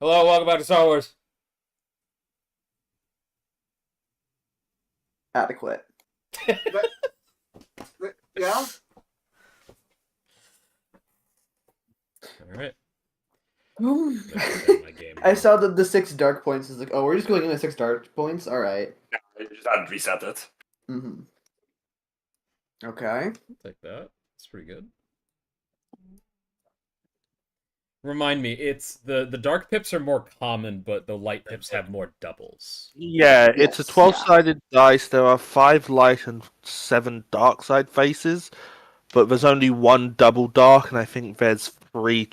Hello, welcome back to Star Wars. Adequate. But, yeah. All right. I My game. saw the 6 dark points. It's like, oh, we're just going into 6 dark points. All right. I just hadn't reset it. Mm-hmm. Okay. I'll take that. It's pretty good. Remind me, it's the dark pips are more common, but the light pips have more doubles. Yeah, it's a Yes, 12-sided dice. There are 5 light and 7 dark side faces, but there's only 1 double dark, and I think there's 3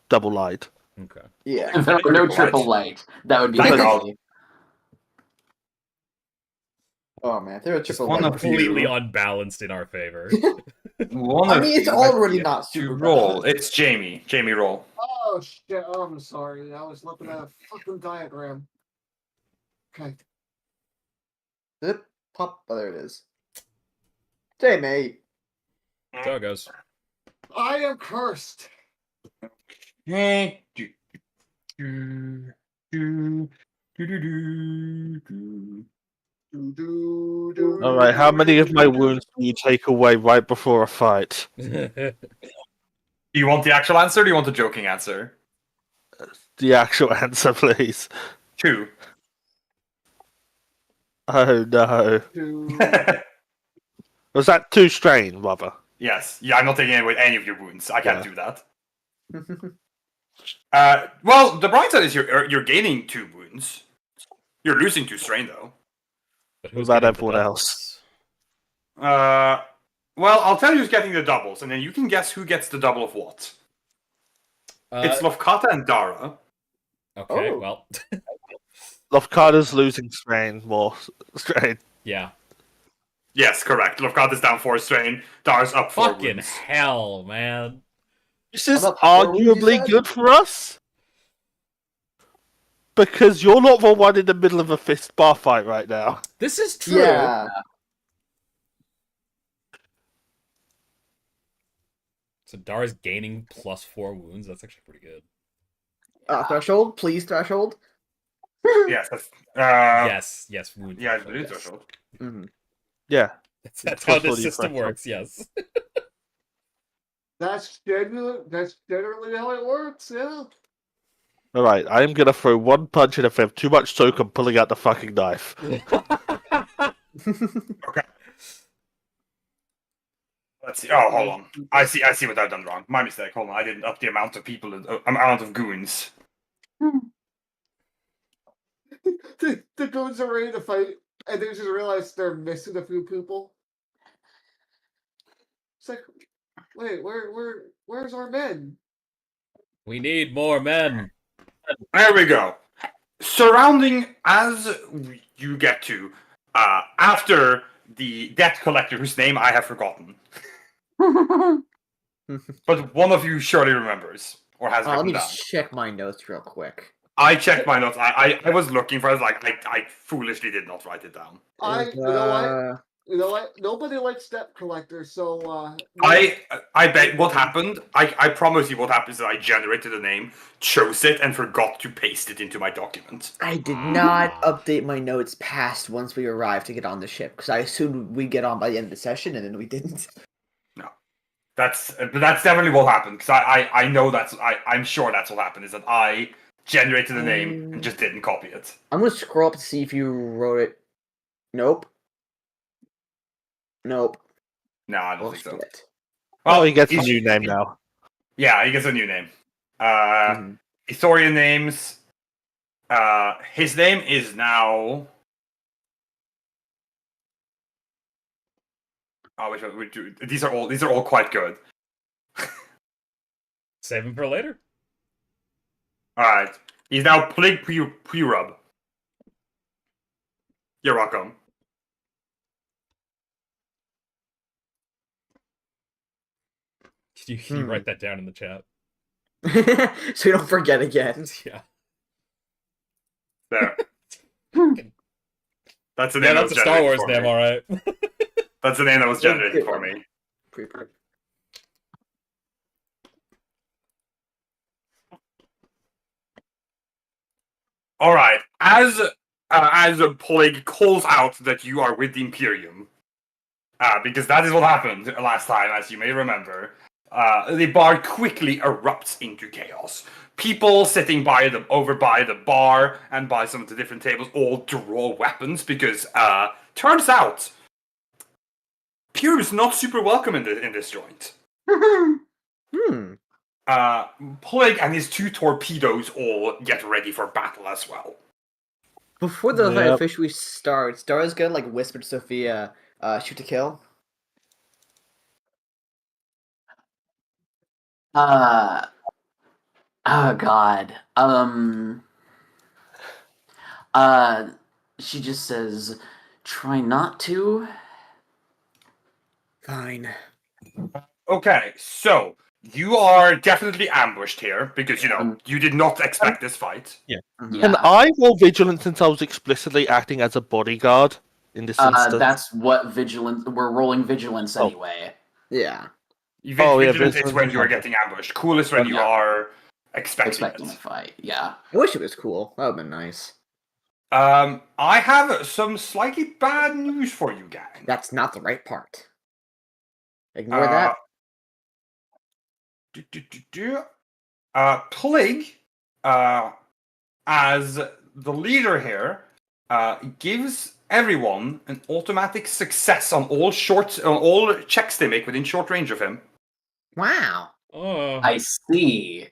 double light. Okay. Yeah. If there were no triple light, that would be Thank God. crazy. Oh man, if they're a Just triple one light. of Completely you. unbalance in our favor. One I of mean, it's you already has not to super roll. bad. It's Jamie. Jamie, roll. Oh shit! Oh, I'm sorry. I was looking at a fucking diagram. Okay. Zip, pop. Oh, there it is. Hey, mate. That's how it goes. I am cursed. Hey. Do. Alright, how many of my wounds do you take away right before a fight? Do you want the actual answer or do you want the joking answer? The actual answer, please. 2. Oh no. Do- Was that 2 strain, rather? Yes. Yeah, I'm not taking away any of your wounds. I can't Yeah. do that. Well, the bright side is you're gaining 2 wounds. You're losing 2 strain, though. But What about getting the everyone doubles? Well, I'll tell you who's getting the doubles, and then you can guess who gets the double of what. It's Lofkata and Dara. Okay, Oh. well, Lofkada's losing more strain. yeah. Yes, correct. Lofkata's down 4 strain. Dara's up 4 Fucking wounds. hell, man. This is I'm up 4 wounds, you arguably said? good for us. Because you're not the one in the middle of a fist bar fight right now. This is true. Yeah. So Dara's gaining +4 wounds. That's actually pretty good. Threshold, please, threshold. Yes. Yes, wound. Yeah, threshold, it is yes. threshold. Mm-hmm. Yeah. That's Plus how this 40 system threshold. works. Yes. That's generally how it works. Yeah. Alright, I'm gonna throw 1 punch, and if I have too much soak, I'm pulling out the fucking knife. Okay. Let's see. Oh, hold on. I see what I've done wrong. My mistake. Hold on. I didn't up the amount of people, amount of goons. The goons are ready to fight, and they just realize they're missing a few people. It's like, wait, where's our men? We need more men. There we go. Surrounding as you get to, after the debt collector, whose name I have forgotten, but one of you surely remembers or has Let written me down. just check my notes real quick. I checked my notes. I was looking for it. I foolishly did not write it down. You know what? Nobody likes debt collectors, so I bet what happened. I promise you, what happened is that I generated a name, chose it, and forgot to paste it into my document. I did not update my notes past once we arrived to get on the ship because I assumed we'd get on by the end of the session, and then we didn't. That's definitely what happened. Because I know I'm sure that's what happened. Is that I generated a name and just didn't copy it. I'm gonna scroll up to see if you wrote it. Nope. Nope. No, I don't think so. Shit. Oh, he gets a he's- new name now. Yeah, he gets a new name. Mhm. Ithorian names. His name is now. Oh, these are all quite good. Save him for later. All right, he's now Plague Pre-Rub. You're welcome. Can you write that down in the chat? So you don't forget again. Yeah. There. That's the Yeah, name that that's was a Star generated Wars for name, me. all right. That's the name that was generated for me. All right. As Plague calls out that you are with the Imperium, because that is what happened last time, as you may remember. The bar quickly erupts into chaos. People sitting over by the bar and by some of the different tables all draw weapons because turns out Imperium's not super welcome in this joint. Hmm. Plague and his 2 torpedoes all get ready for battle as well. Before the fight Yep. officially starts, Dara's gonna like whisper to Sophia, "Shoot to kill." Oh God. She just says, "Try not to." Fine. Okay, so you are definitely ambushed here because you did not expect this fight. Yeah. Can I roll vigilance since I was explicitly acting as a bodyguard in this instance? That's what vigilance. We're rolling vigilance Oh. anyway. Yeah. Vigilant is vigilance when is you are okay. getting ambushed. Cool is when you Yeah. are expecting Expecting a it. fight. Yeah. I wish it was cool. That would've been nice. I have some slightly bad news for you, gang. That's not the right part. Ignore that. Plague, as the leader here, gives everyone an automatic success on all checks they make within short range of him. Wow. Oh, I see.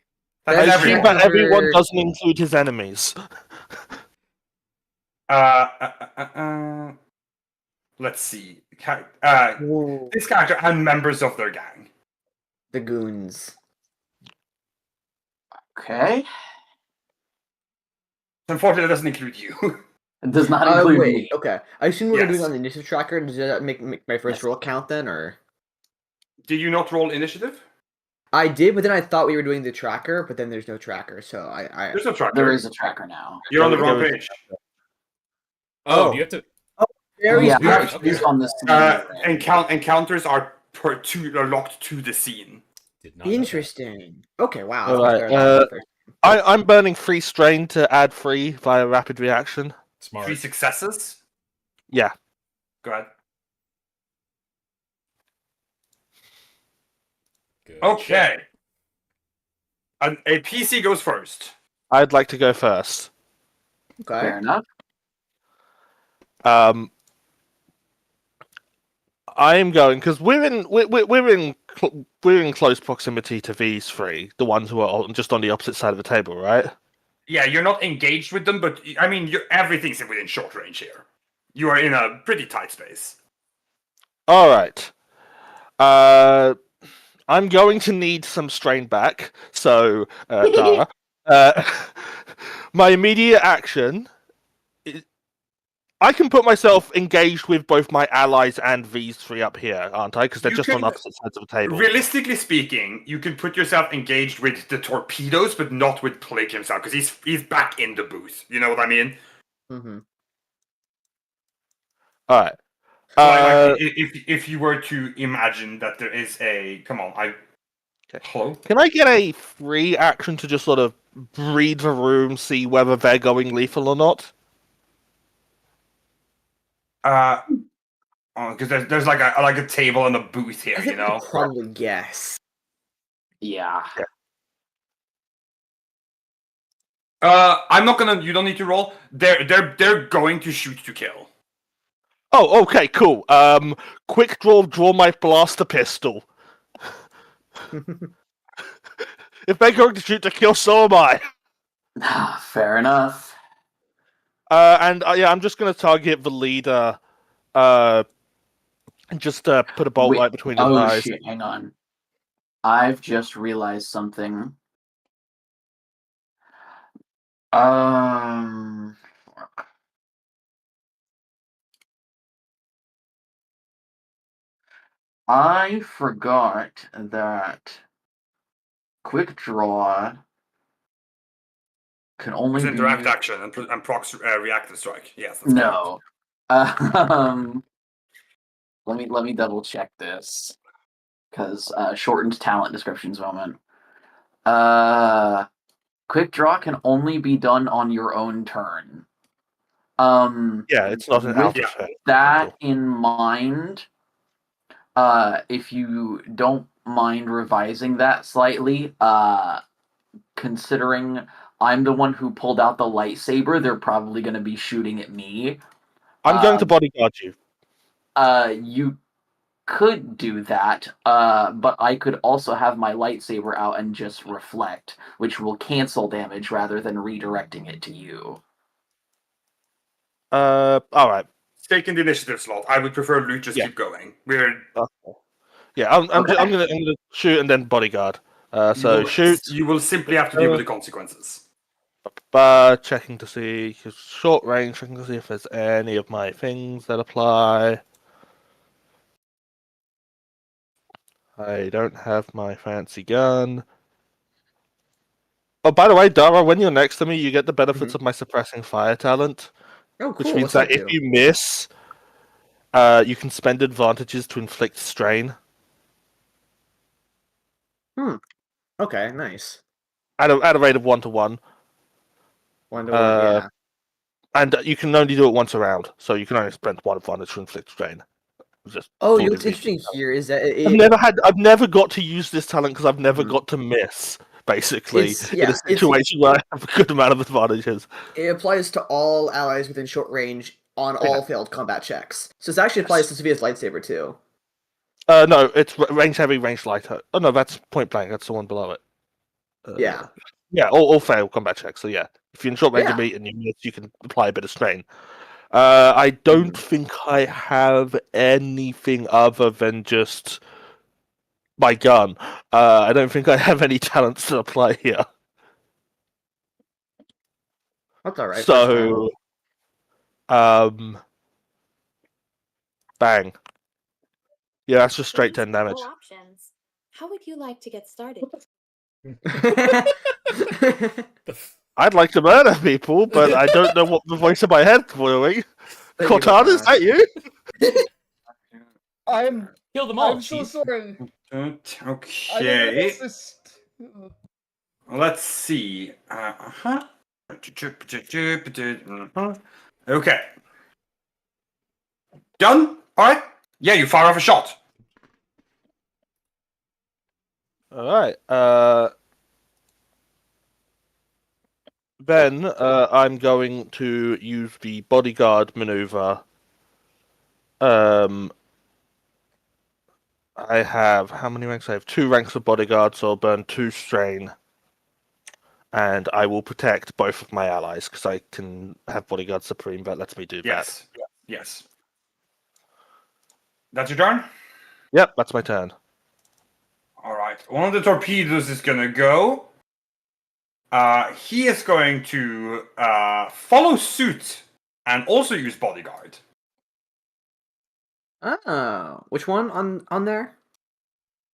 That That's is true. everyone. But everyone Never- doesn't include his enemies. Let's see. Whoa. This character and members of their gang. The goons. Okay. Unfortunately, it doesn't include you. It does not include Wait. me. Okay. I assume we're doing Yes. on the initiative tracker. Does that make my first Yes. roll count then, or? Did you not roll initiative? I did, but then I thought we were doing the tracker, but then there's no tracker, so I There's no tracker. There is a tracker now. You're on the There wrong is- page. oh, Oh. you have to. very Yeah, Yeah, it's based on the scene. Encounters are locked to the scene. Did not know that. interesting. Okay, wow. All that's right, much better than the first. I'm burning free strain to add free via rapid reaction. Smart. 3 successes. Yeah. Go ahead. Good Okay. A PC goes first. I'd like to go first. Okay. Fair enough. I am going because we're in close proximity to these 3, the ones who are just on the opposite side of the table, right? Yeah, you're not engaged with them, but I mean, everything's within short range here. You are in a pretty tight space. All right. I'm going to need some strain back. So, Dara, my immediate action. I can put myself engaged with both my allies and these 3 up here, aren't I? Because they're You just on can- opposite sides of the table. Realistically speaking, you can put yourself engaged with the torpedoes, but not with Plague himself, because he's back in the booth. You know what I mean? Mm-hmm. All right. Like, if you were to imagine that there is a hello. Can I get a free action to just sort of read the room, see whether they're going lethal or not? Because there's like a table and a booth here, I you think know. we'll probably guess. Yeah. I'm not gonna. You don't need to roll. They're going to shoot to kill. Oh, okay, cool. Quick draw my blaster pistol. If they're going to shoot to kill, so am I. Fair enough. Yeah, I'm just going to target the leader. And just put a bolt Wait, right between his Oh eyes. shit! Hang on. I've just realized something. Fuck. I forgot that quick draw can only It's be interact used- action and procs reactive strike. Yes. That's No. Let me double check this because shortened talent descriptions moment. Quick draw can only be done on your own turn. Yeah, it's not an With alpha Yeah. effect. that in mind, if you don't mind revising that slightly, considering I'm the one who pulled out the lightsaber, they're probably going to be shooting at me. I'm going to bodyguard you. You could do that, but I could also have my lightsaber out and just reflect, which will cancel damage rather than redirecting it to you. All right. Taking the initiative slot, I would prefer Luke just Yeah. keep going. We're Yeah, I'm Okay. gonna shoot and then bodyguard. So shoot. You will simply have to deal with the consequences. Checking to see short range. Checking to see if there's any of my things that apply. I don't have my fancy gun. Oh, by the way, Dara, when you're next to me, you get the benefits of my suppressing fire talent, Oh, cool. which means What's that that if do? you miss, you can spend advantages to inflict strain Okay, nice. at a rate of 1 to 1. 1 to 1, yeah. And you can only do it once around, so you can only spend 1 advantage to inflict strain. Just Oh, fully what's interesting reasonable. here is that I've never got to use this talent because I've never Mhm. got to miss. Basically, It's- in yeah, a it's- situation where I have a good amount of advantages. it applies to all allies within short range on Yeah. all failed combat checks. So this actually applies to Sophia's lightsaber too. No, it's range heavy, range light. Oh no, that's point blank. That's the one below it. Yeah. Yeah, all failed combat checks. So yeah, if you're in short range of Yeah. me and you miss, you can apply a bit of strain. I don't Mm. think I have anything other than just my gun. I don't think I have any talents to apply here. That's all right. So, bang. Yeah, that's just straight 10 damage. All options. How would you like to get started? The f- I'd like to murder people, but I don't know what the voice in my head's doing. Thank you, Cortana, is that you? I'm Kill them all, I'm so Chief. sorry. I didn't Okay. realize this. Let's see. Okay. Done? Alright. Yeah, you fire off a shot. Alright, then I'm going to use the bodyguard maneuver. I have, how many ranks? I have 2 ranks of bodyguard, so I'll burn 2 strain. And I will protect both of my allies, because I can have bodyguard supreme, that lets me do Yes. Yes. That's your turn? that. Yep, that's my turn. Alright. One of the torpedoes is gonna go. He is going to follow suit and also use bodyguard. Oh, which one on there?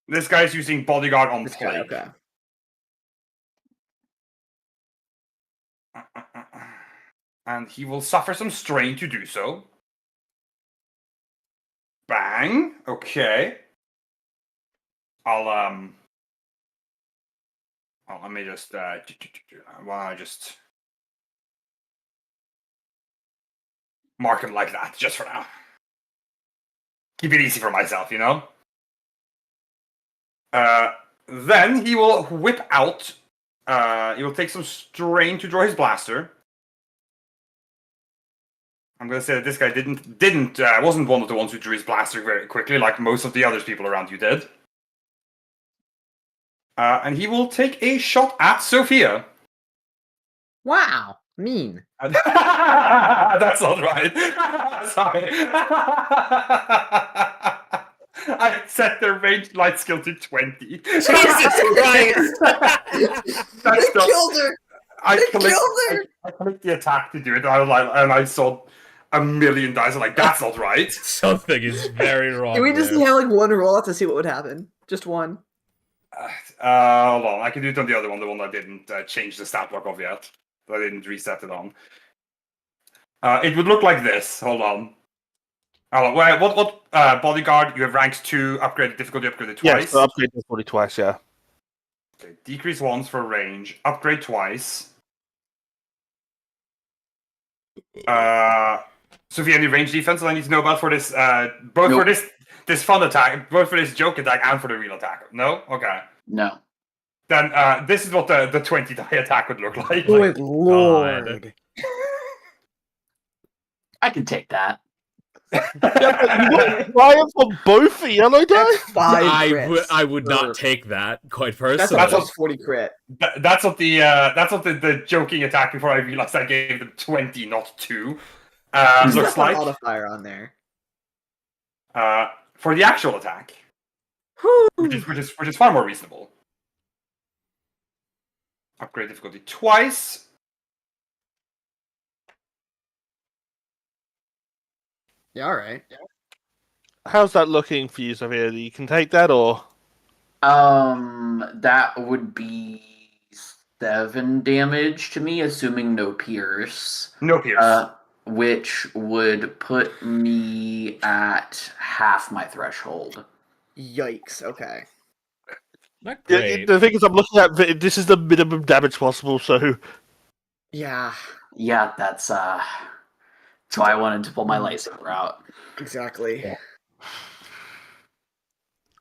This guy's using bodyguard on This guy. plague. Okay. And he will suffer some strain to do so. Bang. Okay. Let me just mark him like that just for now. Keep it easy for myself, you know. Then he will whip out. He will take some strain to draw his blaster. I'm gonna say that this guy wasn't one of the ones who drew his blaster very quickly, like most of the other people around you did. And he will take a shot at Sophia. Wow, mean. That's not right. Sorry. I set their range light skill to 20. Jesus Christ! That's They killed her. I They clicked, killed her. I clicked the attack to do it. And I saw a million dice. I'm like, that's not right. Something is very wrong. Can we just there. have like one roll to see what would happen? Just one. Hold on. I can do it on the other one, the one I didn't change the stat block of yet. I didn't reset it on. It would look like this. Hold on. What bodyguard? You have ranks 2, upgraded difficulty, upgraded Yes, twice. so upgrade this body twice, yeah. Okay, decrease once for range, upgrade twice. Sophie, any range defense that I need to know about for this? Both Nope. for this fun attack, both for this joke attack and for the real attack. No, okay. No. Then this is what the 20 die attack would look like. Good lord. I can take that. Yeah, but you got triumph on both the yellow die? That's 5 I would crits. would not take that quite That's a personally. plus 40 crit. That's what the joking attack before I realized I gave them 20, not 2. There's Looks not like modifier on there. for the actual attack, which is far more reasonable. Upgrade difficulty twice. Yeah, alright. How's that looking for you, Xavier? You can take that, or That would be 7 damage to me, assuming no pierce. No pierce. Which would put me at half my threshold. Yikes, okay. Not Yeah, great. the thing is, I'm looking at this is the minimum damage possible. So Yeah, Yeah, that's so I wanted to pull my lightsaber out. exactly. Yeah.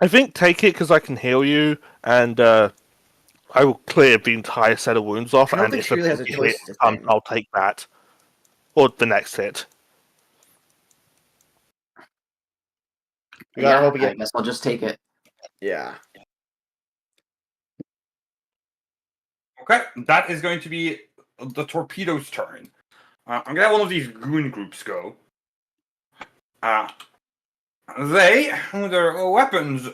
I think take it because I can heal you, and I will clear the entire set of wounds off. I don't And think if she really has a hit choice to comes, thing. I'll take that, or the next hit. We gotta Yeah, hope we I get. guess I'll just take it. Yeah. Okay, that is going to be the torpedo's turn. I'm gonna have one of these goon groups go. They, with their weapons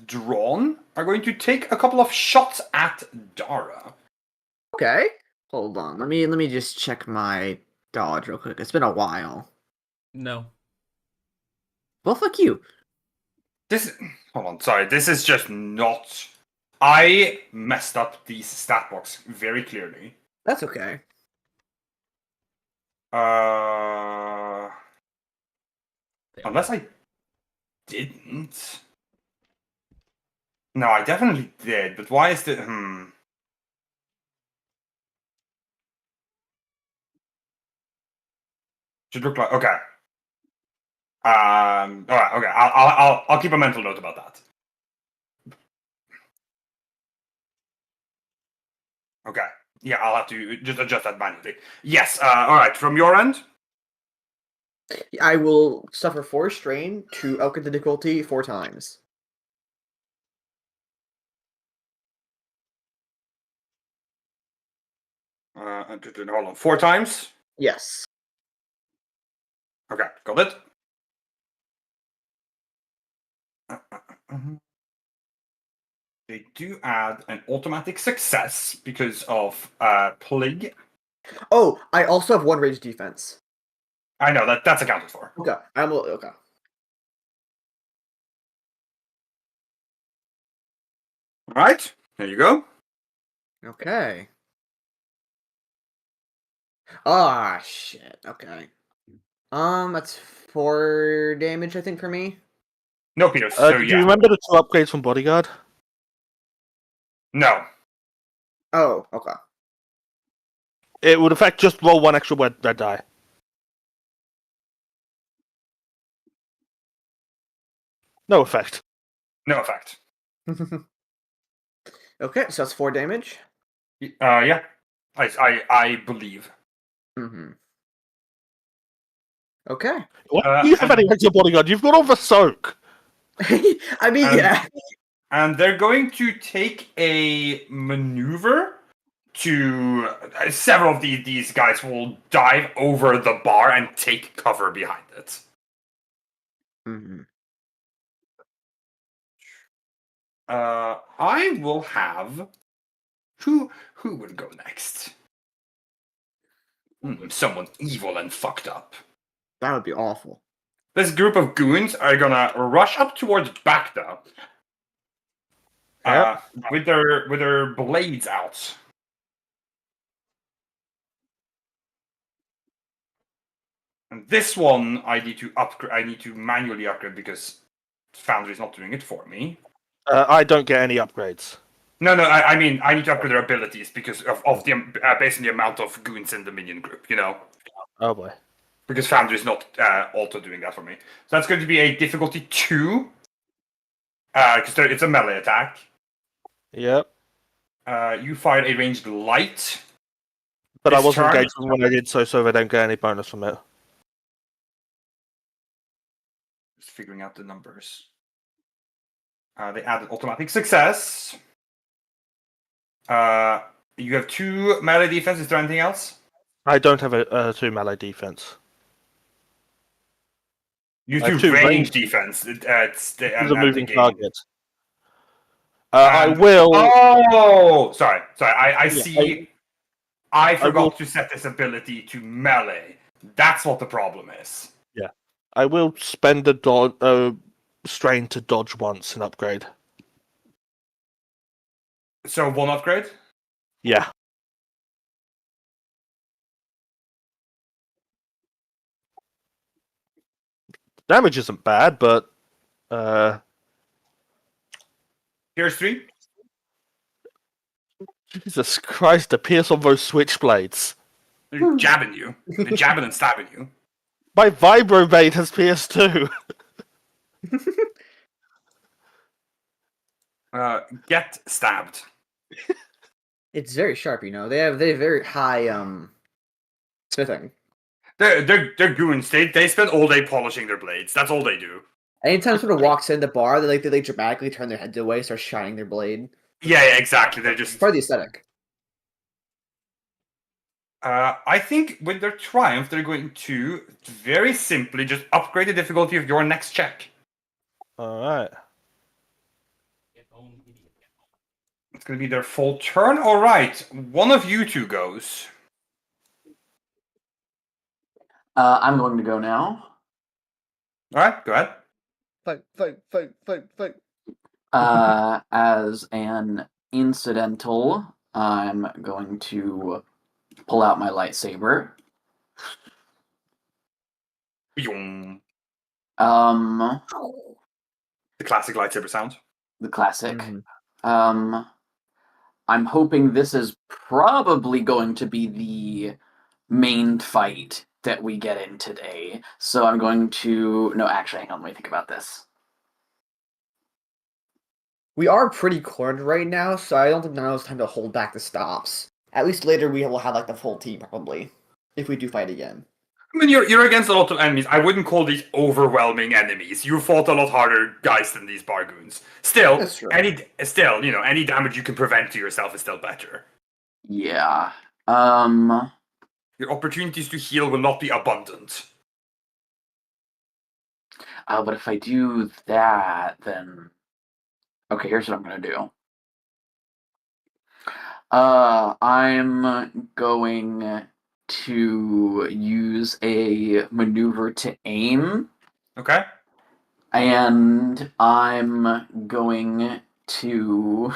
drawn, are going to take a couple of shots at Dara. Okay. Hold on. Let me just check my dodge real quick. It's been a while. No. Well, fuck you. Hold on, sorry, this is just not. I messed up the stat box very clearly. That's okay. Unless I didn't. No, I definitely did, but why is the Should look like okay. All right, okay. I'll keep a mental note about that. Okay. Yeah, I'll have to just adjust that manually. Yes. All right. From your end. I will suffer 4 strain to outget the difficulty 4 times. Hold on. 4 times. Yes. Okay, got it. They do add an automatic success because of plague. Oh, I also have 1 rage defense. I know that's accounted for. Okay. Okay. All right, there you go. Okay. Ah, shit. Okay. That's 4 damage, I think, for me. No, Peter. So Do you yeah, remember the 2 upgrades from Bodyguard? no. Oh, okay. It would affect just roll 1 extra red die. No effect. No effect. Okay, so that's 4 damage. Yeah, I believe. Mm-hmm. Okay. What do you have any extra Bodyguard? You've got all the soak. I mean, yeah. And they're going to take a maneuver to. Several of these guys will dive over the bar and take cover behind it. Mm-hmm. I will have. Who would go next? Someone evil and fucked up. That would be awful. This group of goons are gonna rush up towards Bacta. With their blades out. And this one I need to upgrade. I need to manually upgrade because Foundry's not doing it for me. I don't get any upgrades. No, I mean I need to upgrade their abilities because of the based on the amount of goons in the minion group. You know, Oh boy. because Foundry is not also doing that for me. So that's going to be a difficulty 2. Because it's a melee attack. Yep. You fired a ranged light. But I This wasn't turn- engaged when I did so they don't get any bonus from it. Just figuring out the numbers. They added automatic success. You have 2 melee defense. Is there anything else? I don't have a 2 melee defense. You I have have 2 2 range range. defense. It's a moving game. target. I And- will. Oh, sorry. I Yeah, see. I will- forgot to set this ability to melee. That's what the problem is. I will spend a strain to dodge once and upgrade. So 1 upgrade. Yeah. Damage isn't bad, but Here's 3. Jesus Christ, the pierce on those switchblades. They're jabbing you. They're jabbing and stabbing you. My Vibroblade has pierced too. Get stabbed. It's very sharp, you know. They have very high smithing. They're goons. They spend all day polishing their blades. That's all they do. Anytime someone walks in the bar, they dramatically turn their heads away, start shining their blade. Yeah, exactly. They're just. Part of the aesthetic. I think with their triumph, they're going to very simply just upgrade the difficulty of your next check. Alright. It's going to be their full turn. All right, one of you 2 goes. I'm going to go now. All right, go ahead. Fight. As an incidental, I'm going to pull out my lightsaber. Yong. The The classic lightsaber sound. classic. Mhm. I'm hoping this is probably going to be the main fight that we get in today. So I'm going to... No, actually, hang on, let me think about this. We are pretty cornered right now, so I don't think now is time to hold back the stops. At least later we will have like the full team probably, if we do fight again. I mean, you're against a lot of enemies. I wouldn't call these overwhelming enemies. You fought a lot harder guys than these bargoons. Still, That's true. any damage you can prevent to yourself is still better. Yeah. Your opportunities to heal will not be abundant. But if I do that, then... Okay, here's what I'm going to do. I'm going to use a maneuver to aim, Okay. and I'm going to...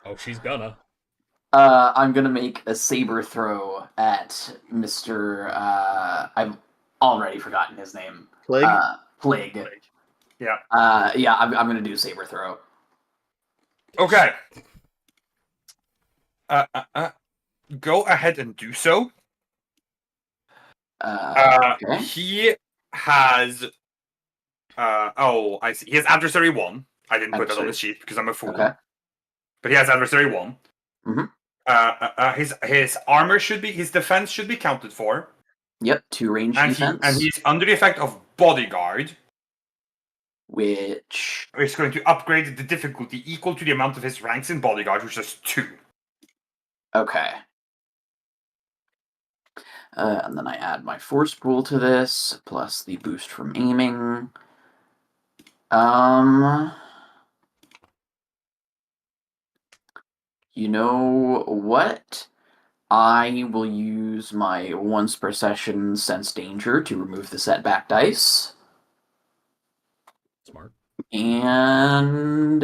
Oh, she's gonna. I'm gonna make a saber throw at Mr. I've already forgotten his name. Plague? Plague. Yeah. Yeah, I'm gonna do saber throw. Okay. Go ahead and do so. Okay. He has. I see. He has adversary 1. I didn't put that on the sheet because I'm a fool. Okay. But he has adversary 1. Mhm. His armor his defense should be counted for, Yep, 2 range defense. and he's under the effect of bodyguard, which which is going to upgrade the difficulty equal to the amount of his ranks in bodyguard, which is 2. okay. And then I add my force pool to this, plus the boost from aiming. You know what? I will use my once per session sense danger to remove the setback dice. Smart. And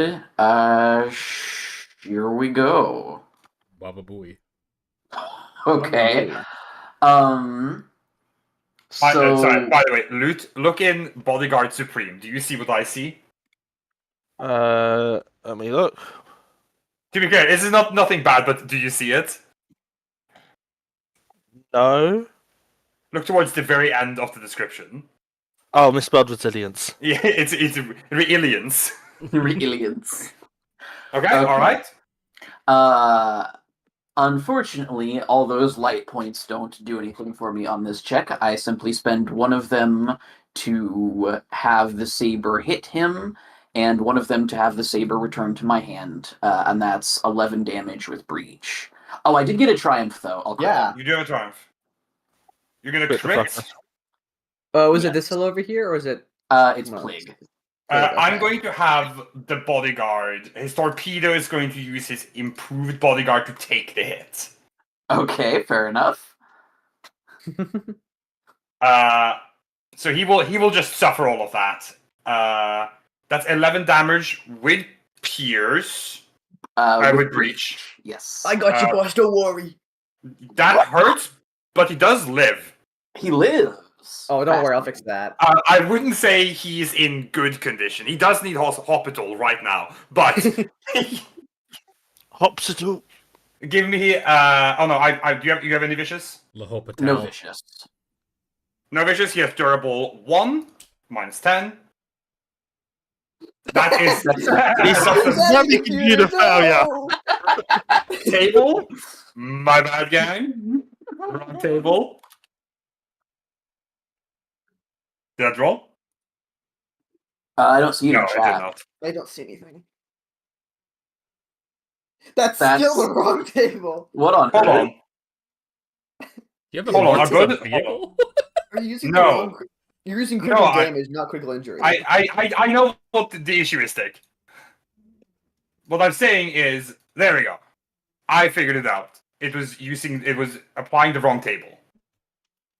here we go. Baba Booey. Okay. So Sorry, by the way, look in bodyguard supreme. Do you see what I see? Let me look. To be clear, this is not nothing bad, but do you see it? No. Look towards the very end of the description. Oh, misspelled resilience. Yeah, it's aliens. Aliens. Okay, all right. Unfortunately, all those light points don't do anything for me on this check. I simply spend one of them to have the saber hit him, and one of them to have the saber return to my hand, and that's 11 damage with breach. Oh, I did get a triumph though. I'll crit Yeah. him. You do have a triumph. You're gonna Crit the crit. fucker. Was it this fellow over here, or is it? It's no, plague. I'm okay. going to have the bodyguard. His torpedo is going to use his improved bodyguard to take the hit. Okay, fair enough. So he will just suffer all of that. That's 11 damage with pierce. With breach. Yes. I got you, boss. Don't worry. That hurts, but he does live. He lives. Oh, don't worry. I'll fix that. I wouldn't say he's in good condition. He does need hospital right now, but Hopsital. give me. Oh no, I do you have any vicious? Lahopatal. No vicious. No vicious. He has durable 1 minus 10. That is Bloody computer failure. table. My bad, gang. Wrong table. Did that roll? I don't see it No, in I did chat. not. I don't see anything. That's That's- still the wrong table. What on Hold earth? on. You have a Hold on, Marxist I'm good. vehicle? Are you using No. the wrong? You're using critical I- damage, not critical injury. I know what the issue is, Stick. What I'm saying is, there we go. I figured it out. It was applying the wrong table.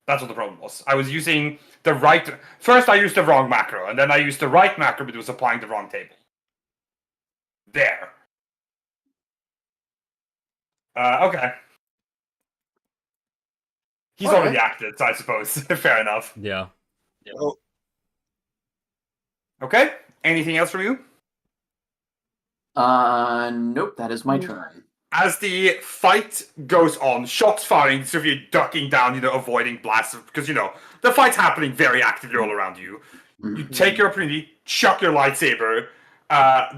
That's what the problem was. I was using the right. First, I used the wrong macro, and then I used the right macro, but it was applying the wrong table. There. Okay. He's Alright. already acted, so I suppose. Fair enough. Yeah. Okay. Anything else from you? Nope, that is my Mm. turn. As the fight goes on, shots firing, so if you're ducking down, avoiding blasts, because, the fight's happening very actively all around you. You take your opportunity, chuck your lightsaber.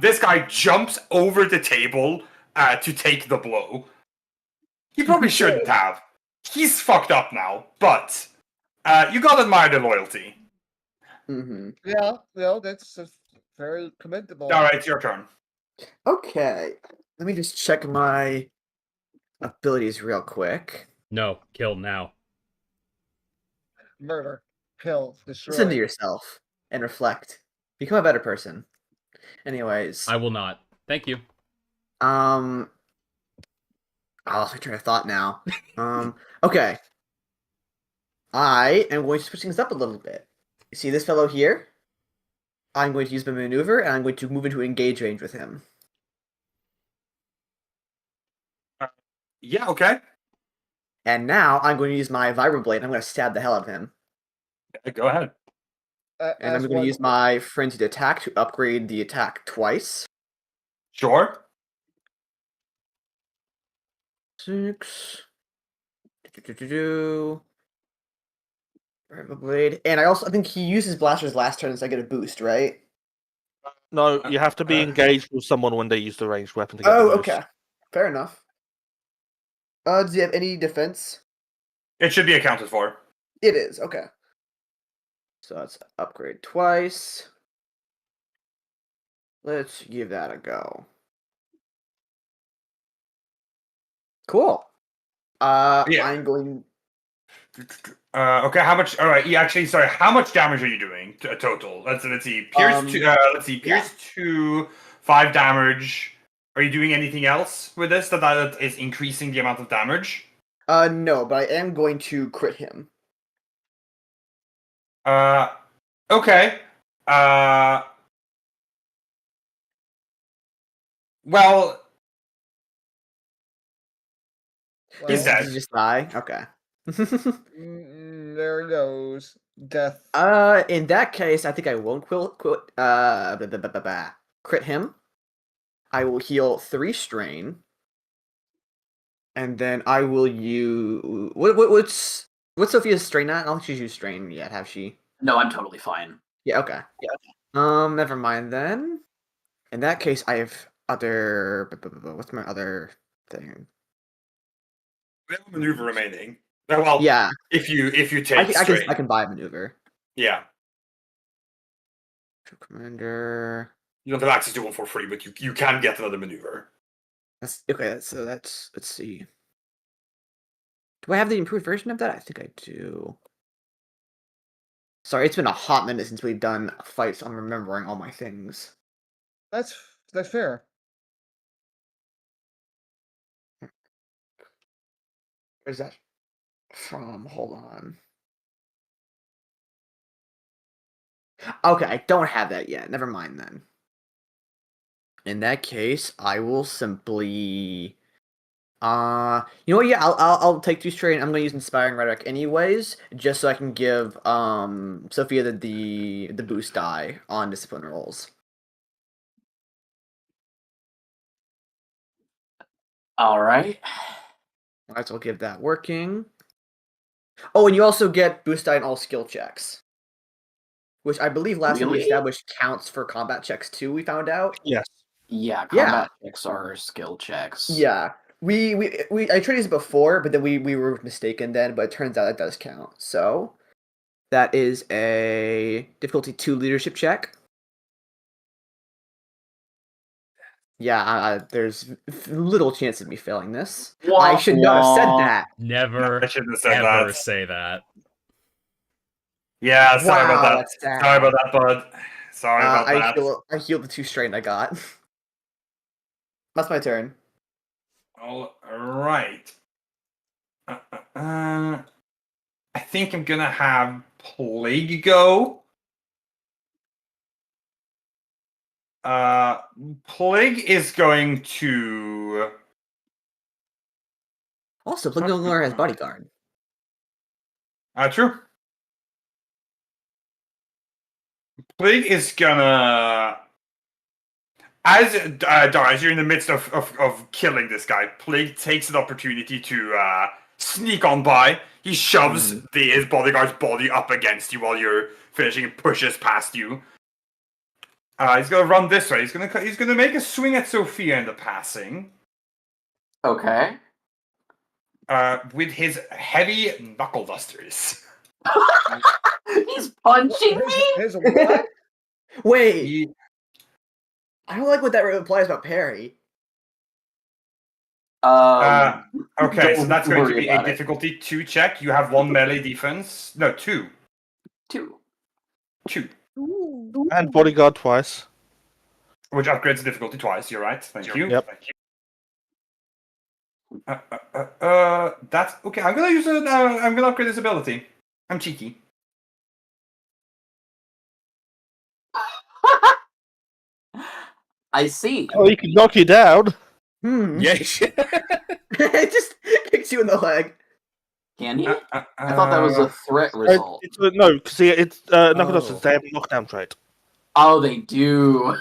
This guy jumps over the table to take the blow. He probably shouldn't have. He's fucked up now, but you gotta admire the loyalty. Mm-hmm. Yeah, that's very commendable. Alright, it's your turn. Okay. Let me just check my abilities real quick. No, kill now. Murder, kill, destroy. Listen to yourself and reflect. Become a better person. Anyways, I will not. Thank you. I lost my train of thought now. Okay. I am going to switch things up a little bit. See this fellow here? I'm going to use my maneuver, and I'm going to move into engage range with him. Yeah, okay. And now I'm going to use my vibroblade, and I'm going to stab the hell out of him. Go ahead. And I'm going to use my frenzied attack to upgrade the attack twice. Sure. 6. Vibroblade. And I think he uses blasters last turn, so I get a boost, right? No, you have to be engaged with someone when they use the ranged weapon to get Oh, the boost. okay. Fair enough. Does he have any defense? It should be accounted for. It is, okay. So let's upgrade twice. Let's give that a go. Cool. Yeah. I'm going... Okay, how much? All right, sorry. How much damage are you doing total? Let's see. Pierce Pierce 2, 5 damage. Are you doing anything else with this that is increasing the amount of damage? No, but I am going to crit him. Okay. Well, he's dead. Did he just die? Okay. There goes death. In that case, I think I won't crit him. I will heal 3 strain. And then I will use what's Sophia's strain at? I don't think she's used strain yet, have she? No, I'm totally fine. Yeah, okay. Never mind then. In that case, I have other. What's my other thing? We have a maneuver remaining. Well, Yeah, if you I take can, strain. I can buy a maneuver. Yeah. Commander. You don't have access to one for free, but you can get another maneuver. That's okay. So that's let's see. Do I have the improved version of that? I think I do. Sorry, it's been a hot minute since we've done fights. So I'm remembering all my things. That's fair. Where's that from? Hold on. Okay, I don't have that yet. Never mind then. In that case, I will simply. You know what? Yeah, I'll take 2 straight. I'm gonna use Inspiring Rhetoric anyways, just so I can give Sophia the boost die on discipline rolls. All right. Alright, so I'll give that working. Oh, and you also get boost die in all skill checks, which I believe last time we Really? established counts for combat checks too. We found out. Yes. Yeah, combat checks are skill checks. Yeah. I tried this before, but then we were mistaken then, but it turns out it does count. So that is a difficulty 2 leadership check. Yeah, there's little chance of me failing this. I should not have said that. Never I shouldn't have said ever that. say that. Yeah, sorry about that. That's sad. Sorry about that, bud. Sorry about that. I healed the 2 strain I got. That's my turn. All right. I think I'm gonna have Plague go. Plague is going to. Also, Plague no longer has bodyguard. True. Plague is gonna. As you're in the midst of killing this guy, Plague takes an opportunity to sneak on by. He shoves his bodyguard's body up against you while you're finishing and pushes past you. He's gonna run this way. He's gonna make a swing at Sophia in the passing. Okay. With his heavy knuckle dusters. He's punching me? Here's a what? Wait, I don't like what that implies about Perry. Okay, so Don't that's going to worry be a about it. difficulty 2 check. You have 1 melee defense. No, 2. 2. 2. And bodyguard twice. Which upgrades the difficulty twice. You're right. Thank you. Yep. Thank you. That's okay. I'm gonna use it. I'm gonna upgrade this ability. I'm cheeky. I see. Oh, he can knock you down. Yeah. It just kicks you in the leg. Can he? I thought that was a threat result. No, because it's knuckle Oh. dusters. They have a knockdown trait. Oh, they do.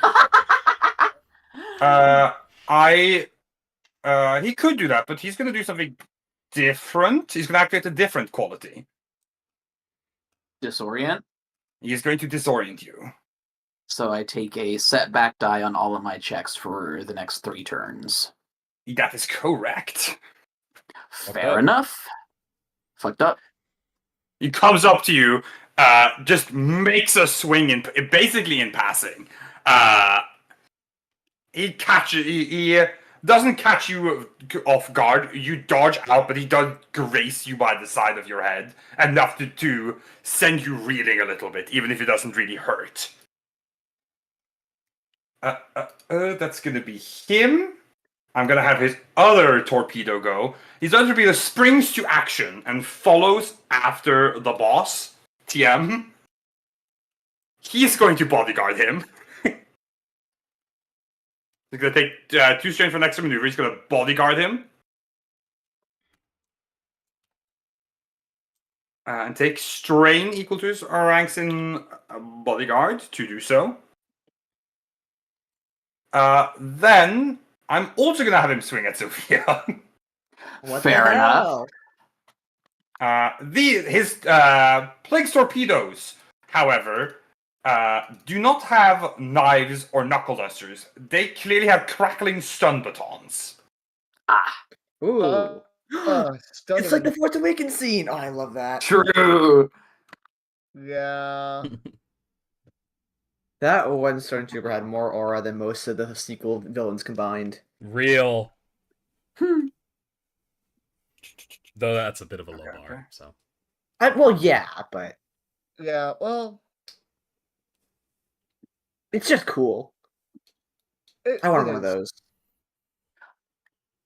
He could do that, but he's gonna do something different. He's gonna activate a different quality. Disorient. He's going to disorient you. So I take a setback die on all of my checks for the next 3 turns. That is correct. Fair up. enough. Fucked up. He comes up to you, just makes a swing basically in passing. He doesn't catch you off guard. You dodge out, but he does grace you by the side of your head enough to send you reeling a little bit, even if it doesn't really hurt. That's gonna be him. I'm gonna have his other torpedo go. His other torpedo springs to action and follows after the boss, TM. He's going to bodyguard him. He's gonna take 2 strain for an extra maneuver. He's gonna bodyguard him. And take strain equal to his ranks in bodyguard to do so. Then I'm also gonna have him swing at Sophia. What Fair the enough. hell? His plague torpedoes, however, do not have knives or knuckle dusters. They clearly have crackling stun batons. Ooh. Stunning. It's like the Force Awakens scene. Oh, I love that. True. Yeah. That one Stormtrooper had more aura than most of the sequel villains combined. Real. Though that's a bit of a low Okay, okay. bar. So Well, yeah, but Yeah. Well, it's just cool. I want one of those.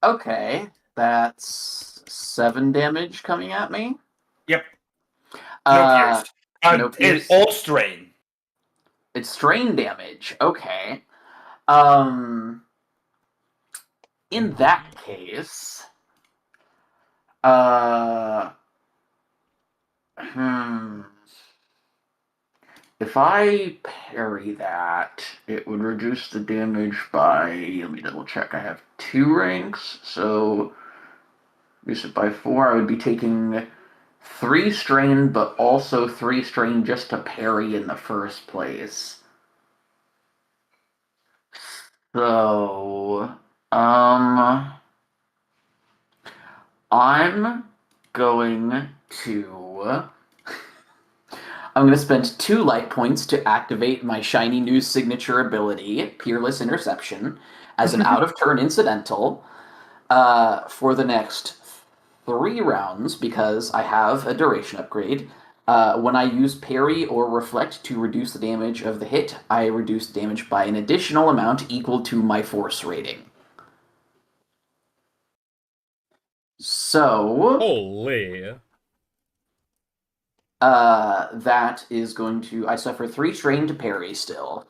Okay, that's 7 damage coming at me. Yep. No Uh, pierced. no It's pierced. all strain. It's strain damage. Okay. In that case, if I parry that, it would reduce the damage by, let me double check, I have 2 ranks, so reduce it by 4, I would be taking 3 strain, but also 3 strain just to parry in the first place. So, I'm going to... I'm going to spend 2 light points to activate my shiny new signature ability, Peerless Interception, as an out-of-turn incidental for the next 3 rounds, because I have a duration upgrade. When I use parry or reflect to reduce the damage of the hit, I reduce damage by an additional amount equal to my force rating. So... holy. that is going to... I suffer 3 strain to parry still.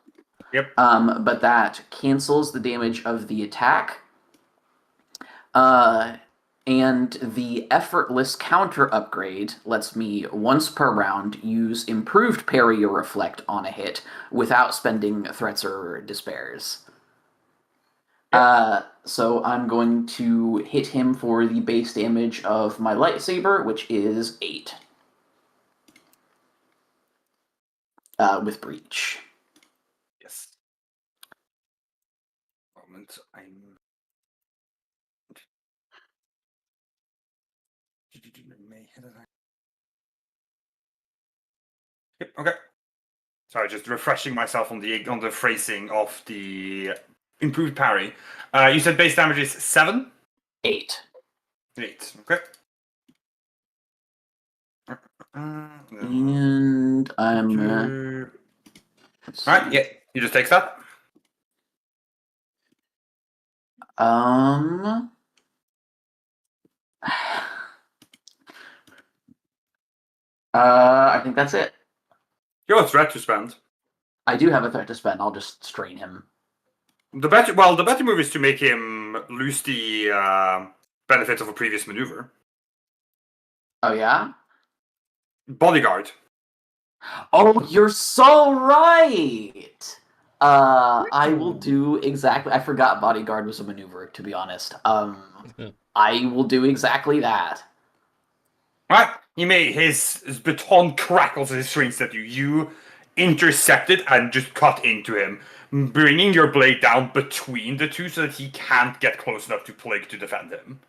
Yep. But that cancels the damage of the attack. And the effortless counter upgrade lets me, once per round, use improved parry or reflect on a hit without spending threats or despairs. So I'm going to hit him for the base damage of my lightsaber, which is 8. With Breach. Yes. Moment, I'm. Yep. Okay. Sorry, just refreshing myself on the phrasing of the improved parry. You said base damage is 7? 8. 8. Okay. And I'm... Alright, yeah, you just take that. I think that's it. You have a threat to spend. I do have a threat to spend. I'll just strain him. The better move is to make him lose the benefits of a previous maneuver. Oh, yeah? Bodyguard. Oh, you're so right! I will do exactly... I forgot Bodyguard was a maneuver, to be honest. I will do exactly that. Right? His baton crackles as he swings at you. You intercept it and just cut into him, bringing your blade down between the two so that he can't get close enough to Plague to defend him.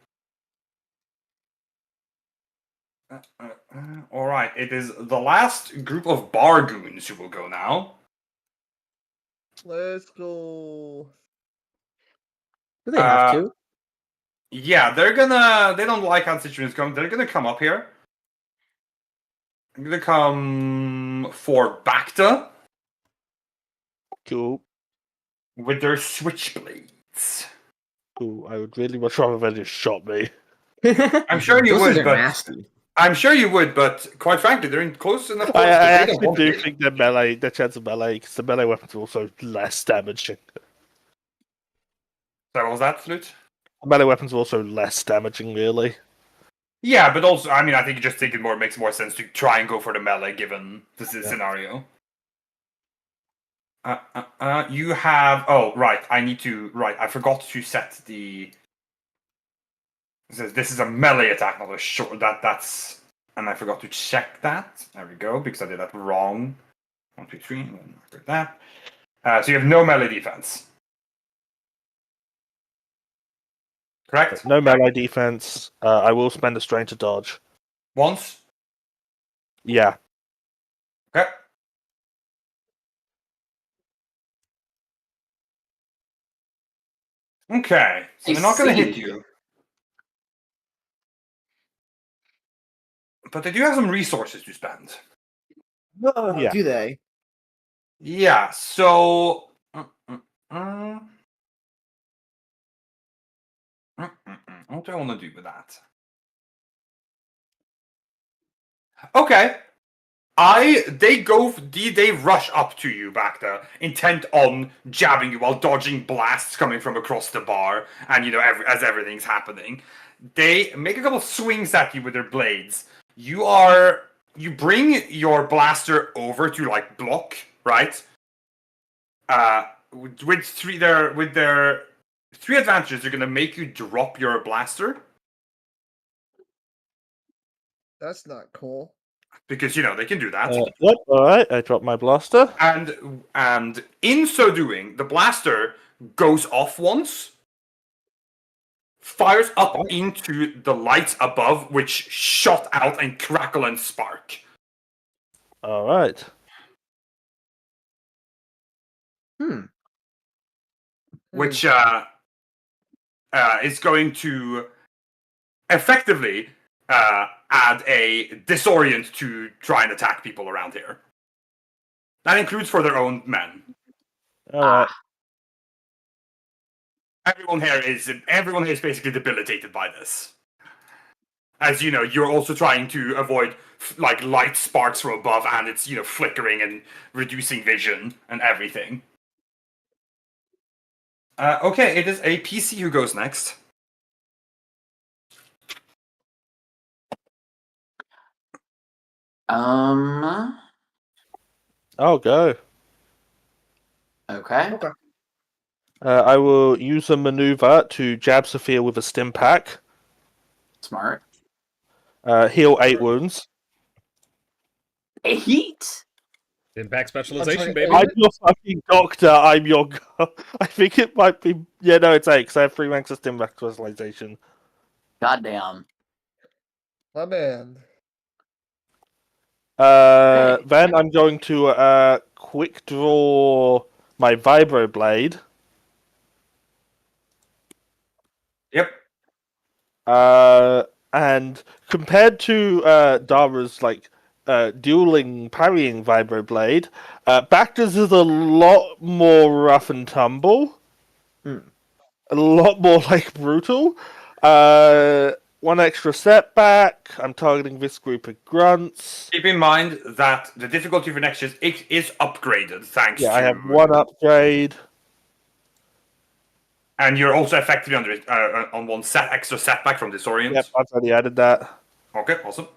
Alright, it is the last group of Bargoons who will go now. Let's go. Do they have to? Yeah, they don't like how the situation is going. They're gonna come up here. I'm gonna come for Bacta Cool. with their switchblades. Cool. I would really much rather they just shot me. I'm sure you Those would, things are but nasty. I'm sure you would, but quite frankly, they're in close enough. I quarters that they don't actually want do to. think the chance of melee, because the melee weapons are also less damaging. So what was that, Flute? Melee weapons are also less damaging, really. Yeah, but also, I mean, I think you just think it makes more sense to try and go for the melee given this scenario. You have. Oh, right. I need to. Right. I forgot to set the. This is a melee attack, not a short. That's. And I forgot to check that. There we go, because I did that wrong. 1, 2, 3. And then after that. So you have no melee defense. Correct? No melee defense. I will spend a strain to dodge. Once? Yeah. Okay. Okay. So I they're not going to see. hit you. But they do have some resources to spend. Yeah. Do they? Yeah, so. What do I want to do with that? Okay. They rush up to you back there, intent on jabbing you while dodging blasts coming from across the bar, and as everything's happening. They make a couple swings at you with their blades. You bring your blaster over to block, right? With their 3 advantages, they're gonna make you drop your blaster That's not cool. because they can do that. Yep. All right. I dropped my blaster. And in so doing, the blaster goes off once, fires up into the lights above, which shot out and crackle and spark. All right. Which is going to effectively add a disorient to try and attack people around here. That includes for their own men. All right. Everyone here is basically debilitated by this. As you know, you're also trying to avoid light sparks from above, and it's flickering and reducing vision and everything. Okay, it is a PC who goes next. I'll go. Okay. I will use a maneuver to jab Sophia with a stim pack. Smart. Heal 8 wounds. 8? Impact specialization, sorry, baby. I'm your fucking doctor. I'm your. I think it might be. Yeah, no, it's 8 because I have 3 ranks of stim pack specialization. Goddamn. My man. Then I'm going to quick draw my vibro blade. Yep. And compared to Dara's dueling parrying vibro blade, Bacta's is a lot more rough and tumble. A lot more brutal. 1 extra setback. I'm targeting this group of grunts. Keep in mind that the difficulty for next is upgraded, thanks to... I have 1 upgrade. And you're also effectively on 1 extra setback from Disorient. Yep, I've already added that. Okay, awesome.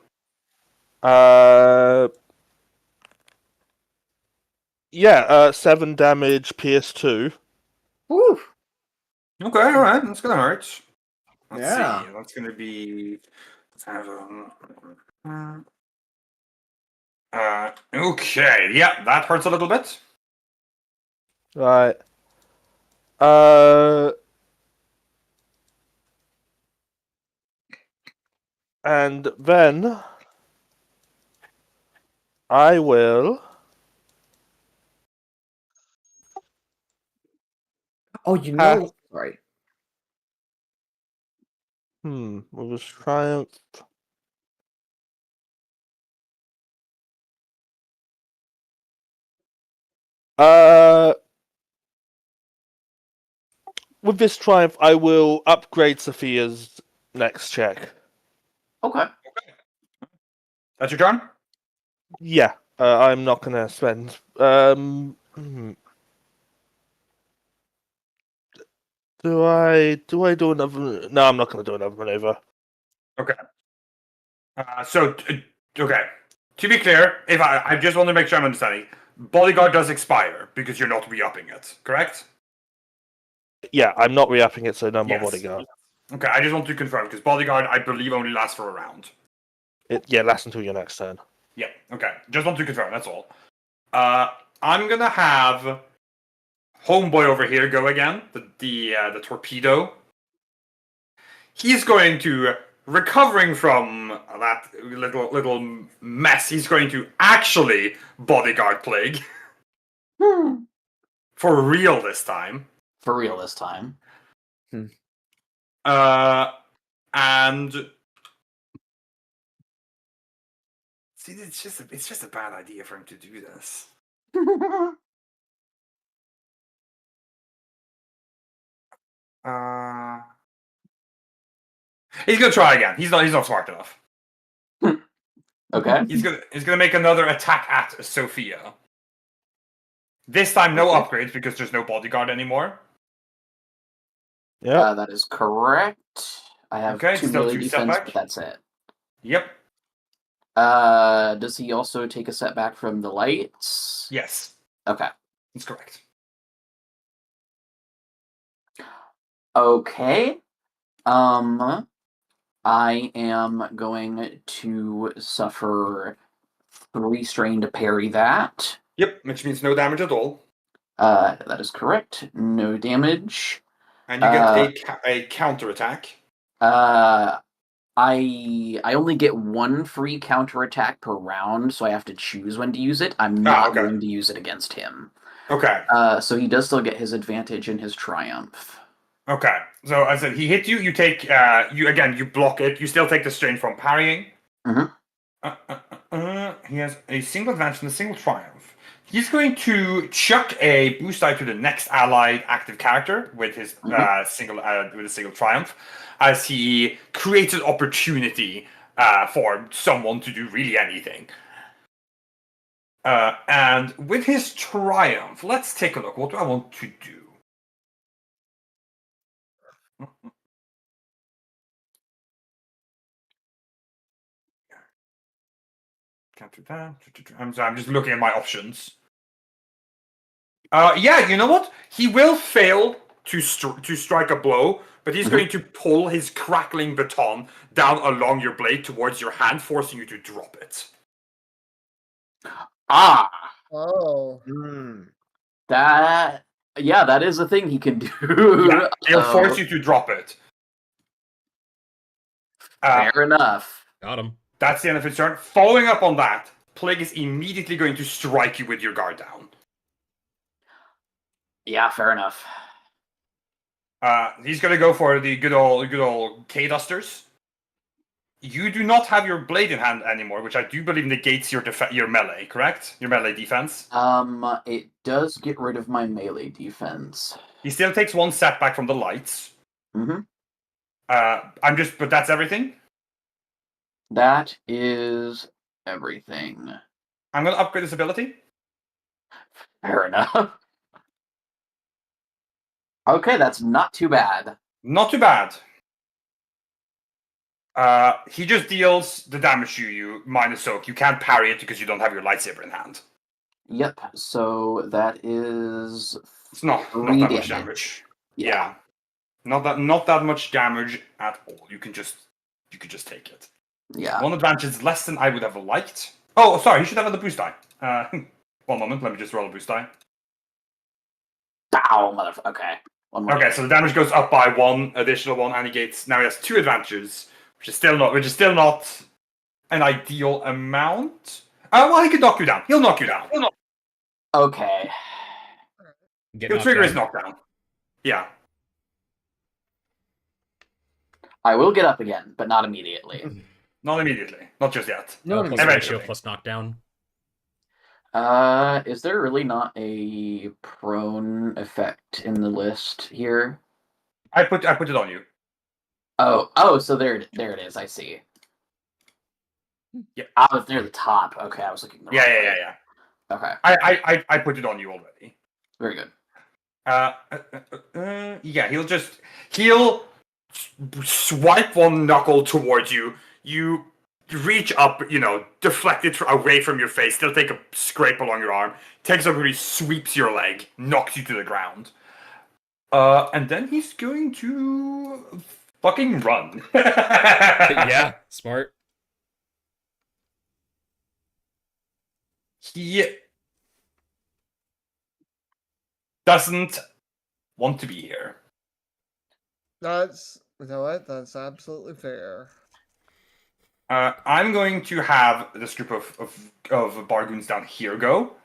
7 damage, PS2. Woo! Okay, alright, that's gonna hurt. Let's Yeah. see, that's gonna be... okay, yeah, that hurts a little bit. Right. And then I will. Oh, sorry. With this triumph. With this triumph, I will upgrade Sophia's next check. Okay. That's your turn? Yeah, I'm not gonna spend. Do I do another? No, I'm not gonna do another maneuver. Okay. Okay. To be clear, if I just want to make sure I'm understanding, Bodyguard does expire because you're not re-upping it, correct? Yeah, I'm not re-upping it, so no more Yes. bodyguard. Okay, I just want to confirm because Bodyguard, I believe, only lasts for a round. It lasts until your next turn. Yeah, okay. Just want to confirm, that's all. I'm gonna have Homeboy over here go again, the torpedo. He's going to, recovering from that little mess, he's going to actually Bodyguard Plague. For real this time. For real this time. And see, it's just a bad idea for him to do this. He's gonna try again. He's not smart enough. Okay. He's gonna make another attack at Sophia. This time, no upgrades because there's no bodyguard anymore. Yeah. That is correct. I have Okay, 2 still melee 2 defense, setback. but that's it. Yep. Does he also take a setback from the lights? Yes, Okay. that's correct. Okay. I am going to suffer 3 strain to parry that. Yep, which means no damage at all, That is correct. No damage. and you get a counter attack. I only get 1 free counterattack per round, so I have to choose when to use it. I'm not okay. going to use it against him. Okay. So he does still get his advantage in his triumph. Okay, so I said he hit you. You take you block it. You still take the strain from parrying. Mhm. He has a single advantage and a single triumph. He's going to chuck a boost die to the next allied active character with his single triumph, as he creates an opportunity for someone to do really anything. And with his triumph, let's take a look. What do I want to do? I'm sorry, I'm just looking at my options. Yeah, you know what? He will fail to strike a blow, but he's going to pull his crackling baton down along your blade towards your hand, forcing you to drop it. Ah! Oh. That is a thing he can do. Yeah, he'll force you to drop it. Fair enough. Got him. That's the end of his turn. Following up on that, Plague is immediately going to strike you with your guard down. Yeah, fair enough. He's going to go for the good old K-Dusters. You do not have your blade in hand anymore, which I do believe negates your melee, correct? Your melee defense. It does get rid of my melee defense. He still takes 1 setback from the lights. Mm-hmm. But that's everything. That is everything. I'm going to upgrade this ability. Fair enough. Okay, that's not too bad. Not too bad. He just deals the damage to you minus soak. You can't parry it because you don't have your lightsaber in hand. Yep, so that is It's not that 3 much damage. Yeah. Not that much damage at all. You can just take it. Yeah. 1 advantage is less than I would have liked. Oh, sorry, you should have had the boost die. 1 moment, let me just roll a boost die. Ow, motherfucker. Okay. One more. Okay, so the damage goes up by 1 additional 1, and now he has 2 advantages, which is still not an ideal amount. Well, he could knock you down. He'll knock you down. Okay. He'll trigger his knockdown. Yeah. I will get up again, but not immediately. Not immediately. Not just yet. No, Plus eventually. ratio plus knockdown. Is there really not a prone effect in the list here? I put it on you. Oh, so there it is. I see. Yeah. Oh, it's near the top. Okay, I was looking. The wrong way. Yeah. Okay, I put it on you already. very good. Yeah, he'll swipe 1 knuckle towards you. You reach up, deflect it away from your face, still take a scrape along your arm, takes up and sweeps your leg, knocks you to the ground. And then he's going to fucking run. Yeah, smart. He doesn't want to be here. That's you know what? That's absolutely fair. I'm going to have this group of Bargoons down here go.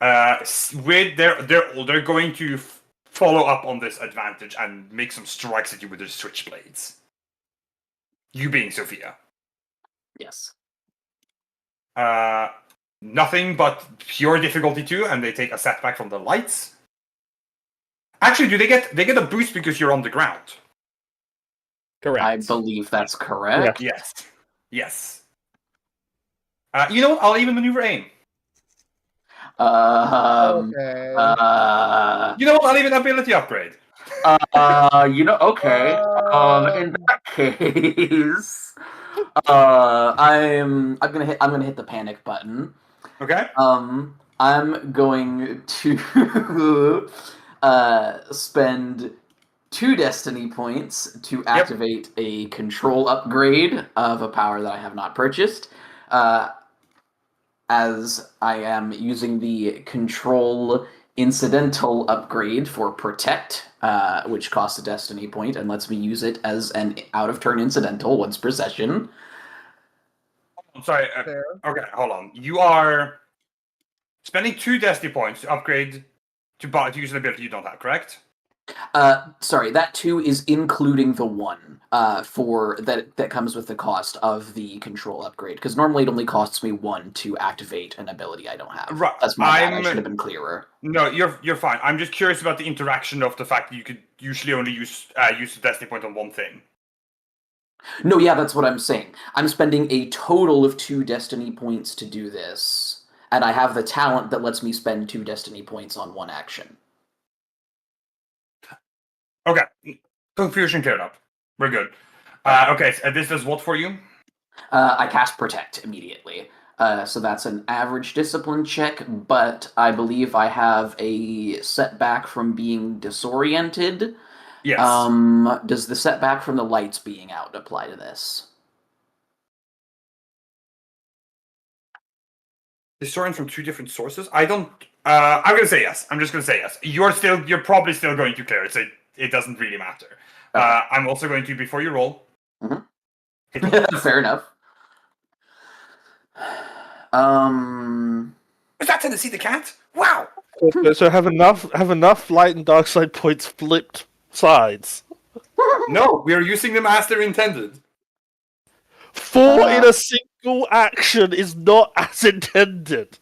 They're going to follow up on this advantage and make some strikes at you with their switchblades. You being Sophia. Yes. Nothing but pure difficulty 2, and they take a setback from the lights. Actually, do they get a boost because you're on the ground? Correct. I believe that's correct. Yes. You know what? I'll even maneuver aim. Okay. You know what? I'll even ability upgrade. Okay. In that case, I'm gonna hit the panic button. Okay. I'm going to spend 2 destiny points to activate a control upgrade of a power that I have not purchased. As I am using the control incidental upgrade for protect, which costs a destiny point and lets me use it as an out-of-turn incidental once per session. I'm sorry. Fair. Okay, hold on. You are spending 2 destiny points to upgrade to use an ability you don't have, correct? Sorry, that 2 is including the 1 for that comes with the cost of the control upgrade. Because normally it only costs me 1 to activate an ability I don't have. Right. That's my bad. I should have been clearer. No, you're fine. I'm just curious about the interaction of the fact that you could usually only use the destiny point on one thing. No, yeah, that's what I'm saying. I'm spending a total of 2 destiny points to do this, and I have the talent that lets me spend 2 destiny points on 1 action. Okay, confusion cleared up. We're good. Okay, so this does what for you? I cast Protect immediately. So that's an average discipline check, but I believe I have a setback from being disoriented. Yes. Does the setback from the lights being out apply to this? Disorient from 2 different sources? I don't. I'm gonna say yes. I'm just gonna say yes. You're probably still going to clear it, so it doesn't really matter. Okay. I'm also going to, before you roll. Fair enough. Was that Tennessee the cat? Wow. So have enough light and dark side points flipped sides. No, we are using them as they're intended. 4 in a single action is not as intended.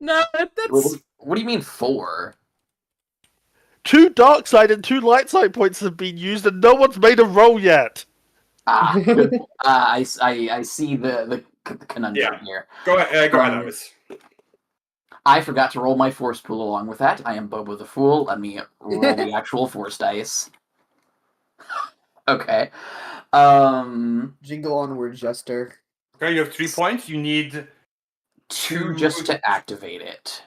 No, that's What do you mean 4? 2 dark side and 2 light side points have been used, and no one's made a roll yet. I see the conundrum here. Go ahead, Iris. I forgot to roll my force pool along with that. I am Bobo the Fool. Let me roll the actual force dice. Okay. Jingle onward, Jester. Okay, you have 3 points. You need 2 just to activate it.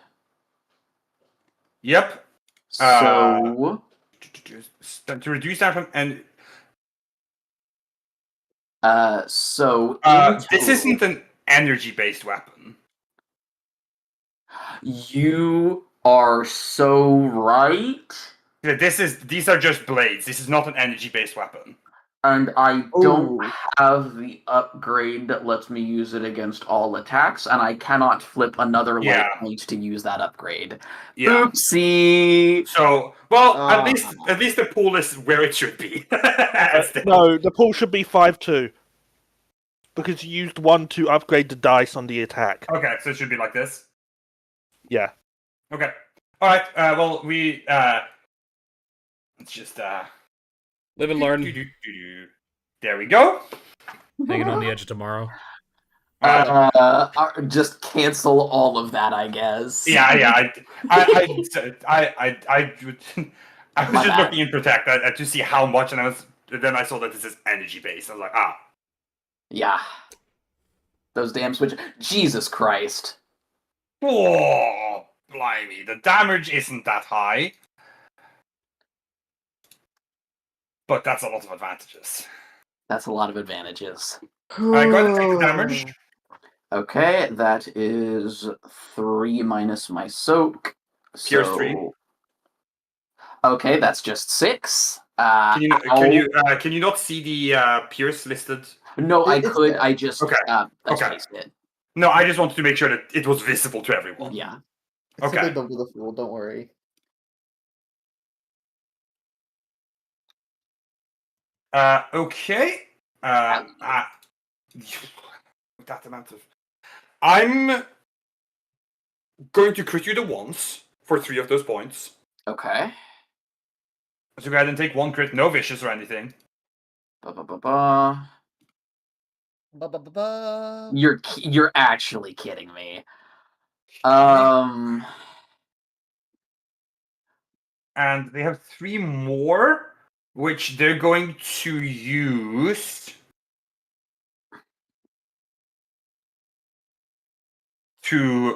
Yep. So To reduce that from and this isn't an energy-based weapon. You are so right. Yeah, these are just blades. This is not an energy-based weapon. And I Ooh. don't have the upgrade that lets me use it against all attacks, and I cannot flip another light Yeah. point to use that upgrade. Yeah. Oopsie! So, well, Ah. at least the pool is where it should be. No, the pool should be 5-2. Because you used 1 to upgrade the dice on the attack. Okay, so it should be like this. Yeah. Okay. All right. Well, we let's just live and learn. There we go. Hanging on the edge of tomorrow. Just cancel all of that, I guess. Yeah. I was just My bad. looking in Protect to see how much, and then I saw that this is energy based. I was like, Yeah. Those damn switch. Jesus Christ. Oh, blimey. The damage isn't that high. But that's a lot of advantages. That's a lot of advantages. Alright, go ahead and take the damage. Okay, that is 3 minus my soak. Pierce so... 3. Okay, that's just 6. Can you not see the Pierce listed? No, I It's could. there. I just Okay. that's Okay. just it. No, I just wanted to make sure that it was visible to everyone. Yeah. It's Okay. okay. Don't be the fool. Don't worry. Okay. That amount of. I'm going to crit you the once for 3 of those points. Okay. So go ahead and take 1 crit, no vicious or anything. Ba-ba-ba-ba. Ba-ba-ba-ba. You're actually kidding me. And they have 3 more, which they're going to use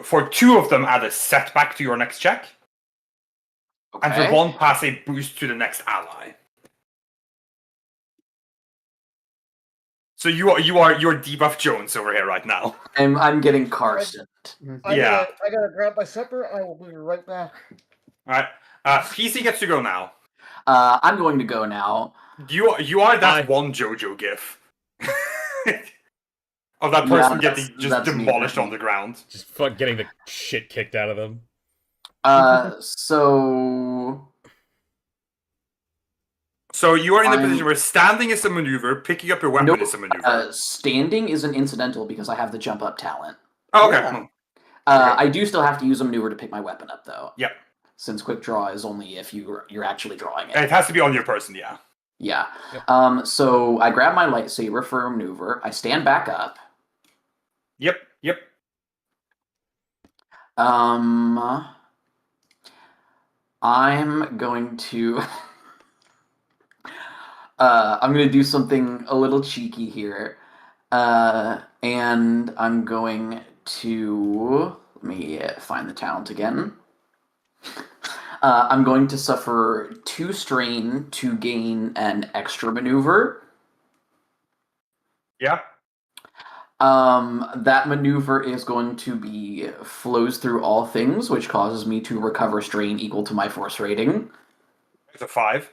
for 2 of them add a setback to your next check, and for Okay. 1 pass a boost to the next ally. So you're debuff Jones over here right now. I'm getting Carson. Yeah. I gotta grab my supper. I will be right back. Alright. PC gets to go now. I'm going to go now. You are that Bye. one JoJo gif. Of that person Yeah, getting just that's me, demolished that's on me. the ground. Just fuck getting the shit kicked out of them. So So you are in a I'm- position where standing is a maneuver, picking up your weapon Nope. is a maneuver. standing is an incidental because I have the jump up talent. Oh, okay. yeah. Hmm. I do still have to use a maneuver to pick my weapon up though. Yep. Since quick draw is only if you're actually drawing it. It has to be on your person, yeah. Yeah. Yep. So I grab my lightsaber for a maneuver. I stand back up. Yep. I'm going to I'm going to do something a little cheeky here. And I'm going to let me find the talent again. I'm going to suffer 2 strain to gain an extra maneuver. Yeah. That maneuver is going to be flows through all things, which causes me to recover strain equal to my force rating. It's a 5.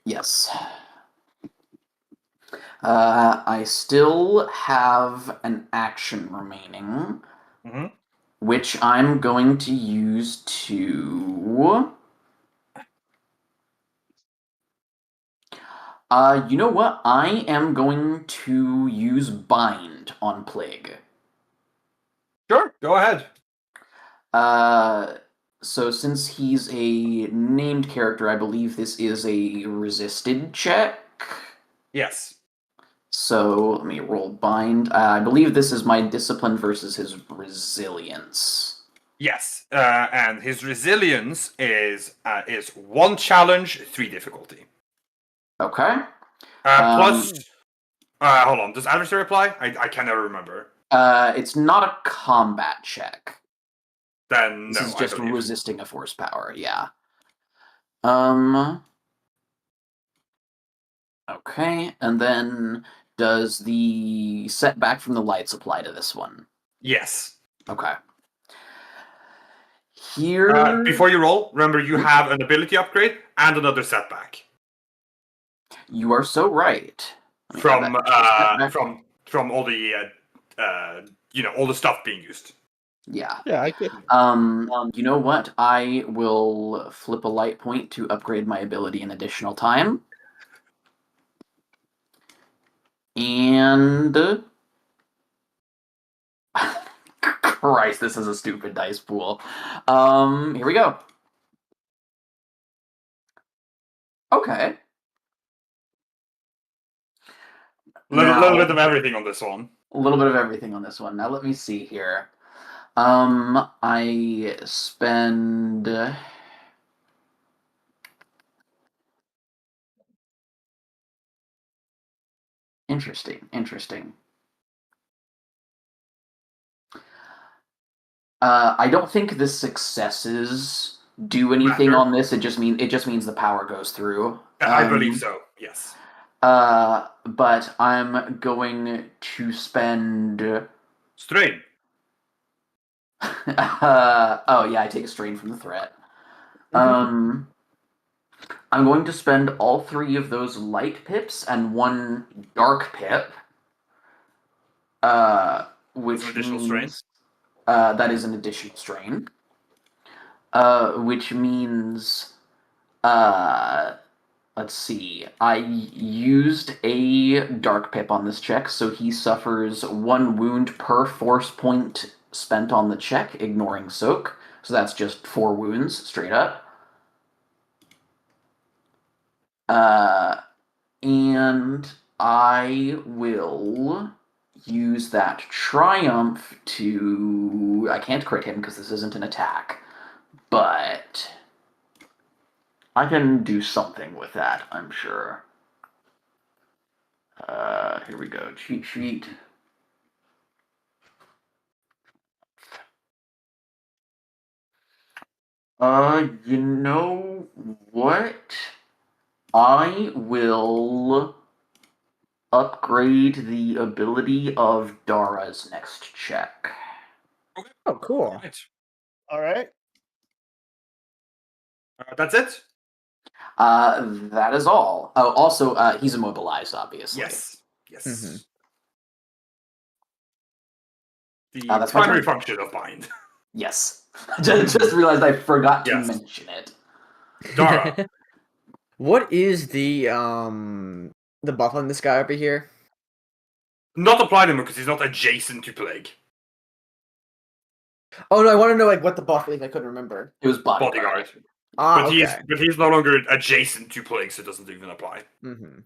Yes. I still have an action remaining, Mhm. which I'm going to use to. You know what? I am going to use Bind on Plague. Sure, go ahead. So since he's a named character, I believe this is a resisted check. Yes. So let me roll Bind. I believe this is my discipline versus his resilience. Yes. And his resilience is 1 challenge, 3 difficulty. Okay. Plus hold on, does adversary apply? I can never remember. It's not a combat check. Then This no, is I just believe. resisting a force power, yeah. Okay, and then does the setback from the lights apply to this one? Yes. Okay. Here Before you roll, remember you have an ability upgrade and another setback. you are so right. Let me From add that to setback. from all the all the stuff being used. Yeah. Yeah, I get. You know what? I will flip a light point to upgrade my ability an additional time. And Christ, this is a stupid dice pool. Here we go. Okay. Little bit of everything on this one. A little bit of everything on this one. Now let me see here. I spend interesting. I don't think the successes do anything Matter. on this. It just means the power goes through. I believe so. Yes. But I'm going to spend. Strain. Oh yeah, I take a strain from the threat. I'm going to spend all 3 of those light pips and 1 dark pip. Which An additional means, strain? that is an additional strain. Which means, let's see. I used a dark pip on this check, so he suffers 1 wound per force point spent on the check, ignoring soak. So that's just 4 wounds straight up. And I will use that triumph to. I can't crit him because this isn't an attack, but I can do something with that, I'm sure. Here we go. Cheat sheet. You know what? I will upgrade the ability of Dara's next check. Oh, cool. Right. All right. That's it? That is all. Oh, also, he's immobilized, obviously. Yes. Yes. Mhm. The That's my primary turn. function of bind. Yes. Just realized I forgot to Yes. mention it. Dara. What is the buff on this guy over here? Not apply them because he's not adjacent to plague. Oh no, I want to know like what the buff is. I couldn't remember. It was bodyguard. Bodyguard. Ah, But okay. he's no longer adjacent to plague, so it doesn't even apply. Mm-hmm.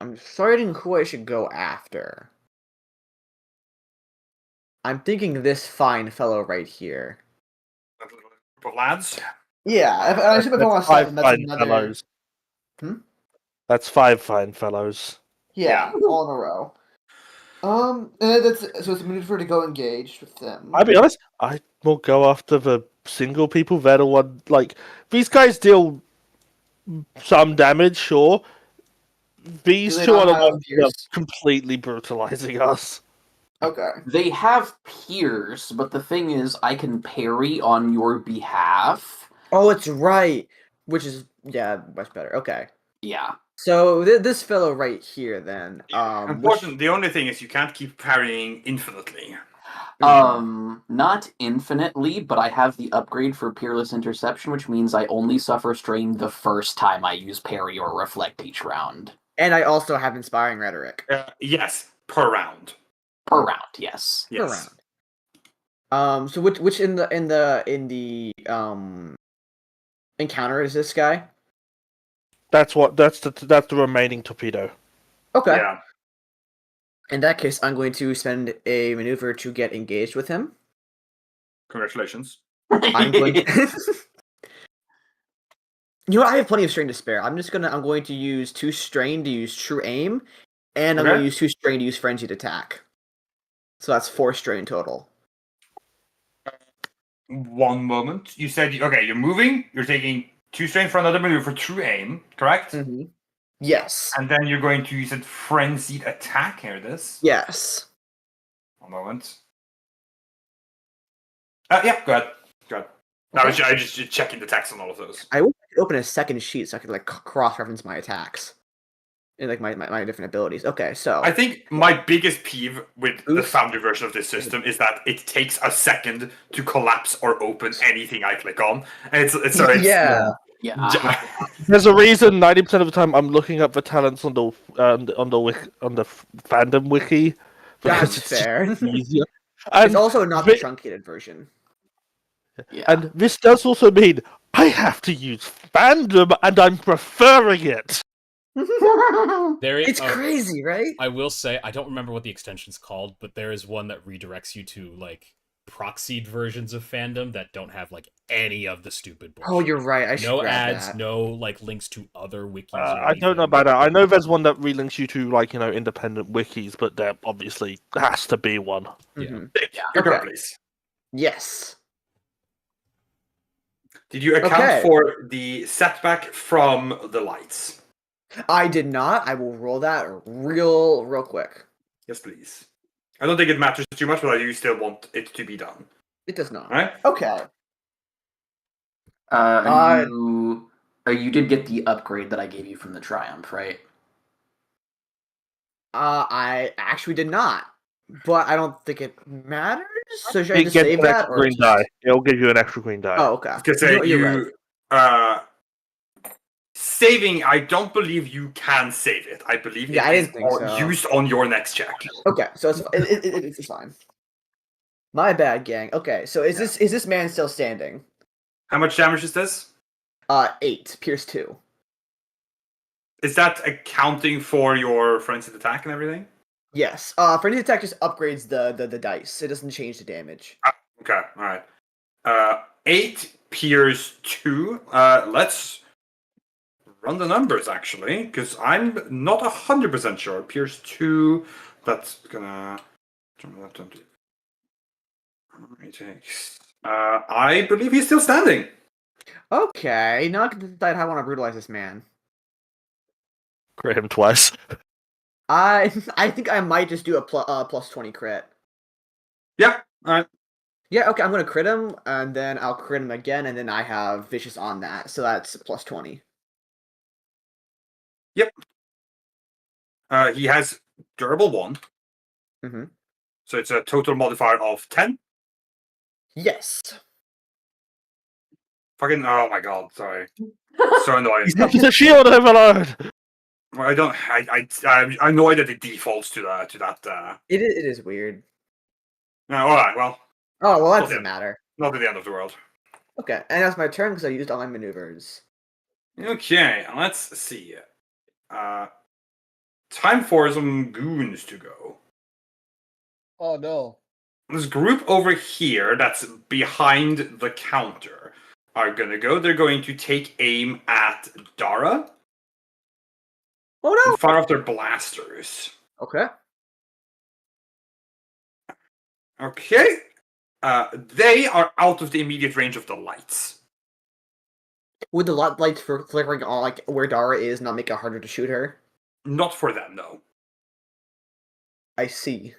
I'm deciding who I should go after. I'm thinking this fine fellow right here. A little group of lads. Yeah, I assume if I want to Five stop him, that's fine another. fellows. Hmm? That's 5 fine fellows. Yeah, all in a row. That's so it's a minute for to go engaged with them. I'll be honest, I will go after the single people. They're the one, like, these guys deal some damage, sure. These Do they 2 are not the have ones that are pierce? completely brutalizing us. Okay. They have Pierce, but the thing is, I can parry on your behalf. Oh, it's right. Which is much better. Okay. Yeah. So this fellow right here, then. Unfortunately, the only thing is you can't keep parrying infinitely. Not infinitely, but I have the upgrade for Peerless Interception, which means I only suffer strain the first time I use parry or reflect each round. And I also have Inspiring Rhetoric. Yes, per round. Per round, yes. Yes. Per round. So which in the encounter is this guy? That's the remaining torpedo. Okay. Yeah. In that case, I'm going to spend a maneuver to get engaged with him. Congratulations. I'm going to... You know what? I have plenty of strain to spare. I'm going to use 2 strain to use true aim, and I'm going to use 2 strain to use frenzied attack. So that's 4 strain total. One moment. You said you're moving. You're taking 2 strain for another maneuver for true aim, correct? Mm-hmm. Yes. And then you're going to use a frenzied attack. Here it is. Yes. One moment. Yeah, go ahead. I was just checking the text on all of those. I wish I could open a second sheet so I could like cross-reference my attacks and like my different abilities. Okay, so I think my biggest peeve with the Oof. Foundry version of this system is that it takes a second to collapse or open anything I click on, and it's yeah. Yeah. There's a reason 90% of the time I'm looking up the talents on the fandom wiki because That's it's fair. just easier. It's And, also not the truncated version. Yeah. and this does also mean I have to use fandom, and I'm preferring it. There is. It's crazy, right? I will say I don't remember what the extension's called, but there is one that redirects you to like proxied versions of fandom that don't have like any of the stupid bullshit. Oh, you're right. I should No grab ads, that. no like links to other wikis. Or I don't know anything. about that. I know there's one that relinks you to like independent wikis, but there obviously has to be one. Yeah. Mhm. Dick, your turn, Okay. please. Yes. Did you account Okay. for the setback from the lights? I did not. I will roll that real quick. Yes, please. I don't think it matters too much, but I do still want it to be done. It does not. All right? Okay. You did get the upgrade that I gave you from the Triumph, right? I actually did not, but I don't think it matters. So should I It just gets save an that? extra Or green die. It'll give you an extra green die. Oh, okay. Because You're right. saving, I don't believe you can save it. I believe Yeah, it I is didn't think so. used on your next check. Okay, so it's fine. My bad, gang. Okay, so is this man still standing? How much damage is this? 8, Pierce 2. Is that accounting for your frenzied attack and everything? Yes. Frenzy attack just upgrades the dice. It doesn't change the damage. Okay, alright. 8 Pierce 2. Let's run the numbers actually, because I'm not 100% sure. Pierce 2, that's gonna. I believe he's still standing. Okay, now I can decide how I want to brutalize this man. Crit him twice. I think I might just do a plus 20 crit. Yeah, alright. Yeah, okay, I'm gonna crit him, and then I'll crit him again, and then I have vicious on that, so that's plus 20. He has durable 1. Mhm. So it's a total modifier of 10. Yes. Fucking, oh my god, sorry. So annoying. He's not a shield overload. Well, I'm annoyed that it defaults to that. It is weird. No, alright, well, Oh, well, that Okay. doesn't matter. not at the end of the world. Okay, and that's my turn because I used all my maneuvers. Okay, let's see. Time for some goons to go. Oh no. This group over here that's behind the counter are gonna go. They're going to take aim at Dara Oh and fire off their blasters. no! Okay. Okay. They are out of the immediate range of the lights. Would the lights flickering on like where Dara is not make it harder to shoot her? Not for them, no. I see.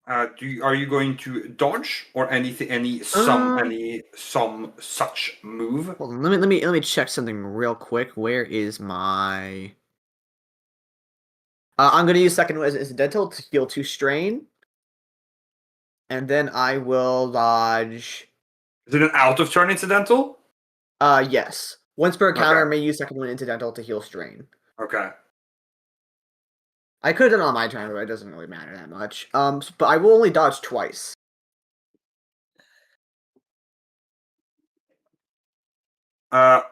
Are you going to dodge or any some such move? Well, let me check something real quick. Where is my? I'm gonna use second as incidental to heal 2 strain, and then I will dodge. Is it an out of turn incidental? Yes. Once per encounter, Okay. may use second one incidental to heal strain. Okay. I could have done it on my turn, but it doesn't really matter that much. But I will only dodge twice.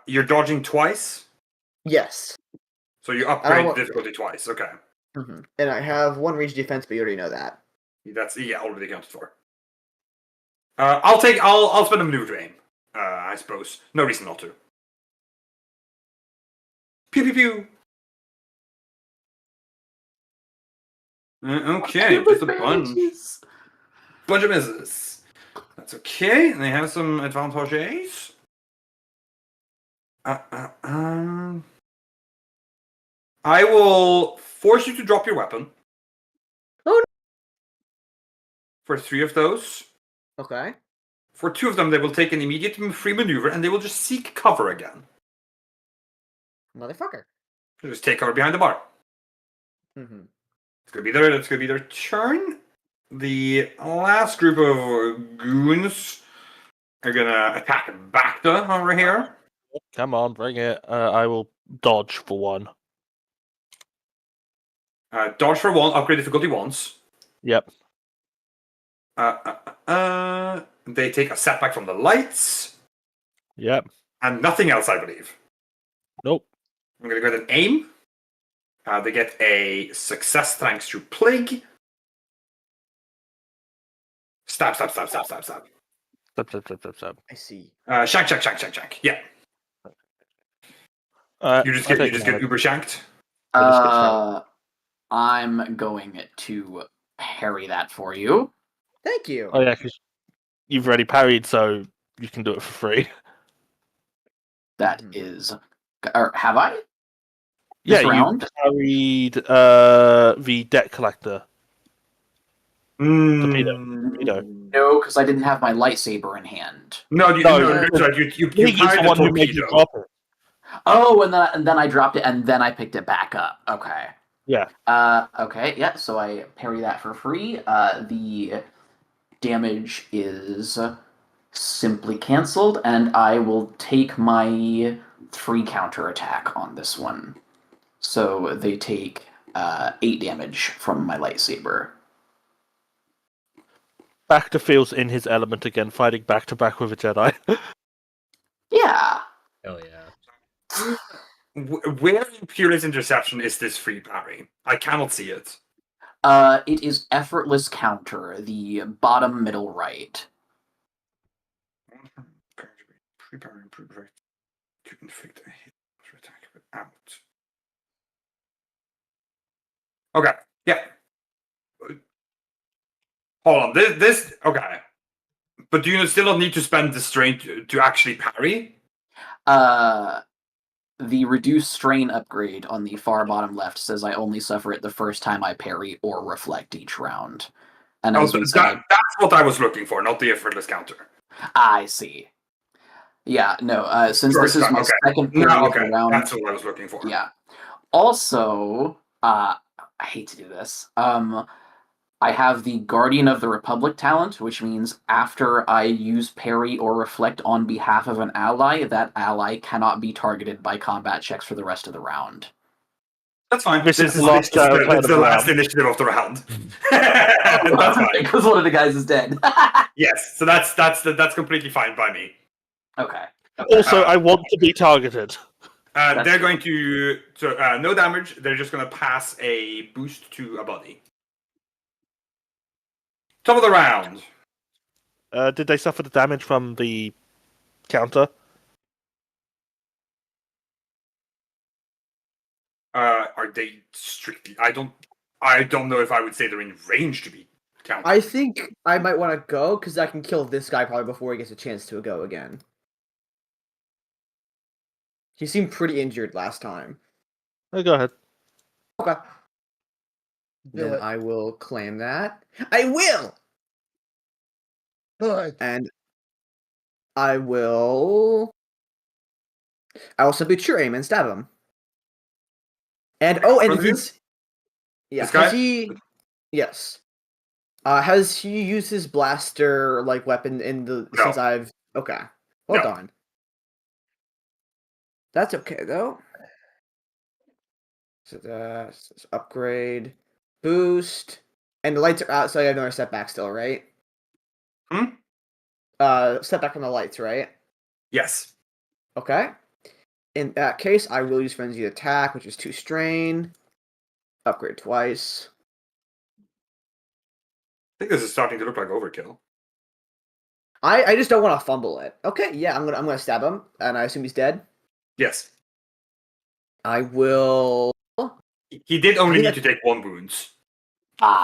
You're dodging twice, Yes. so you upgrade want- the difficulty twice. Okay. And I have 1 range defense, but you already know that. That's already accounted for. I'll spend a maneuver to aim. I suppose. No reason not to. Pew pew pew. Okay, just a bunch of misses. That's okay. And they have some advantages. I will force you to drop your weapon. Oh, no. For 3 of those. Okay. For 2 of them, they will take an immediate free maneuver and they will just seek cover again. Motherfucker. They'll just take cover behind the bar. Mm-hmm. That's gonna be their turn. The last group of goons are gonna attack Bacta over here. Come on, bring it. I will dodge for 1. Dodge for 1, upgrade difficulty once. Yep. They take a setback from the lights. Yep. And nothing else, I believe. Nope. I'm gonna go ahead and aim. They get a success thanks to Plague. Stab. Stop, stop, stop, stop. I see. Shank. Yeah. You just I'll get take damage. uber shanked. I just get shot. I'm going to parry that for you. Thank you. Oh yeah, because you've already parried, so you can do it for free. That Mhm. is, or have I? Yeah, This round? you parried the debt collector. Torpedo. No, because I didn't have my lightsaber in hand. No, No, you He is parried the the one who made you torpedo. drop it. Oh, and then I dropped it, and then I picked it back up. Okay. Yeah. Okay, yeah, so I parry that for free. The damage is simply cancelled, and I will take my 3 counterattack on this one. So they take 8 damage from my lightsaber. Bacta feels in his element again, fighting back to back with a Jedi. Yeah. Hell yeah. Where in Peerless Interception is this free parry? I cannot see it. It is effortless counter, the bottom middle right. Free parry improved right to inflict a hit or attack without. Okay, yeah. Hold on, this okay. But do you still not need to spend the strain to actually parry? The reduced strain upgrade on the far bottom left says I only suffer it the first time I parry or reflect each round. And Oh, as we said, that's what I was looking for, not the effortless counter. I see. Yeah, no, since First this is time, my okay. second parry No, of the okay, round, that's what I was looking for. yeah. Also, I hate to do this. I have the Guardian of the Republic talent, which means after I use parry or reflect on behalf of an ally, that ally cannot be targeted by combat checks for the rest of the round. That's fine. This is the last this turn is of the the last round. initiative of the round. That's fine. Because one of the guys is dead. Yes, so that's completely fine by me. Okay. Also, I want to be targeted. That's They're true. going to no damage. They're just going to pass a boost to a body. Top of the round. Did they suffer the damage from the counter? Are they strictly? I don't know if I would say they're in range to be counted. I think I might want to go because I can kill this guy probably before he gets a chance to go again. He seemed pretty injured last time. Oh, go ahead. Okay. Then Yeah. I will claim that. I will! Alright. And I will simply true aim and stab him. And Front and of you? since This guy? has he yes. Has he used his blaster like weapon in the No. since I've okay. Well No. done. That's okay though. So that's upgrade, boost, and the lights are out, so I have another setback still, right? Hmm? Setback from the lights, right? Yes. Okay. In that case, I will use frenzied attack, which is 2 strain. Upgrade twice. I think this is starting to look like overkill. I just don't want to fumble it. Okay, yeah, I'm gonna stab him, and I assume he's dead. Yes. I will. He did only I need think to take 1 wound.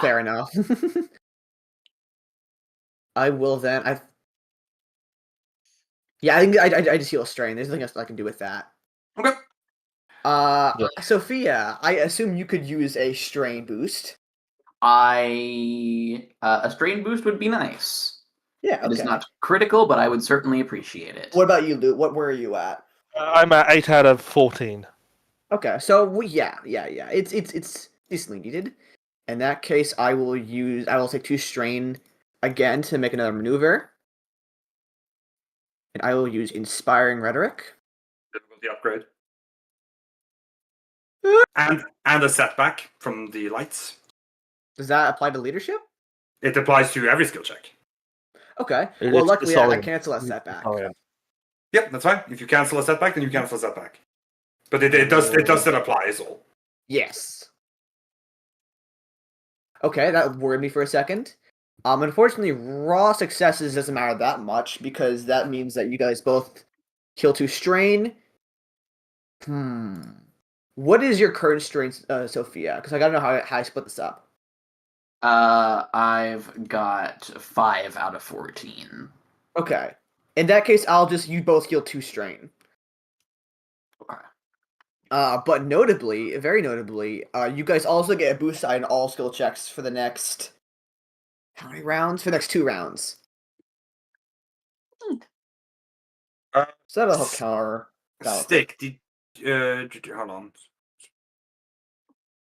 Fair enough. I will then. Yeah, I think I just heal a strain. There's nothing else I can do with that. Okay. Yeah. Sophia, I assume you could use a strain boost. A strain boost would be nice. Yeah, okay. It is not critical, but I would certainly appreciate it. What about you, Luke? Where are you at? I'm at 8 out of 14. Okay, so yeah. It's decently needed. In that case, I will take 2 strain again to make another maneuver. And I will use Inspiring Rhetoric. Difficulty upgrade. And a setback from the lights. Does that apply to leadership? It applies to every skill check. Okay. It's Well, luckily I disorienting. cancel that setback. Oh yeah. Yep, that's fine. If you cancel a setback, then you cancel a setback. But it does still apply, is all. Yes. Okay, that worried me for a second. Unfortunately, raw successes doesn't matter that much because that means that you guys both kill 2 strain. What is your current strain, Sophia? Because I gotta know how I split this up. I've got 5 out of 14. Okay. In that case, you both heal 2 strain. Okay. But notably, very notably, you guys also get a boost die in all skill checks for the next how many rounds? For the next 2 rounds. So that'll help counter. Stick, hold on.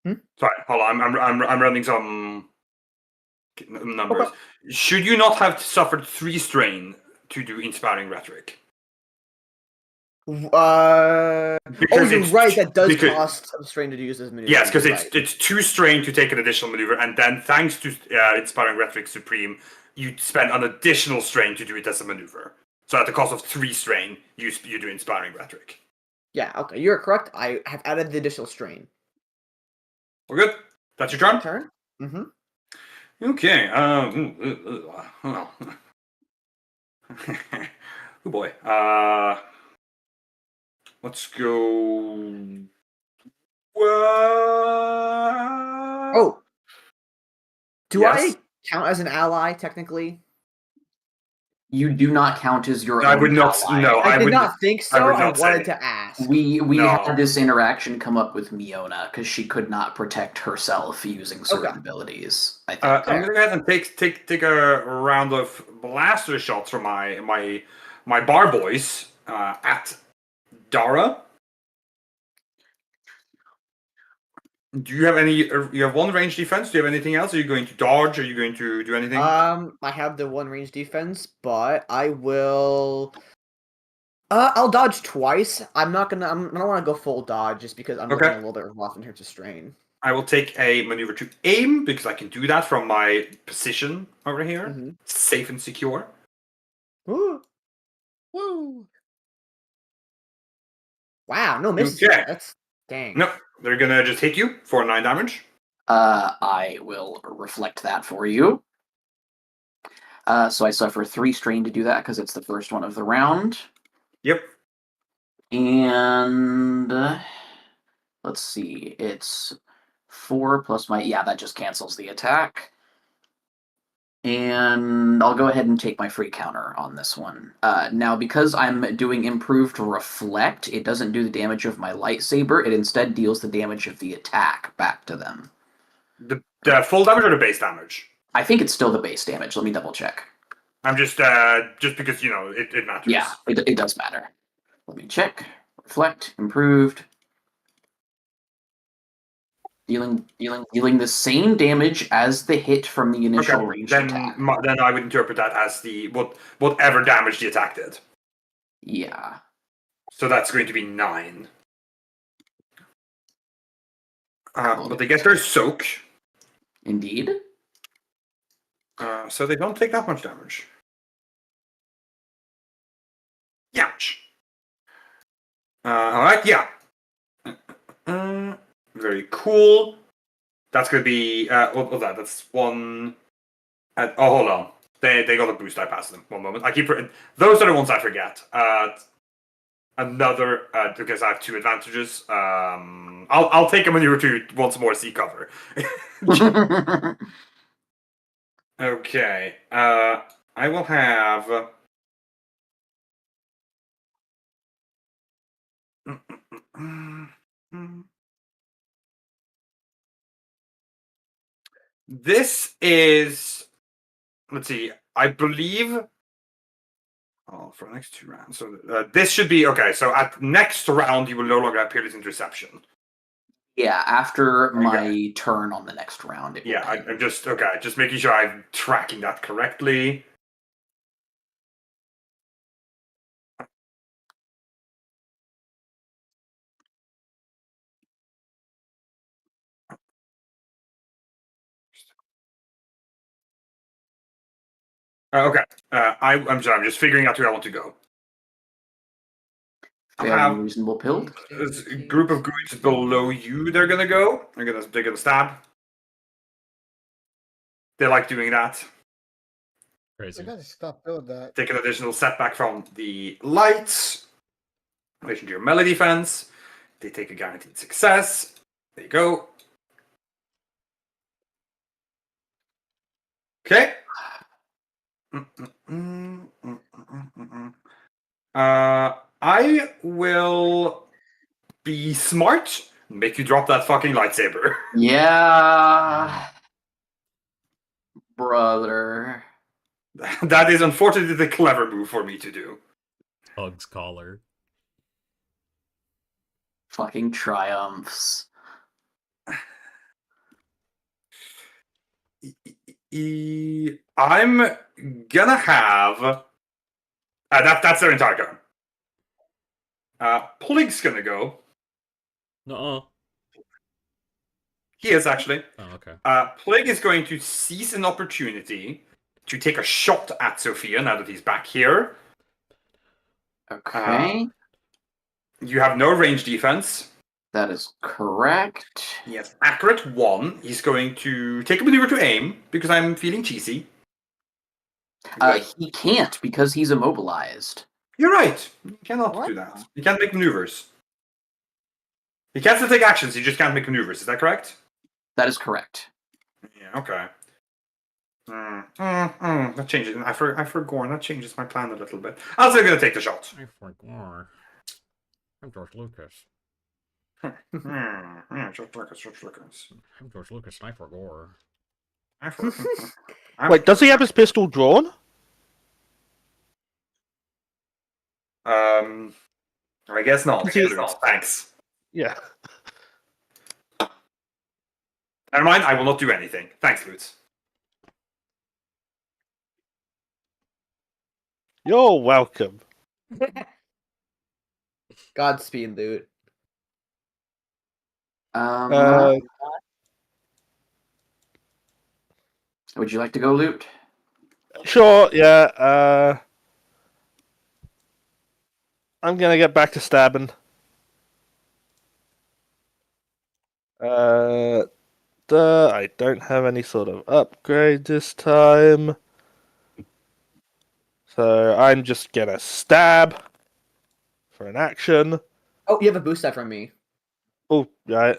Hmm? Sorry, hold on. I'm running some numbers. Should you not have suffered 3 strain to do inspiring rhetoric? You're it's right. That does because- cost some strain to use this maneuver. Yes, because you're right. it's 2 strain to take an additional maneuver, and then thanks to inspiring rhetoric supreme, you spend an additional strain to do it as a maneuver. So at the cost of 3 strain, you do inspiring rhetoric. Yeah. Okay, you're correct. I have added the additional strain. We're good. That's your turn. Turn. Mm-hmm. Okay. Well. Oh boy. Let's go. Oh. Do Yes. I count as an ally technically? You do not count as your I own would not. ally. No, I did would not think so. would I not wanted say. to ask. We No. had this interaction come up with Miona because she could not protect herself using certain Okay. abilities. I think. I'm gonna go ahead and take a round of blaster shots from my bar boys at Dara. Do you have any? You have 1 range defense. Do you have anything else? Are you going to dodge? Are you going to do anything? I have the 1 range defense, but I will. I'll dodge twice. I don't want to go full dodge just because I'm looking a little bit rough in terms of strain. I will take a maneuver to aim because I can do that from my position over here, Mhm. safe and secure. Woo! Woo! Wow, no misses. Okay. That's dang. No, they're gonna just hit you for 9 damage. I will reflect that for you. So I suffer 3 strain to do that because it's the first one of the round. Yep. And let's see, it's 4 plus that just cancels the attack. And I'll go ahead and take my free counter on this one. Now, because I'm doing improved reflect, it doesn't do the damage of my lightsaber. It instead deals the damage of the attack back to them. The full damage or the base damage? I think it's still the base damage. Let me double check. I'm just because it matters. Yeah, it does matter. Let me check. Reflect, improved. Dealing the same damage as the hit from the initial ranged attack. Then I would interpret that as the whatever damage the attack did. Yeah. So that's going to be 9. But they get their soak. Indeed. So they don't take that much damage. Ouch. Alright, yeah. Very cool. That's going to be... what was that? That's 1... hold on. They got a boost. I passed them. 1 moment. Those are the ones I forget. Another... because I have 2 advantages. I'll take a maneuver to once more see cover. Okay. I will have... This is... Let's see. I believe... Oh, for the next 2 rounds. So this should be... Okay, so at next round, you will no longer have Peerless Interception. Yeah, after my turn on the next round. Yeah, I'm just... Okay, just making sure I'm tracking that correctly. Okay. I'm sorry. I'm just figuring out where I want to go. Very reasonable pill. There's a group of goons below you. They're gonna go. They're gonna stab. They like doing that. I Crazy. gotta stop doing that. Take an additional setback from the lights. In relation to your melee defense, they take a guaranteed success. There you go. Okay. I will be smart and make you drop that fucking lightsaber. Yeah. Brother. That is unfortunately the clever move for me to do. Hugs collar. Fucking triumphs. I'm gonna have. That's their entire turn. Plig's gonna go. Nuh-uh. He is actually. Oh, okay. Plig is going to seize an opportunity to take a shot at Sophia now that he's back here. Okay. You have no range defense. That is correct. He has accurate 1. He's going to take a maneuver to aim because I'm feeling cheesy. He can't because he's immobilized. You're right. You cannot What? do that. You can't make maneuvers. He can still take actions. He just can't make maneuvers. Is that correct? That is correct. Yeah. Okay. That changes. I forgot. That changes my plan a little bit. I'm still gonna take the shot. I forgot. I'm George Lucas. George Lucas. I'm George Lucas, and I forgot. Wait, does he have his pistol drawn? I guess not. He's- Thanks. Yeah. Never mind. I will not do anything. Thanks, Boots. You're welcome. Godspeed, Loot. Would you like to go loot? Sure, yeah. I'm gonna get back to stabbing. I don't have any sort of upgrade this time. So I'm just gonna stab for an action. Oh, you have a boost die from me. Oh, right.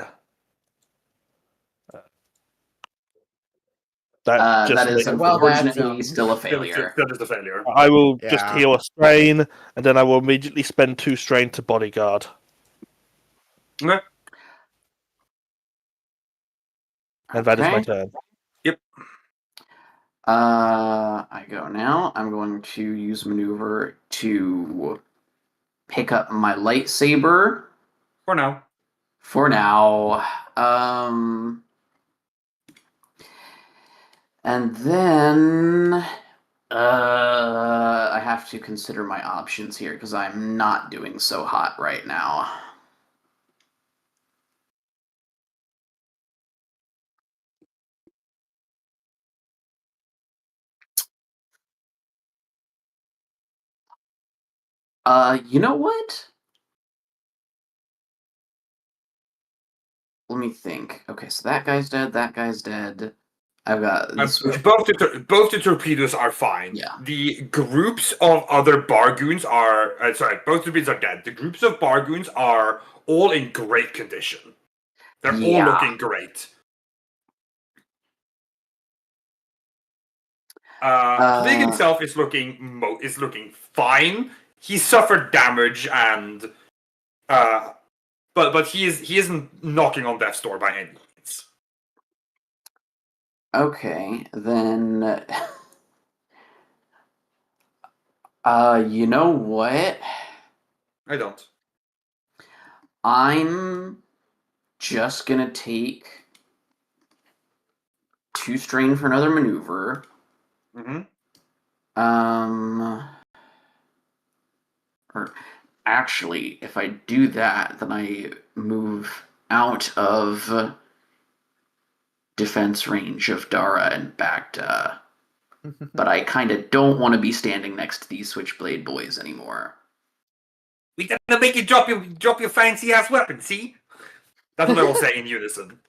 That just That is makes- Well, that's, unfortunately still a failure. That is a failure. I will just Yeah. heal a strain, and then I will immediately spend 2 strain to bodyguard. Okay. And that is my Okay. turn. I go now. I'm going to use maneuver to pick up my lightsaber For now. for now. And then I have to consider my options here because I'm not doing so hot right now. You know what? Let me think. Okay, so that guy's dead. That guy's dead. I've got this. Both the torpedoes are fine. Yeah. The groups of other Bargoons are sorry. Both torpedoes are dead. The groups of Bargoons are all in great condition. They're all Yeah. looking great. Plig himself is looking fine. He suffered damage and but he isn't knocking on death's door by any means. Okay, then. You know what? I don't. I'm just gonna take 2 strain for another maneuver. Mm-hmm. Or actually, if I do that, then I move out of defense range of Dara and Bacta. But I kind of don't want to be standing next to these Switchblade boys anymore. We gotta make you drop your fancy ass weapon. See, that's what I will say in unison.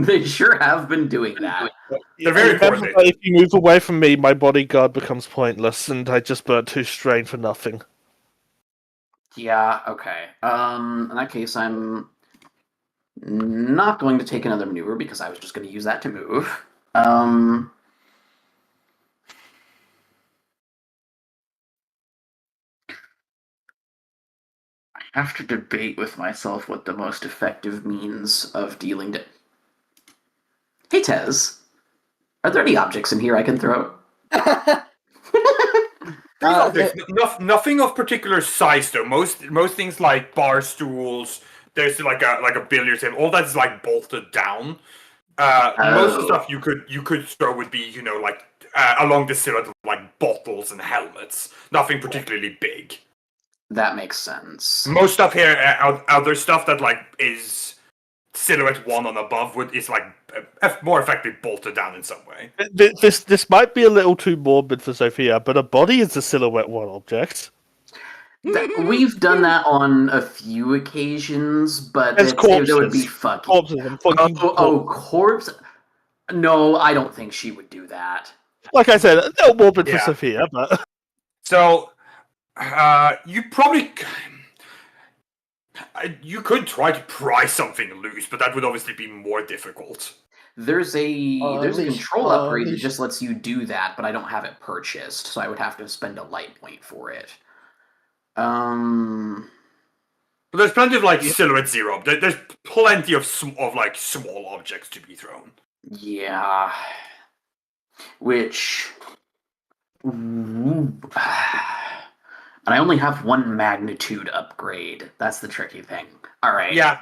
They sure have been doing that. They're very Remember coordinated. that if you move away from me, my bodyguard becomes pointless, and I just burnt 2 strain for nothing. Yeah, okay. In that case, I'm not going to take another maneuver because I was just going to use that to move. I have to debate with myself what the most effective means of dealing to. Hey, Tez. Are there any objects in here I can throw? There's objects, nothing of particular size though. Most things like bar stools. There's like a billiard table. All that's like bolted down. Most of the stuff you could throw would be like along the silhouette of like bottles and helmets. Nothing particularly big. That makes sense. Most stuff here, other stuff that like is silhouette 1 and above is like more effectively bolted down in some way. This might be a little too morbid for Sophia, but a body is a silhouette 1 object. We've done that on a few occasions, but As that would corpses. be fucking. Corpses, I'm fucking Corpse? No, I don't think she would do that. Like I said, a little morbid for Yeah. Sophia, but So, you probably you could try to pry something loose, but that would obviously be more difficult. There's a Unleash- control upgrade that unleash. just lets you do that, but I don't have it purchased, so I would have to spend a light point for it. But there's plenty of like silhouette 0. There's plenty of like small objects to be thrown. Yeah. Which. And I only have 1 magnitude upgrade. That's the tricky thing. Alright. Yeah.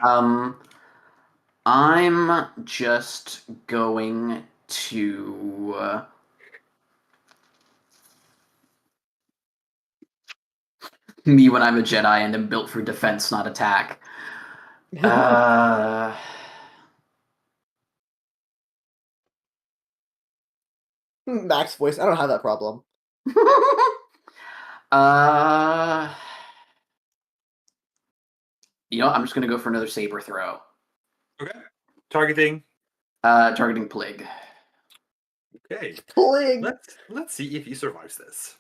I'm just going to. Me when I'm a Jedi and am built for defense, not attack. Max voice. I don't have that problem. You know, I'm just gonna go for another saber throw. Okay. Targeting. Targeting Plague. Okay. Pulling. Let's see if he survives this.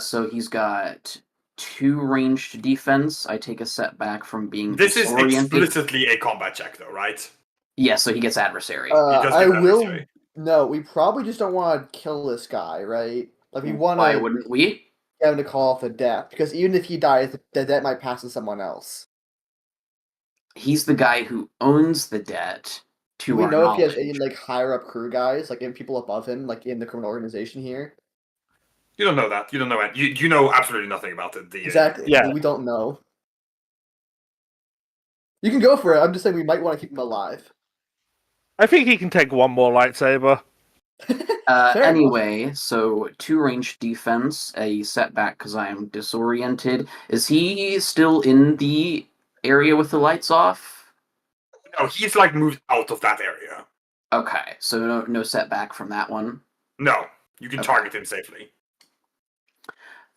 So he's got 2 ranged defense. I take a setback from being This is disoriented. explicitly a combat check, though, right? Yeah, so he gets adversary. He does I get will. adversary. No, we probably just don't want to kill this guy, right? Like we want Why to wouldn't we? get him to call off the debt because even if he dies, the debt might pass to someone else. He's the guy who owns the debt. To Do we our know if he has knowledge. any like higher up crew guys, like in people above him, like in the criminal organization here? You don't know that. You don't know it. You know absolutely nothing about it. Exactly. Yeah. We don't know. You can go for it. I'm just saying we might want to keep him alive. I think he can take 1 more lightsaber. Fair Anyway, so 2 ranged defense, a setback because I am disoriented. Is he still in the area with the lights off? No, he's like moved out of that area. Okay, so no setback from that one. No, you can Okay. target him safely.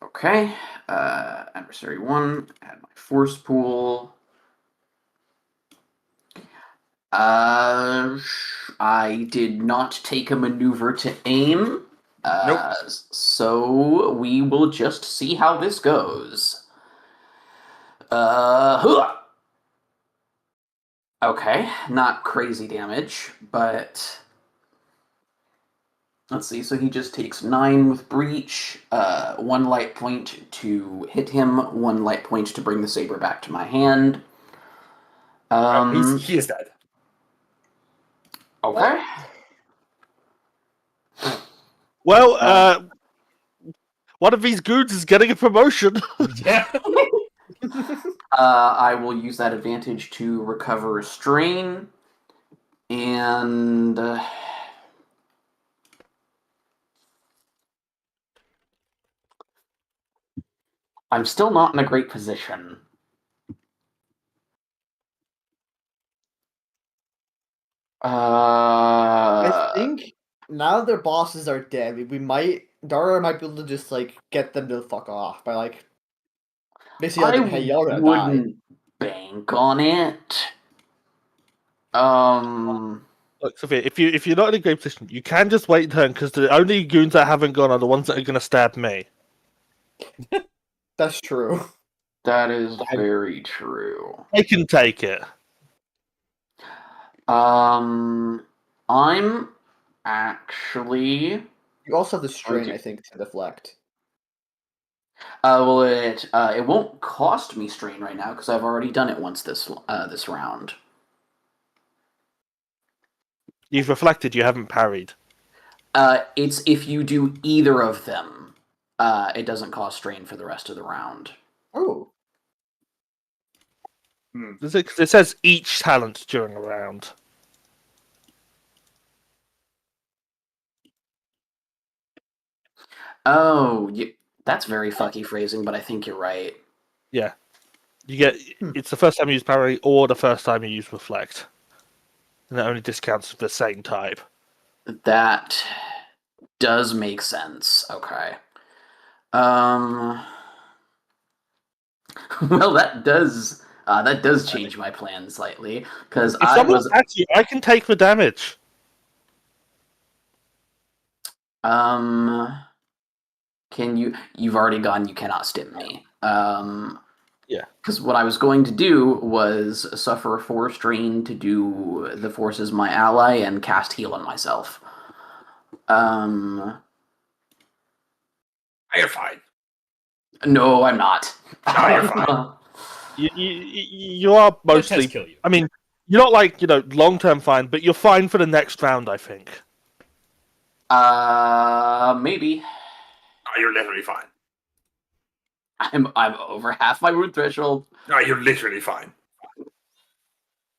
Okay, adversary 1, add my force pool. I did not take a maneuver to aim. Nope. So we will just see how this goes. Hooah! Okay, not crazy damage, but let's see. So he just takes 9 with breach, 1 light point to hit him, 1 light point to bring the saber back to my hand. He is dead. Okay. Well, one of these goons is getting a promotion. Yeah. I will use that advantage to recover a strain, and I'm still not in a great position. I think now that their bosses are dead, Dara might be able to just like get them to fuck off by like basically like, hey, y'all gonna die. wouldn't bank on it. Look, Sophia, if you're not in a great position, you can just wait turn because the only goons that haven't gone are the ones that are going to stab me. That's true. That is very true. I can take it. I'm actually. You also have the strain, Okay. I think, to deflect. Well, it won't cost me strain right now because I've already done it once this round. You've reflected. You haven't parried. It's if you do either of them, it doesn't cost strain for the rest of the round. Oh. It says each talent during a round. Oh, that's very fucky phrasing, but I think you're right. Yeah. You get it's the first time you use parry or the first time you use reflect. And that only discounts the same type. That does make sense. Okay. Well, that does change my plan slightly because If I someone was attacks you, I can take the damage. Can you've already gone, you cannot stim me. Yeah. Because what I was going to do was suffer 4 strain to do the forces my ally and cast heal on myself. You're fine. No, I'm not. No, you're fine. You are Let mostly. Tess kill you. I mean, you're not like long term fine, but you're fine for the next round. I think. Maybe. No, you're literally fine. I'm over half my wound threshold. No, you're literally fine.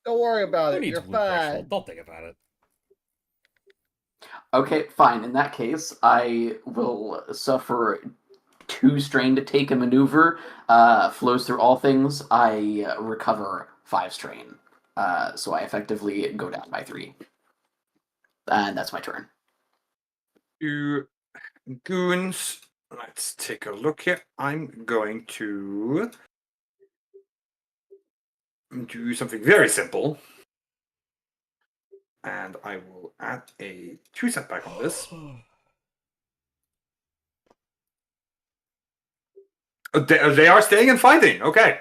Don't worry about Who it. needs You're wound threshold? fine. Don't think about it. Okay, fine. In that case, I will suffer 2 strain to take a maneuver. Flows through all things. I recover 5 strain. So I effectively go down by 3. And that's my turn. 2 goons. Let's take a look here. I'm going to do something very simple. And I will add a 2 setback on this. They are staying and fighting. Okay.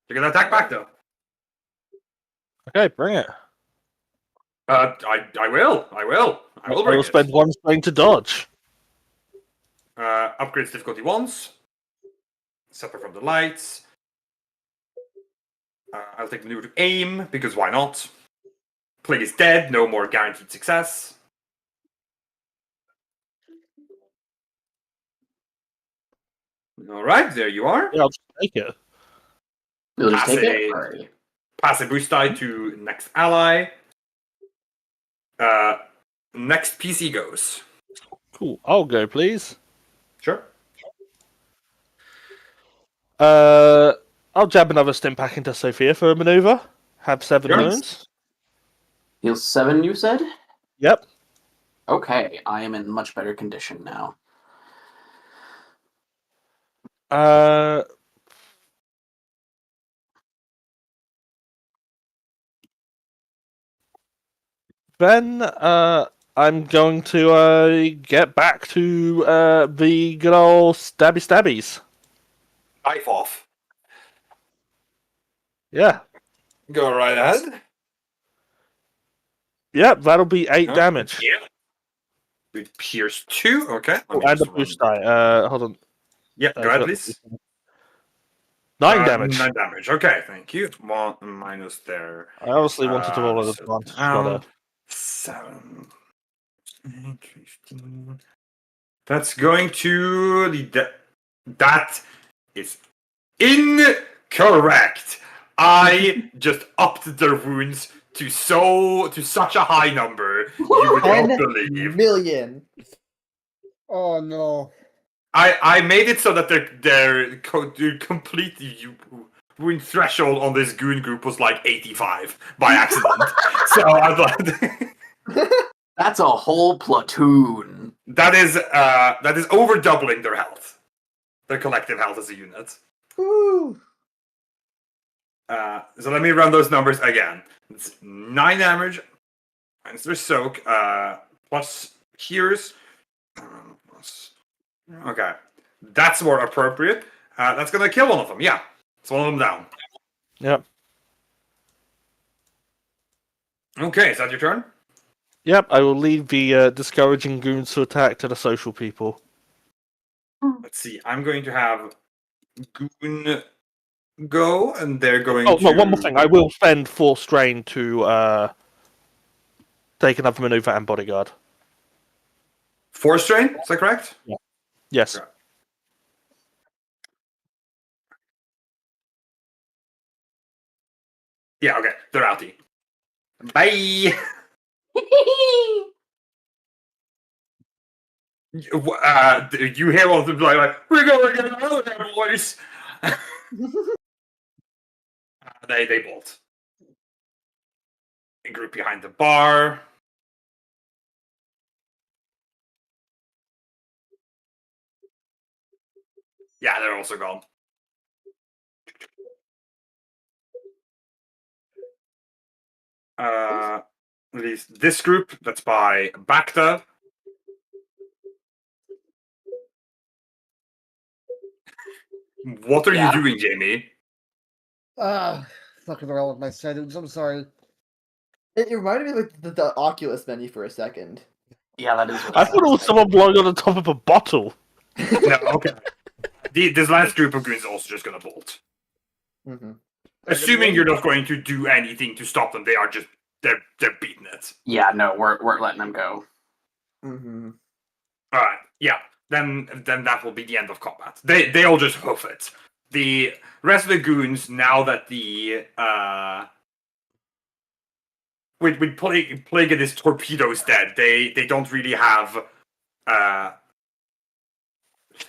You're gonna attack back though. Okay, bring it. I will. I will I bring will it. spend 1 strain to dodge. Upgrades difficulty once. Separate from the lights. I'll take maneuver to aim, because why not? Plague is dead, no more guaranteed success. Alright, there you are. Yeah, I'll just take it. You'll just take Pass it? a- Alrighty. Pass a boost die to next ally. Next PC goes. Cool. I'll go, please. Sure. I'll jab another stim pack into Sophia for a maneuver. Have 7 Sure. wounds. Heal 7, you said? Yep. Okay, I am in much better condition now. Then I'm going to get back to the good old stabby stabbies. Knife off. Yeah. Go right ahead. Yep, that'll be 8 damage. Yeah. With Pierce 2, okay. Oh, and a boost die. Hold on. Yeah, go ahead, please. 9 damage. 9 damage, okay, thank you. 1 minus there. I obviously wanted to roll an So advantage. down. Gotta- 7, 8, 15. That's going to the. That is incorrect. I just upped their wounds to such a high number you would not 10 believe. million. Oh no. I made it so that their complete wound threshold on this goon group was like 85 by accident. So I thought That's a whole platoon. that is over doubling their health, their collective health as a unit. Woo. So let me run those numbers again. It's 9 damage, minus their soak, plus here's. Okay, that's more appropriate. That's gonna kill one of them. Yeah, it's one of them down. Yep. Okay, is that your turn? Yep, I will leave the discouraging goons to attack to the social people. Let's see. I'm going to have Goon go, and they're going Oh, to. no, one more thing. I will spend 4 strain to take another maneuver and bodyguard. 4 strain. Is that correct? Yes. Okay. Yeah. Okay. They're outie. Bye. You hear all of them like, we're going to get out of there, boys. They bolt. A group behind the bar. Yeah, they're also gone. This group that's by Bacta. What are Yeah. you doing, Jamie? Fucking around with my settings. I'm sorry. It reminded me of like the Oculus menu for a second. Yeah, that is. What I thought it was someone blowing on the top of a bottle. No, okay. This last group of goons is also just gonna bolt. Mm-hmm. Assuming you're not going to do anything to stop them, they're beating it. Yeah, no, we're letting them go. Mm-hmm. All right, yeah. Then that will be the end of combat. They all just hoof it. The rest of the goons, now that the with Plague and his torpedoes dead, they don't really have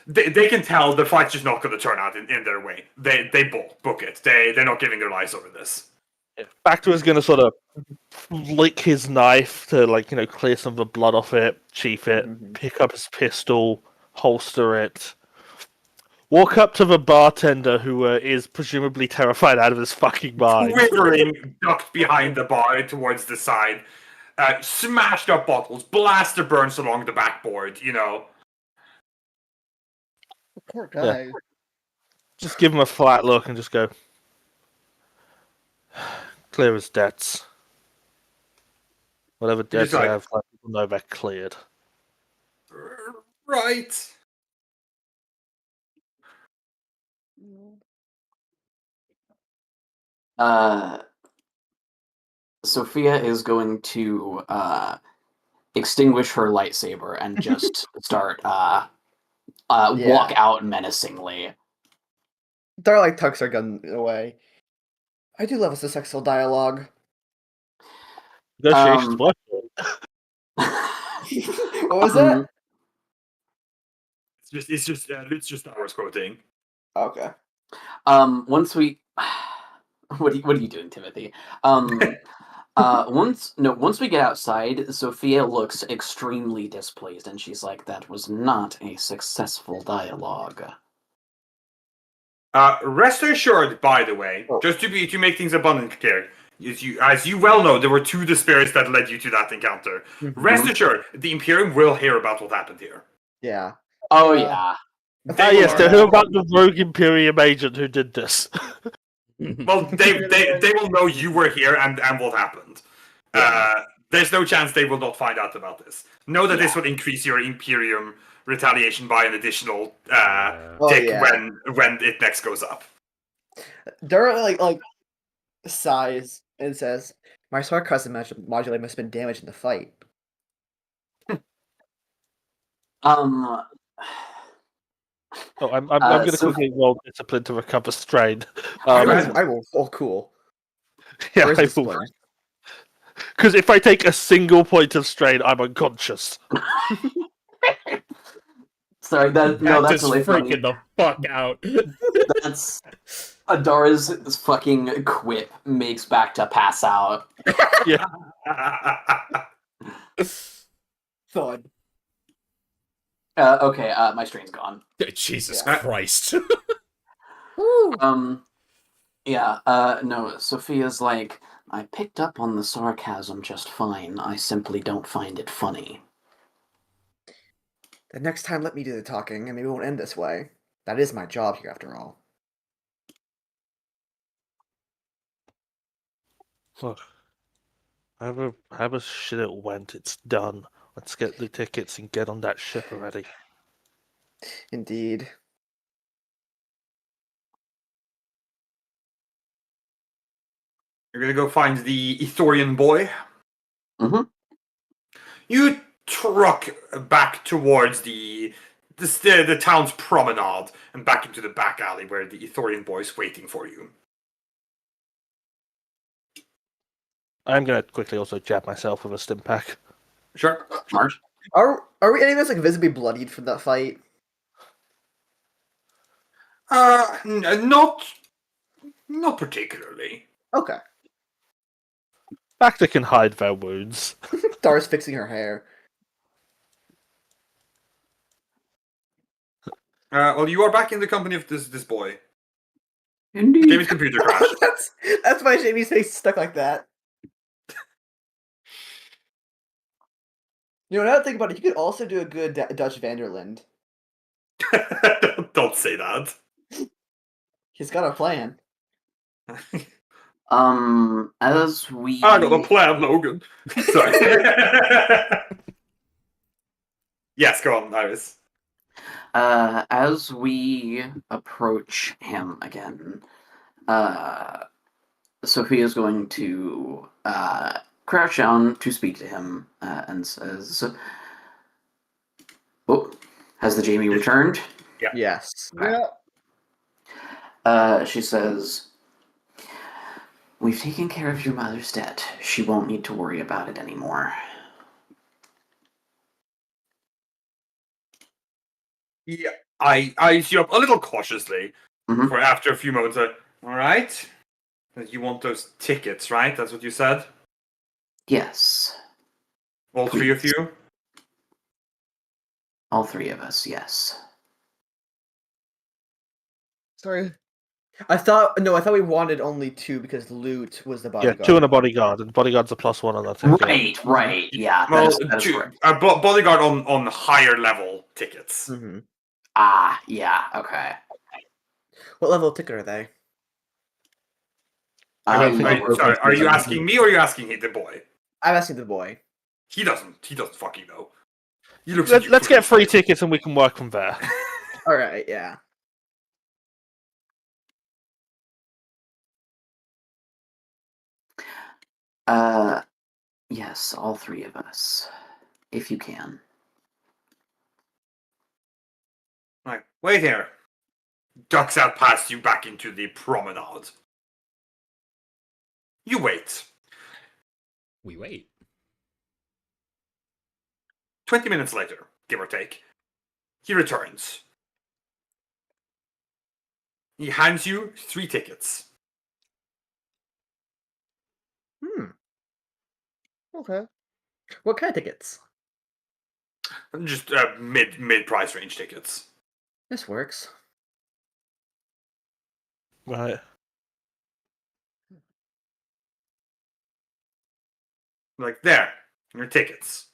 they can tell the fight's just not going to turn out in their way. They book it. They're not giving their lives over this. Bacta is going to sort of lick his knife to, clear some of the blood off it, sheath it, Mhm. pick up his pistol, holster it, walk up to the bartender who is presumably terrified out of his fucking mind. Quivering, ducked behind the bar towards the side, smashed up bottles, blaster burns along the backboard. Poor guy. Just give him a flat look and just go, clear his debts. Whatever debts I have, let people know they're cleared. Right. Sophia is going to extinguish her lightsaber and just start walk out menacingly. Darlight tucks her gun away. I do love us a sexual dialogue. Negotiations work. What was that? It's just ours quoting. Okay. Once we what are you doing, Timothy? Once we get outside, Sophia looks extremely displeased and she's like, that was not a successful dialogue. Rest assured, by the way, just to make things abundantly clear, as you well know, there were 2 despairs that led you to that encounter. Mm-hmm. Rest assured, the Imperium will hear about what happened here. Yeah. Oh yeah. Yes, to hear about the rogue Imperium agent who did this. Well, they will know you were here and what happened. There's no chance they will not find out about this. Know that this will increase your Imperium retaliation by an additional tick when it next goes up. Dura like sighs and says, "My smart cousin modulator must have been damaged in the fight." Oh, I'm going to quickly roll discipline to recover strain. I will. Oh, cool. Yeah, Where's I this will. one? Because if I take a single point of strain, I'm unconscious. Sorry, that's really funny. freaking the fuck out. That's Adara's fucking quip makes Bacta pass out. Yeah. Thud. Okay, my strain's gone. Jesus Yeah. Christ. Yeah, no, Sophia's like, I picked up on the sarcasm just fine. I simply don't find it funny. The next time, let me do the talking, and maybe it won't end this way. That is my job here, after all. Look, however shit it went, it's done. Let's get the tickets and get on that ship already. Indeed. You're gonna go find the Ithorian boy. Mhm. You truck back towards the town's promenade and back into the back alley where the Ithorian boy is waiting for you. I'm gonna quickly also jab myself with a stim pack. Sure. March? Are we any of us like visibly bloodied from that fight? Not particularly. Okay. Bacta can hide their wounds. Dara's fixing her hair. Well, you are back in the company of this boy. Indeed. Jamie's computer crashed. that's why Jamie's face is stuck like that. You know, now that I think about it, you could also do a good Dutch Vanderland. Don't say that. He's got a plan. As we I got a plan, Logan. Sorry. Yes, go on, Iris. as we approach him again, Sophia's going to crouch down to speak to him and says, "Oh, has the Jamie returned?" Yes. Yeah. She says, "We've taken care of your mother's debt. She won't need to worry about it anymore." Yeah, I eyes you up a little cautiously. Mhm. For after a few moments, all right. You want those tickets, right? That's what you said. Yes, All three of you. all three of us. Yes. Sorry. I thought we wanted only 2 because Loot was the Yeah, bodyguard. 2 and a bodyguard, and bodyguard's a +1 on that ticket. Right. Yeah, Well, that is correct. a bodyguard on higher level tickets. Mm-hmm. Ah, yeah. Okay. What level of ticket are they? I don't think Wait, it's- sorry, are you asking me or are you asking the boy? I'm asking the boy. He doesn't fucking know. He looks. Let's get 3 tickets and we can work from there. All right, yeah. Yes, all three of us, if you can. Like, wait here. Ducks out past you back into the promenade. You wait. We wait. 20 minutes later, give or take, he returns. He hands you 3 tickets. Okay. What kind of tickets? Just mid price range tickets. This works. Right. Like, there, your tickets.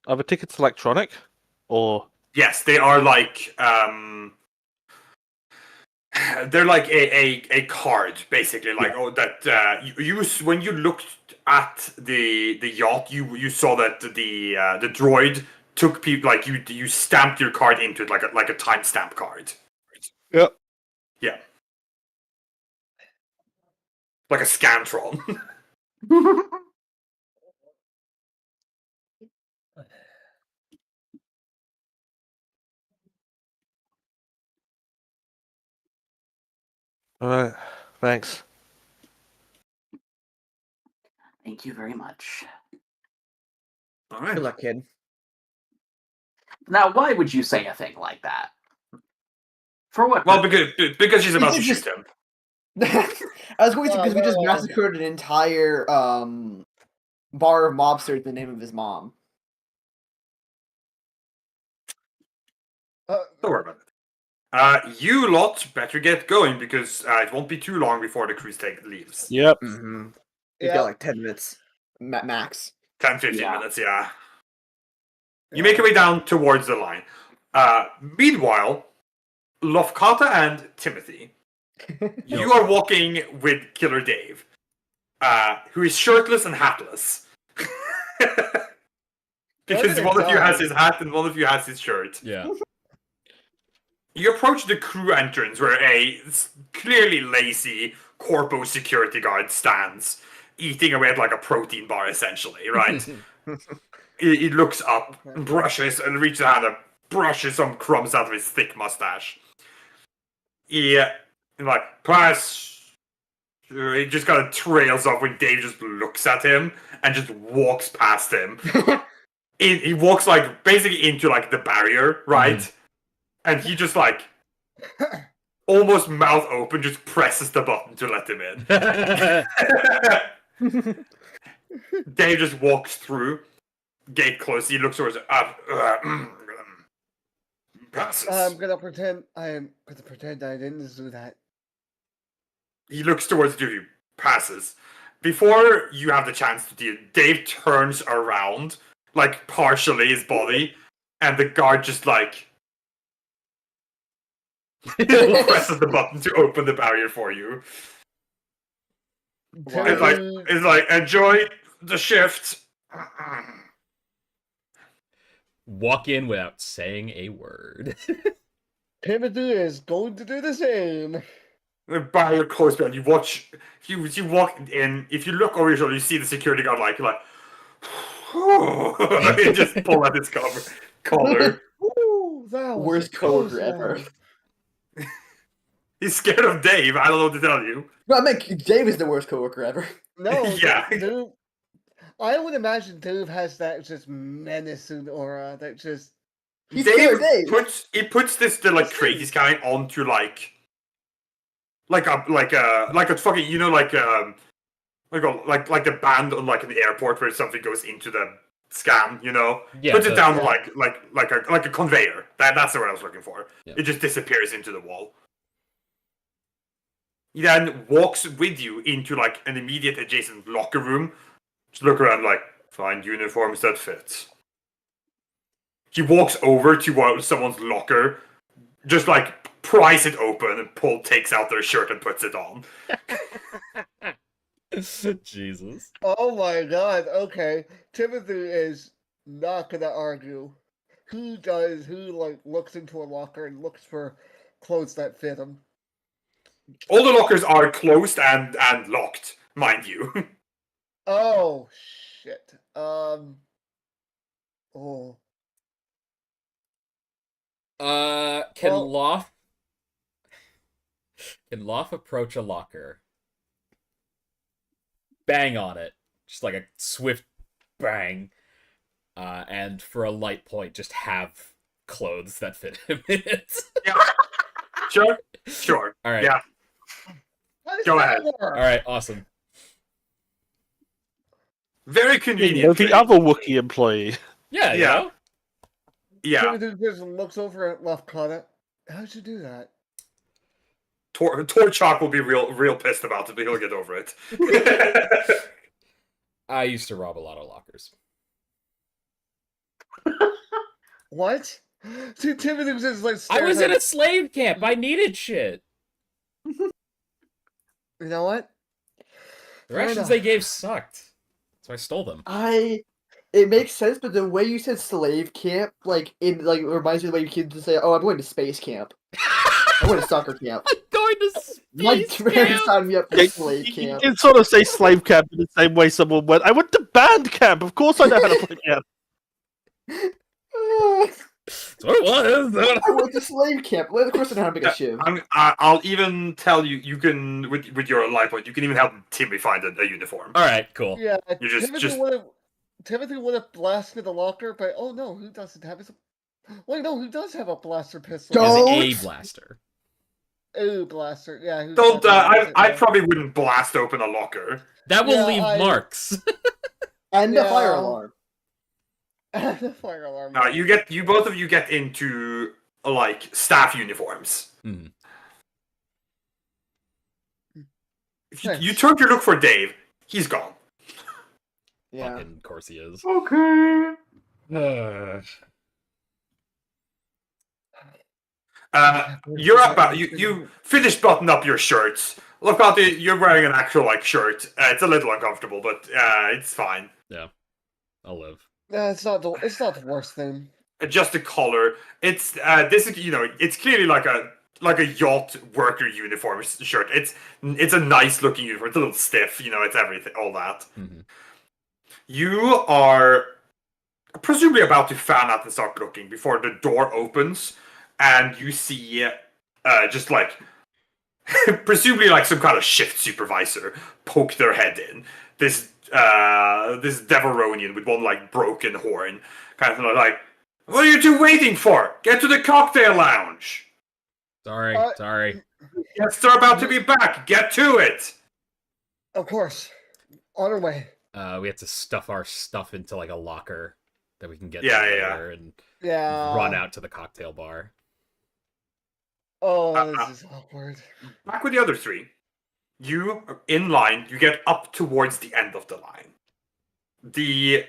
Are the tickets electronic? Or Yes, they are like they're like a card, basically. Like that you use when you looked at the yacht, you saw that the droid took people like you stamped your card into it like a timestamp card. Yep. Yeah. Like a Scantron. Alright. Thanks. Thank you very much. All Good right. luck, kid. Now, why would you say a thing like that? For what? Well, purpose? because she's about to Because- shoot him. I was going to because we just no. massacred an entire bar of mobsters in the name of his mom. Don't worry about You lot better get going because it won't be too long before the cruise leaves. Yep. Mm-hmm. We've Yeah. got like 10 minutes max. 10, 15 Yeah. minutes, yeah. You make your way down towards the line. Meanwhile, Lofkata and Timothy, you are walking with Killer Dave, who is shirtless and hatless. Because one of you has his hat and one of you has his shirt. Yeah. You approach the crew entrance where a clearly lazy corpo security guard stands, eating away at like a protein bar, essentially, right? He looks up, brushes, and reaches out and brushes some crumbs out of his thick mustache. He like, pass. He just kind of trails off when Dave just looks at him and just walks past him. He walks like basically into like the barrier, right? And he just like almost mouth open, just presses the button to let him in. Dave just walks through, gate closed. He looks towards passes. I'm gonna pretend I didn't do that. He looks towards you, passes. Before you have the chance to deal, Dave turns around, like partially his body, and the guard just like presses the button to open the barrier for you. It's like enjoy the shift. Walk in without saying a word. Timothy is going to do the same. The barrier closed behind you. Watch. You walk in. If you look over your shoulder, you see the security guard like he just pull out his collar. Ooh, that was Worst a close coworker ever. one. He's scared of Dave. I don't know what to tell you. No, I mean, Dave is the worst coworker ever. No, Yeah. Dave, I would imagine Dave has that just menacing aura that just. He's Killer Dave. puts this the like crate he's carrying onto like a fucking like the band on like an airport where something goes into the scan, Yeah, puts it the- down like a conveyor. That's the word I was looking for. Yeah. It just disappears into the wall. He then walks with you into like an immediate adjacent locker room. Just look around like, find uniforms that fit. He walks over to someone's locker, just like pries it open and takes out their shirt and puts it on. Jesus. Oh my god, okay. Timothy is not gonna argue. Who looks into a locker and looks for clothes that fit him? All the lockers are closed and locked, mind you. Oh shit. Oh. Can Well- Loth approach a locker? Bang on it, just like a swift bang, and for a light point, just have clothes that fit him in it. Yeah. Sure. All right. Yeah. How does Go that ahead. work? All right. Awesome. Very convenient. The other Wookiee employee. Yeah. You Yeah. know? Yeah. Timothy just looks over at Lafkana. How'd you do that? Torchok will be real pissed about it, but he'll get over it. I used to rob a lot of lockers. What? See, Timothy was just like I staring was at in a slave camp. I needed shit. You know what? The Fair rations enough. they gave sucked, so I stole them. It makes sense, but the way you said slave camp, it reminds me of the way you kids say, "Oh, I'm going to space camp. I'm going to soccer camp." I'm going to My space parents camp. signed me up for slave You camp. can sort of say slave camp in the same way someone went, I went to band camp. Of course I know how to play camp. That's what it was. I went to slave camp. Well, of course, I know how to make a shiv. I'll even tell you. You can with your life point. You can even help Timmy find a uniform. All right, cool. Yeah, You just- Timothy would have blasted the locker, but oh no, who doesn't have his? Wait, no, who does have a blaster pistol? Don't- It's a blaster. Ooh, blaster. Yeah. who Don't. doesn't? I probably wouldn't blast open a locker. That will Yeah, leave marks. And the Yeah. fire alarm. The fire alarm. You both of you get into like staff uniforms. Mhm. If you Nice. turn to look for Dave, he's gone. Yeah. Fucking of course he is. Okay. You're up. You finished buttoning up your shirts. Look out! You're wearing an actual like shirt. It's a little uncomfortable, but it's fine. I'll live. It's not the worst thing. Just the color. It's this is it's clearly like a yacht worker uniform shirt. It's a nice looking uniform. It's a little stiff. It's everything, all that. Mhm. You are presumably about to fan out and start looking before the door opens, and you see just like presumably like some kind of shift supervisor poke their head in. This Deveronian with one like broken horn, kind of like, what are you two waiting for? Get to the cocktail lounge. Sorry. Guests are about to be back. Get to it. Of course. On our way. We have to stuff our stuff into like a locker that we can get Yeah, to yeah. later and Yeah. run out to the cocktail bar. Oh, this is awkward. Back with the other three. You are in line. You get up towards the end of the line. The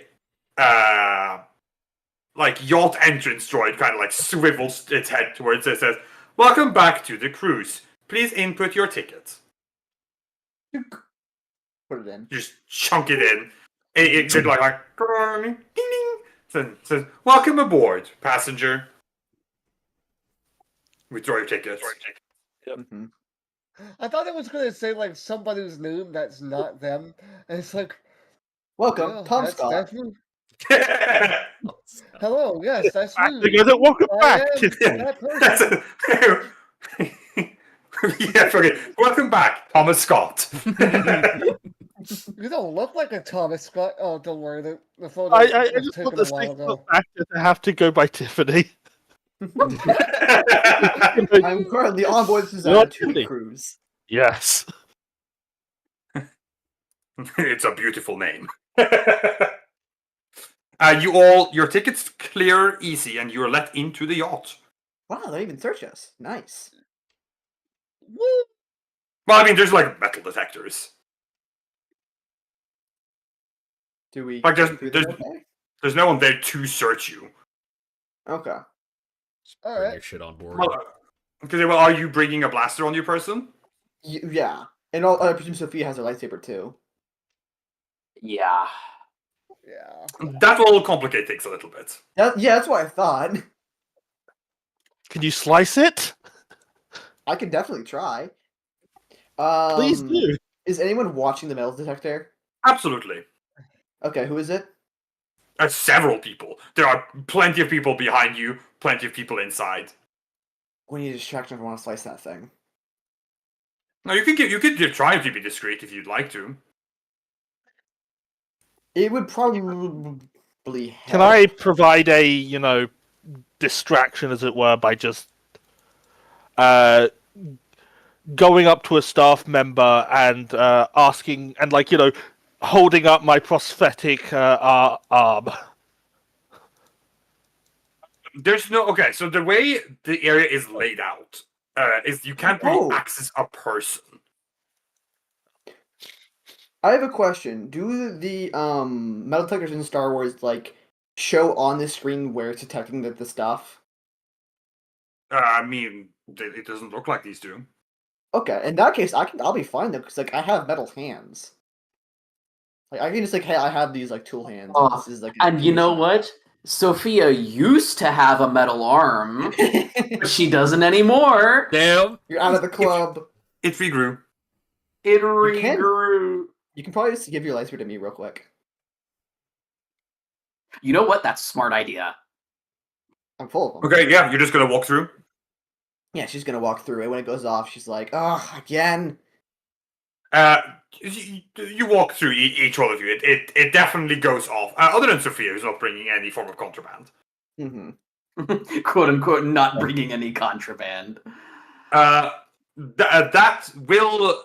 like yacht entrance droid kind of like swivels its head towards it. Says, "Welcome back to the cruise. Please input your ticket." Put it in. Just chunk it in. It should like ding ding. Says, "Welcome aboard, passenger." Withdraw your ticket. Mm-hmm. I thought it was gonna say like somebody's name that's not them, and it's like, Welcome, well, Tom that's, Scott. That's me. Hello, yes, that's me. Together, welcome I back. am that That's person. yeah, okay. Welcome back, Thomas Scott. You don't look like a Thomas Scott. Oh, don't worry. The photo I was just taken want a the while six ago. foot actor to have to go by Tiffany. I'm currently on board this Not Tube really. cruise. Yes. It's a beautiful name. Your tickets clear easy, and you're let into the yacht. Wow, they even search us. Nice. Woo! Well, I mean, there's like metal detectors. Do we Like, get through this okay? There's no one there to search you. Okay. All Bring right. your shit on board. Okay, well, are you bringing a blaster on your person? Yeah. And I presume Sophia has her lightsaber too. Yeah. Yeah. That will complicate things a little bit. Yeah, that's what I thought. Can you slice it? I can definitely try. Please do. Is anyone watching the metal detector? Absolutely. Okay, who is it? Several people. There are plenty of people behind you, plenty of people inside. We need to distract if I want to slice that thing. No, you could try to be discreet if you'd like to. It would probably help. Can I provide a, distraction, as it were, by just going up to a staff member and asking, and holding up my prosthetic arm? There's no okay. So the way the area is laid out is you can't really access a person. I have a question. Do the metal detectors in Star Wars show on the screen where it's detecting the stuff? I mean, it doesn't look like these do. Okay, in that case, I'll be fine though, because I have metal hands. I can just hey, I have these tool hands. Oh, this is And you know what? Sophia used to have a metal arm, but she doesn't anymore. Damn. You're out of the club. It regrew. It can. regrew. You can probably just give your lightsaber to me real quick. You know what? That's a smart idea. I'm full of them. Okay, yeah, you're just gonna walk through. Yeah, she's gonna walk through it. When it goes off, she's like, "Oh, again." You walk through each one of you. It definitely goes off. Other than Sophia, who's not bringing any form of contraband. Mm-hmm. "Quote unquote," not bringing any contraband. That will.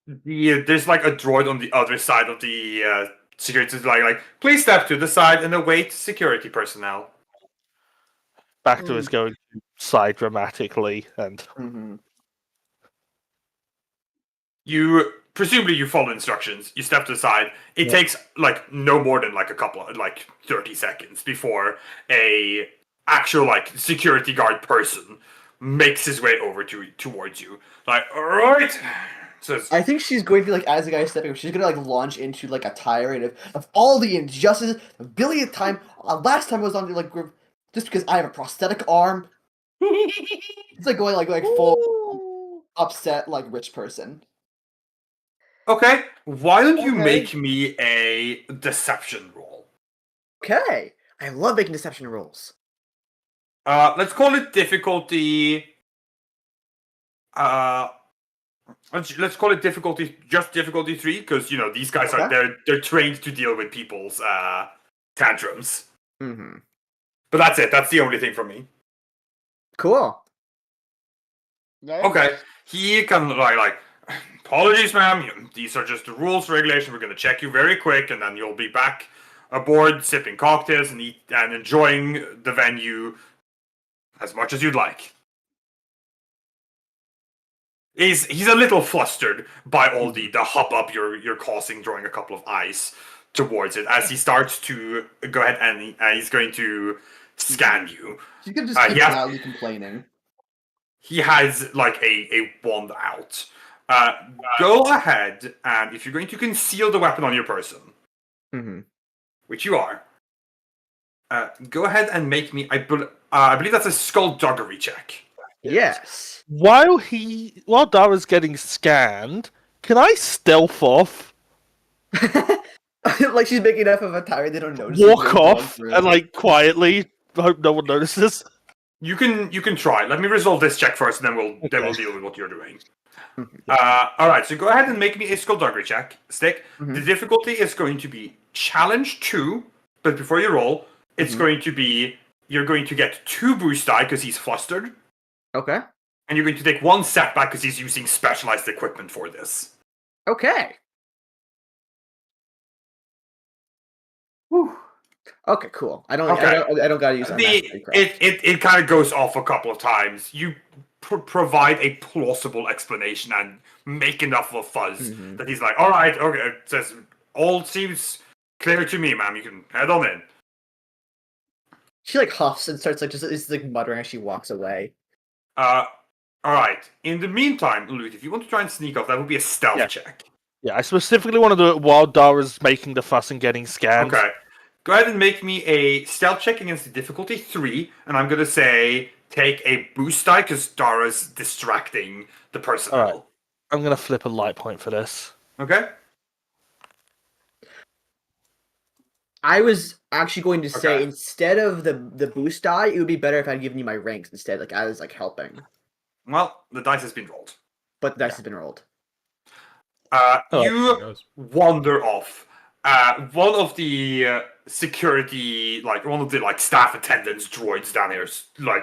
There's a droid on the other side of the security. Like, please step to the side and await security personnel. Bacta is going to sigh dramatically and Mm-hmm. You presumably you follow instructions. You step to the side. It Yeah. takes like no more than like a couple of 30 seconds before a actual like security guard person makes his way over towards you. Like, all right. Says, I think she's going to like, as the guy is stepping up, she's gonna like launch into like a tirade of all the injustices, a billionth time. Last time I was on like group, just because I have a prosthetic arm. It's like going like full upset like rich person. okay, why don't you Okay. make me a deception roll? Okay, I love making deception rolls. Let's call it difficulty. Let's call it difficulty 3, because these guys are Okay. they're trained to deal with people's tantrums. Mm-hmm. But that's it. That's the only thing from me. Cool. Nice. Okay, he can like apologies, ma'am. These are just the rules, regulation. We're gonna check you very quick, and then you'll be back aboard, sipping cocktails and enjoying the venue as much as you'd like. He's a little flustered by all the hubbub you're causing, drawing a couple of eyes towards it as he starts to go ahead and he's going to scan you. She's gonna just keep yeah. loudly complaining. He has like a wand out. Go ahead and if you're going to conceal the weapon on your person, Mm-hmm. which you are, go ahead and make me. I believe that's a skullduggery check. Yes. while Dara's getting scanned, can I stealth off, Like she's making enough of a tirade they don't notice. walk off, and like quietly hope no one notices? You can try. Let me resolve this check first, and then we'll deal with what you're doing. All right. So go ahead and make me a skullduggery check. Stick. Mhm. The difficulty is going to be challenge 2, but before you roll, it's going to be you're going to get 2 boost die because he's flustered, Okay. and you're going to take 1 setback because he's using specialized equipment for this. Okay. Whew. Okay. Cool. I don't. Okay. I don't gotta use It kind of goes off a couple of times. You provide a plausible explanation and make enough of a fuzz Mhm. that he's like, all right, okay, it says all seems clear to me, ma'am. You can head on in. She like huffs and starts like just like muttering as she walks away. All right. In the meantime, Loot, if you want to try and sneak off, that would be a stealth Yeah. check. Yeah, I specifically want to do it while Dara's making the fuss and getting scanned. Okay. Go ahead and make me a stealth check against the difficulty 3, and I'm gonna say take a boost die because Dara's distracting the personnel. Alright. I'm gonna flip a light point for this. Okay. I was actually going to say Okay. instead of the boost die, it would be better if I'd given you my ranks instead. Like I was like helping, Well, the dice has been rolled. but the dice has been rolled. You Goes. wander off. One of the security, one of the staff attendants droids down here,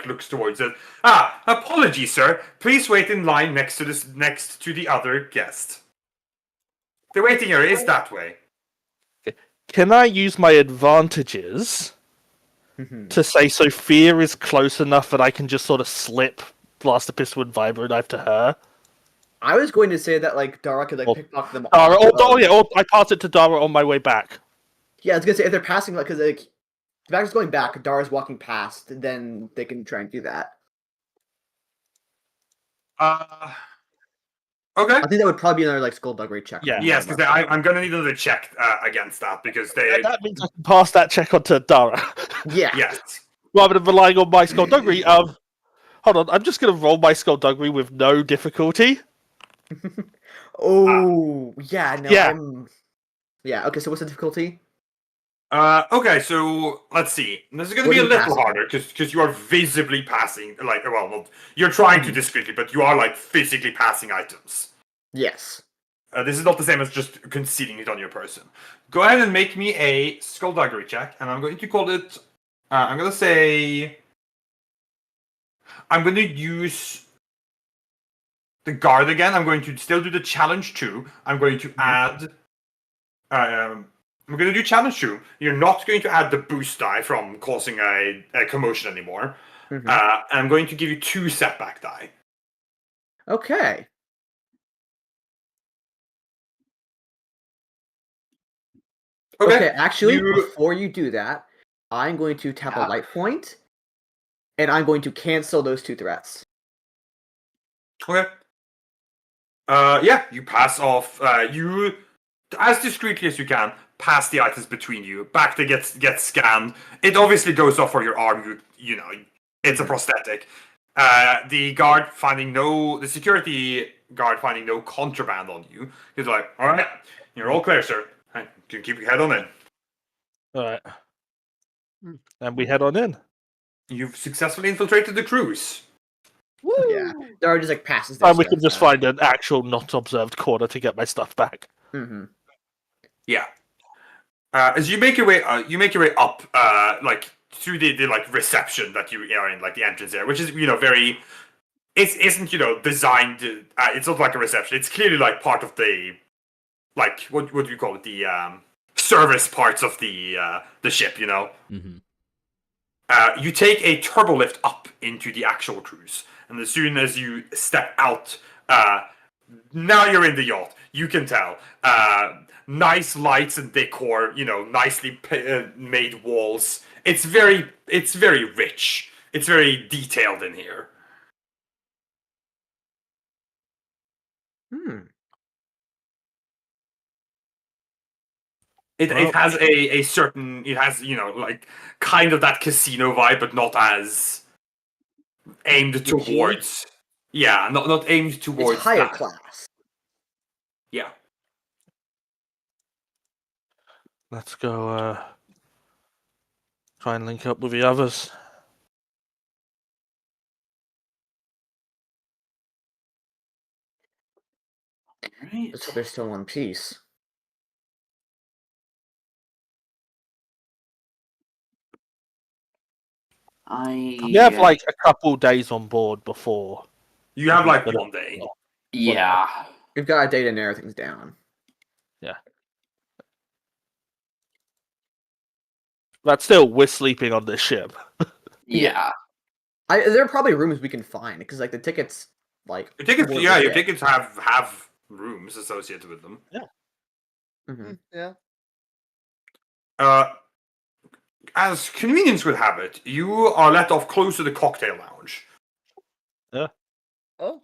looks towards it. Apologies, sir. Please wait in line next to the other guest. The waiting area is that way. Can I use my advantages to say Sophia is close enough that I can just sort of slip Blaster Pistol and Vibro Knife to her? I was going to say that like Dara could like Or- pickpocket them. Dara, off of- or I pass it to Dara on my way back. Yeah, I was gonna say if they're passing like because like if Vactor's going back, Dara's walking past, then they can try and do that. Okay. I think that would probably be another like skullduggery check. Yeah. Yes, because I'm gonna need another check against that because they. And that means I can pass that check on to Dara. Yeah. Yes. Rather than relying on my skullduggery. Hold on, I'm just going to roll my skullduggery with no difficulty. Oh, yeah. No. Yeah. Yeah. Okay. So what's the difficulty? Okay, so let's see. This is going to What be are a you little passing? harder because you are visibly passing. You're trying to discreetly, but you are physically passing items. Yes. This is not the same as just concealing it on your person. Go ahead and make me a skullduggery check, and I'm going to call it. I'm going to say. I'm going to use the guard again. I'm going to still do the challenge 2. I'm going to add. I'm going to do challenge 2. You're not going to add the boost die from causing a commotion anymore. Mhm. And I'm going to give you 2 setback die. Okay. Okay, actually, you- before you do that, I'm going to tap a Yeah. light point, and I'm going to cancel those 2 threats. Okay. Yeah, you pass off. You, as discreetly as you can, pass the items between you. Bacta gets scanned. It obviously goes off for your arm. You know, it's a prosthetic. The security guard finding no contraband on you, he's like, "All right, you're all clear, sir. You can keep your head on in." All right. And we head on in. You've successfully infiltrated the cruise. Yeah, Dara just like passes their And we stuff can just back. find an actual not observed corner to get my stuff back. Mhm. Yeah. As you make your way up, like through the like reception that you are in, like the entrance there, which is very. It isn't designed. It's not like a reception. It's clearly like part of the, like what do you call it? The service parts of the ship. Mm-hmm. You take a turbo lift up into the actual cruise, and as soon as you step out, now you're in the yacht. You can tell. Nice lights and decor, nicely made walls. It's very rich. It's very detailed in here. Hmm. It has a certain, it has like kind of that casino vibe, but not as aimed towards. Yeah, not aimed towards It's higher that. class. Yeah. Let's go try and link up with the others. Right. Let's hope they're still in one piece. You have like a couple days on board before. You have like But- 1 day. Yeah. We've got a day to narrow things down. But still, we're sleeping on this ship. Yeah. There are probably rooms we can find because like the tickets, like Your tickets, toward the your ship. tickets have rooms associated with them. Mhm. Yeah. As convenience would have it, you are let off close to the cocktail lounge. Oh.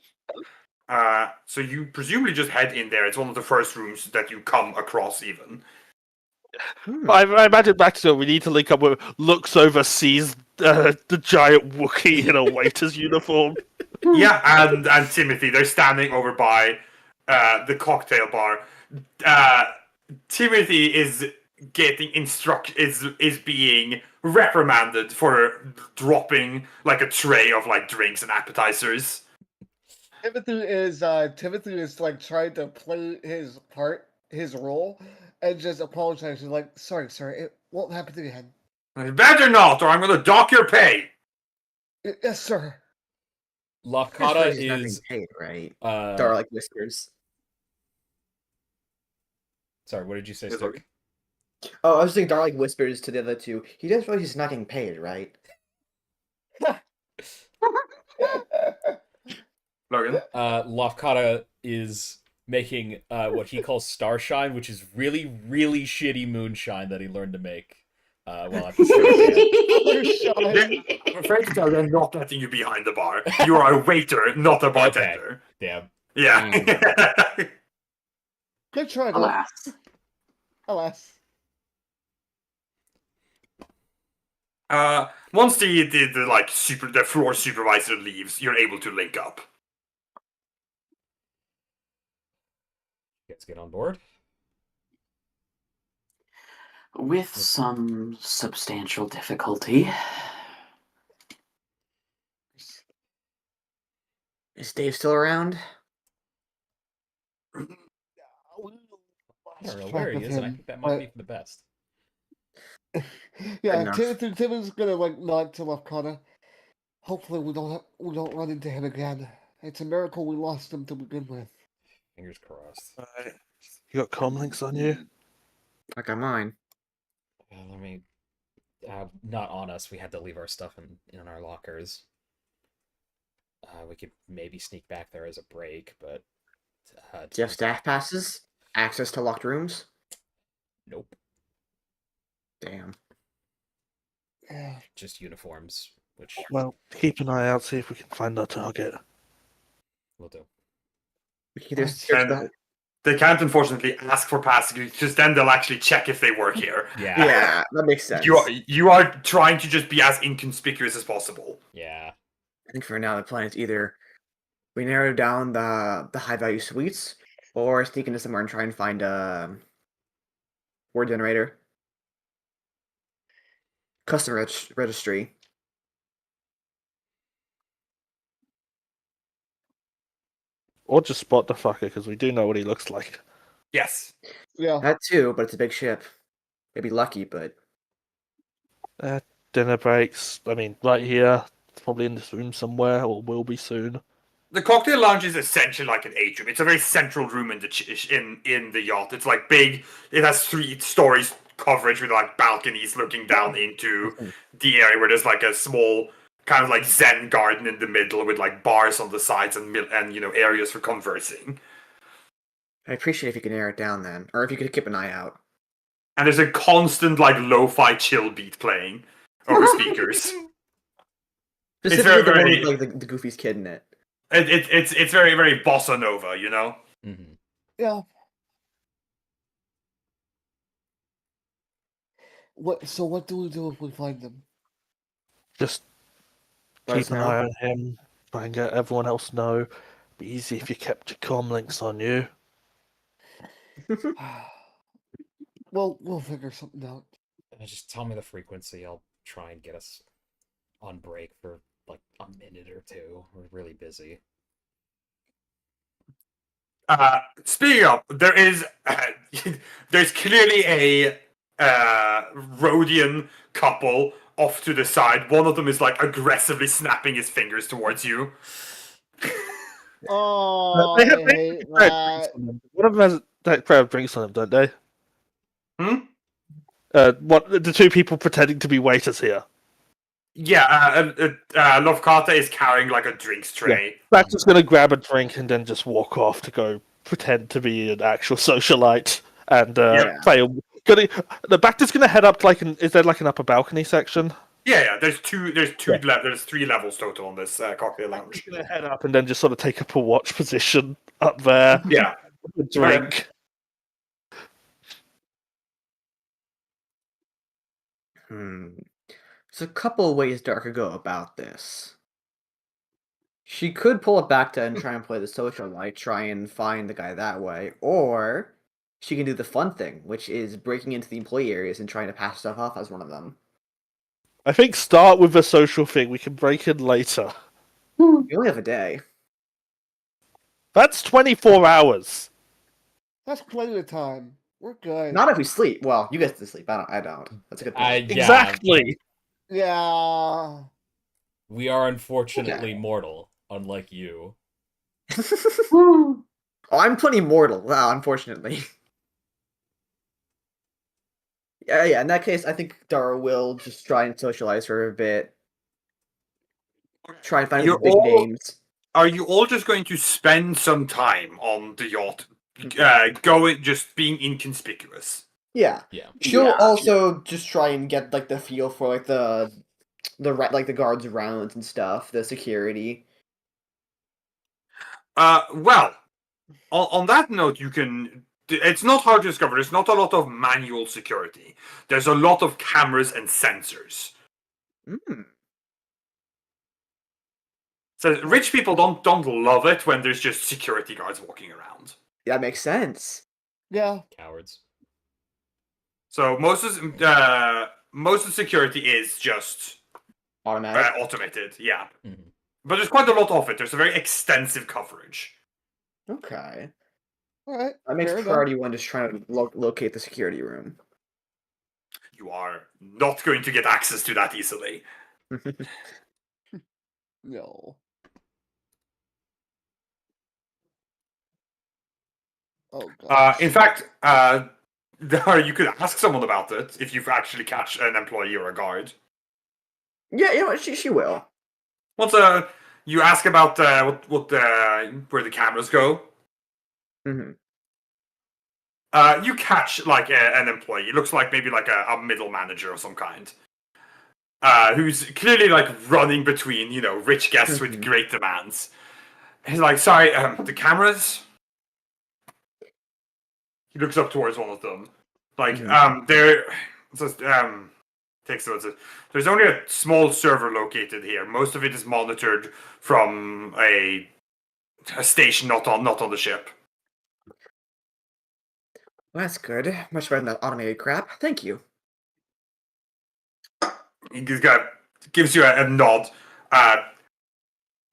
So you presumably just head in there. It's one of the first rooms that you come across, even. Hmm. I imagine back to we need to link up with looks over, sees the giant Wookiee in a waiter's uniform. Yeah, and Timothy, they're standing over by the cocktail bar. Timothy is getting is being reprimanded for dropping like a tray of like drinks and appetizers. Timothy is like trying to play his part, his role, and just apologizing like, "Sorry, sir, it won't happen again." Better not, or I'm going to dock your pay. Yes, sir. Lafkata He's not being is paid, right? Dara like whispers. sorry, what did you say, Yes, Stick? Oh, I was thinking Dara like whispers to the other two. He does realize he's not getting paid, right? Logan. Lafkata is making what he calls starshine, which is really, really shitty moonshine that he learned to make while at the I'm afraid to tell you, they're not letting you behind the bar. You are a waiter, not a bartender. Damn. Yeah. Good try, though. Alas. Alas. Once the floor supervisor leaves, you're able to link up. Let's get on board. With some substantial difficulty. Is Dave still around? I don't know where he is, and I think that might be for the best. Yeah, enough. Timothy's gonna like nod to Lafkata. Hopefully, we don't run into him again. It's a miracle we lost him to begin with. Fingers crossed. Right. You got comm links on you? I got mine. Let me not on us. We had to leave our stuff in our lockers. We could maybe sneak back there as a break, but Do you have staff passes? Access to locked rooms? nope. Damn. Yeah. Just uniforms, which Well, keep an eye out, see if we can find our target. we'll do. We can either That's- search And the... they can't unfortunately ask for passes because then they'll actually check if they work here. Yeah. Yeah, that makes sense. You are trying to just be as inconspicuous as possible. Yeah. I think for now the plan is either we narrow down the high value suites or sneak into somewhere and try and find a word generator. Customer registry. Or just spot the fucker, because we do know what he looks like. Yes. Yeah. That too, but it's a big ship. Maybe lucky, but Dinner breaks, I mean, right here, probably in this room somewhere, or will be soon. The cocktail lounge is essentially like an atrium. It's a very central room in the yacht. It's like big. It has 3 stories coverage with like balconies looking down into the area where there's like a small kind of like Zen garden in the middle with like bars on the sides and areas for conversing. I appreciate if you can narrow it down then, or if you could keep an eye out. And there's a constant like lo-fi chill beat playing over speakers. Specifically, the one very- with like the Goofy's kid in it. It's very very bossa nova, you know. Mm-hmm. Yeah. So what do we do if we find them? Just Let us keep an know. eye on him, try and let everyone else know. Be easy if you kept your comm links on you. Well, we'll figure something out. Just tell me the frequency. I'll try and get us on break for like a minute or two. We're really busy. Speaking of, there's clearly a Rhodian couple off to the side. One of them is like aggressively snapping his fingers towards you. Oh, They I have hate crowd that. drinks on them. One of them has that crowd drinks on them, don't they? Hmm? What the 2 people pretending to be waiters here? Yeah, Lovkata is carrying like a drinks tray. That's just gonna grab a drink and then just walk off to go pretend to be an actual socialite and Yeah. play. The Bacta's gonna head up to is there like an upper balcony section? Yeah. There's 3 levels total on this cocktail lounge. He's gonna head up and then just sort of take up a watch position up there. Yeah. With a drink. There's a couple of ways Dark could go about this. She could pull it back to and try and play the socialite, try and find the guy that way, or she can do the fun thing, which is breaking into the employee areas and trying to pass stuff off as one of them. I think start with the social thing. We can break in later. You only have a day. That's 24 hours. That's plenty of time. We're good. Not if we sleep. Well, you guys to sleep. I don't. That's a good point. Yeah, Exactly. Yeah. we are unfortunately mortal, unlike you. Oh, I'm plenty mortal. Wow, unfortunately. Yeah. In that case, I think Dara will just try and socialize for a bit. Try and find You're the big all- names. Are you all just going to spend some time on the yacht, just being inconspicuous? Yeah. Yeah. She'll Yeah. also just try and get like the feel for like the the guards rounds and stuff, the security. Well, on that note, you can. It's not hard to discover. There's not a lot of manual security. There's a lot of cameras and sensors. Mm. So rich people don't love it when there's just security guards walking around. That makes sense. Yeah. Cowards. So most of the security is just Automatic. automated. Yeah, Mhm. but there's quite a lot of it. There's a very extensive coverage. Okay. All right. That makes fair enough. priority one just trying to locate the security room. You are not going to get access to that easily. No. Oh god. In fact, You could ask someone about it if you actually catch an employee or a guard. Yeah, you know what? She will. What's you ask about where the cameras go? Hmm. You catch like an employee. It looks like maybe like a middle manager of some kind. Who's clearly like running between, rich guests with Mhm. great demands. He's like, sorry, the cameras. He looks up towards one of them. Like, there. Takes notes. There's only a small server located here. Most of it is monitored from a station not on the ship. Well, that's good. Much better than that automated crap. Thank you. Gives you a nod.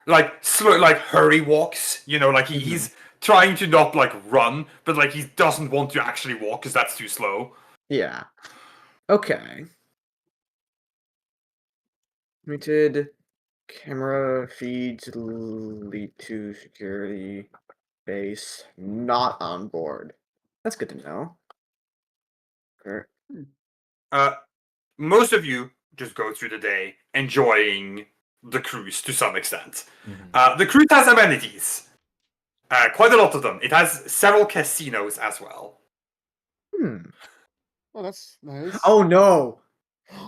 Like slow, like hurry walks. Like he's trying to not like run, but like he doesn't want to actually walk because that's too slow. Yeah. Okay. Limited camera feeds lead to security base not on board. That's good to know. Okay. Most of you just go through the day enjoying the cruise to some extent. The cruise has amenities. Quite a lot of them. It has several casinos as well. Oh, that's nice. Oh no!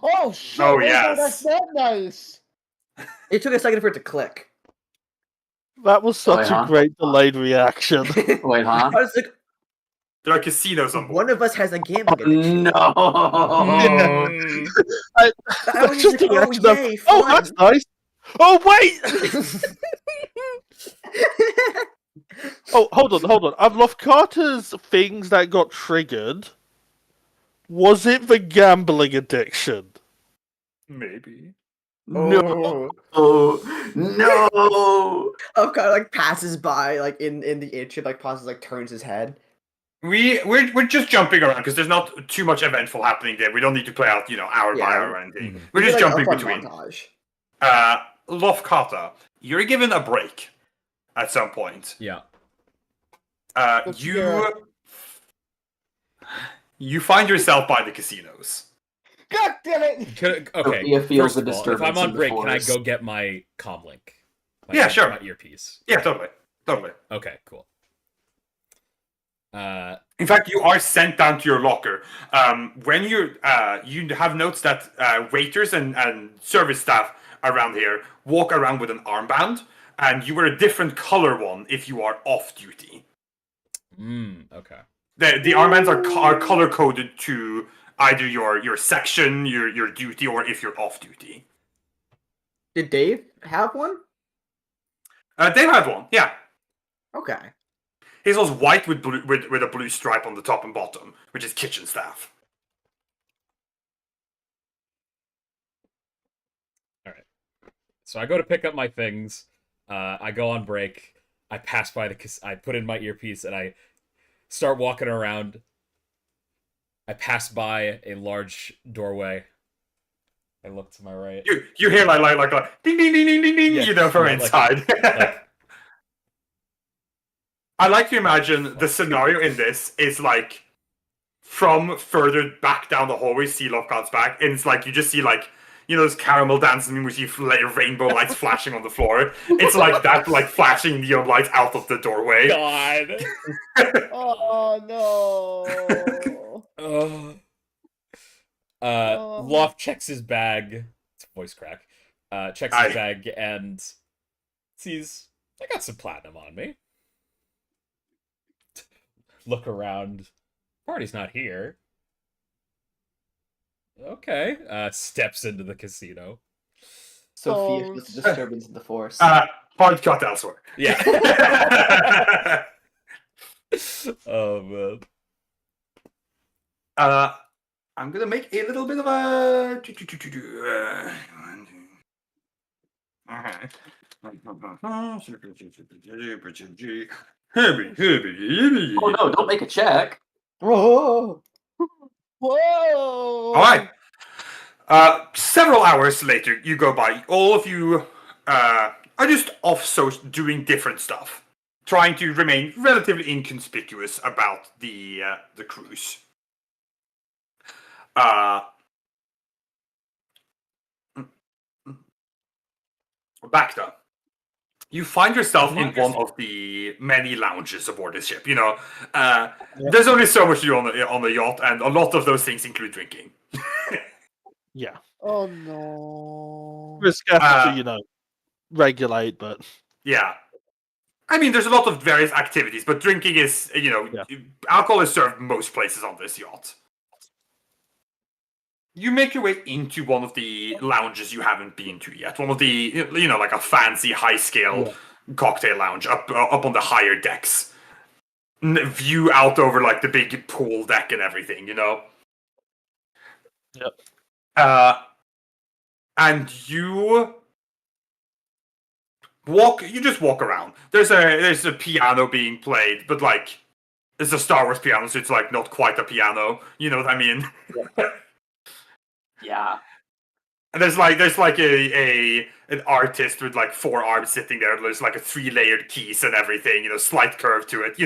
Oh shit! Oh, no, yes. that's not nice. It took a second for it to click. That was such huh? a great delayed reaction. Wait, huh? I was like, There are casinos on board. one of us has a gambling addiction. No. I That's was just like, the oh reaction of, yay, oh, fun. that's nice. Oh, wait! Oh, hold on. Of Lofcarter's things that got triggered, was it the gambling addiction? Maybe. No. Oh, no. Of kind of like passes by like in the airship, like pauses, like turns his head. We're just jumping around because there's not too much eventful happening there. We don't need to play out, hour by Yeah. hour or anything. Mhm. We're We just did, like, a jumping fun between. montage. Lofkata, you're given a break at some point. Yeah. Let's hear You find yourself by the casinos. God damn it! Okay. Sophia feels First a of all, if disturbance I'm on in the break, can I force. go get my comlink? Yeah, sure. My earpiece. Yeah, totally. Okay, cool. In fact, you are sent down to your locker. When you have noticed that waiters and service staff around here walk around with an armband, and you wear a different color one if you are off duty. Okay. The armbands are color coded to either your section, your duty, or if you're off duty. Did Dave have one? Dave had one, yeah. Okay. His was white with a blue stripe on the top and bottom, which is kitchen staff. All right. So I go to pick up my things. I go on break. I pass by I put in my earpiece and I start walking around. I pass by a large doorway. I look to my right. You hear like ding ding ding ding ding ding, Yeah, from yeah, inside. Like, I like to imagine the scenario in this is like from further back down the hallway, see Lofgod's back, and it's like you just see like those caramel dancing with you rainbow lights flashing on the floor. It's like that, like flashing neon lights out of the doorway. God. Oh no! Loft checks his bag. It's a voice crack. Checks his bag and sees I got some platinum on me. Look around. Party's not here. Okay. Steps into the casino. Sophia Oh, feels a disturbance in the force. Hard cut elsewhere. Yeah. Oh man. I'm gonna make a little bit of a. Oh no, don't make a check. Oh. Whoa! All right. Several hours later, you go by. All of you are just off, so doing different stuff, trying to remain relatively inconspicuous about the cruise. Bacta, you find yourself in one of the many lounges aboard this ship. There's only so much to do on the yacht, and a lot of those things include drinking. Yeah. Oh no. Risk have to, regulate, but Yeah. I mean, there's a lot of various activities, but drinking is, alcohol is served most places on this yacht. You make your way into one of the lounges you haven't been to yet. One of the, like a fancy high-scale cocktail lounge up on the higher decks. View out over, like, the big pool deck and everything, Yep. And you just walk around. There's a piano being played, but like it's a Star Wars piano, so it's like not quite a piano. You know what I mean? Yeah. And there's like an artist with like 4 arms sitting there. There's like a 3-layered keys and everything. Slight curve to it.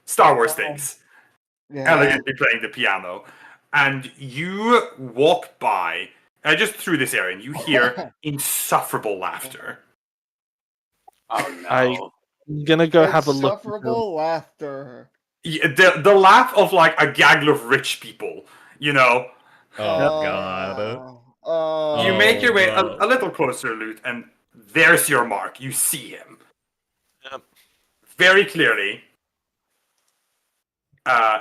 Star Wars things. Yeah. Elegantly playing the piano, and you walk by just through this area, and you hear insufferable laughter. Oh no. I'm gonna go have a look. Insufferable laughter. The laugh of like a gaggle of rich people. Oh god. You make your way no. a little closer, Lute, and there's your mark. You see him. Yep. Very clearly.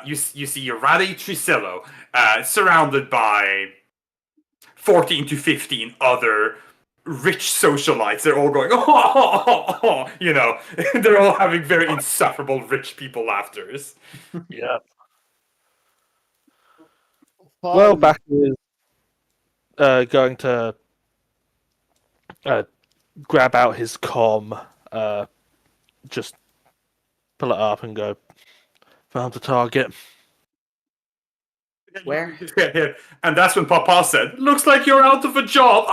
You see Rade Tricello surrounded by 14 to 15 other rich socialites. They're all going, oh, they're all having very insufferable rich people laughters. Yeah. Fun. Well, back is going to grab out his comm, just pull it up and go, found the target. Where? Yeah. And that's when Papa said, looks like you're out of a job.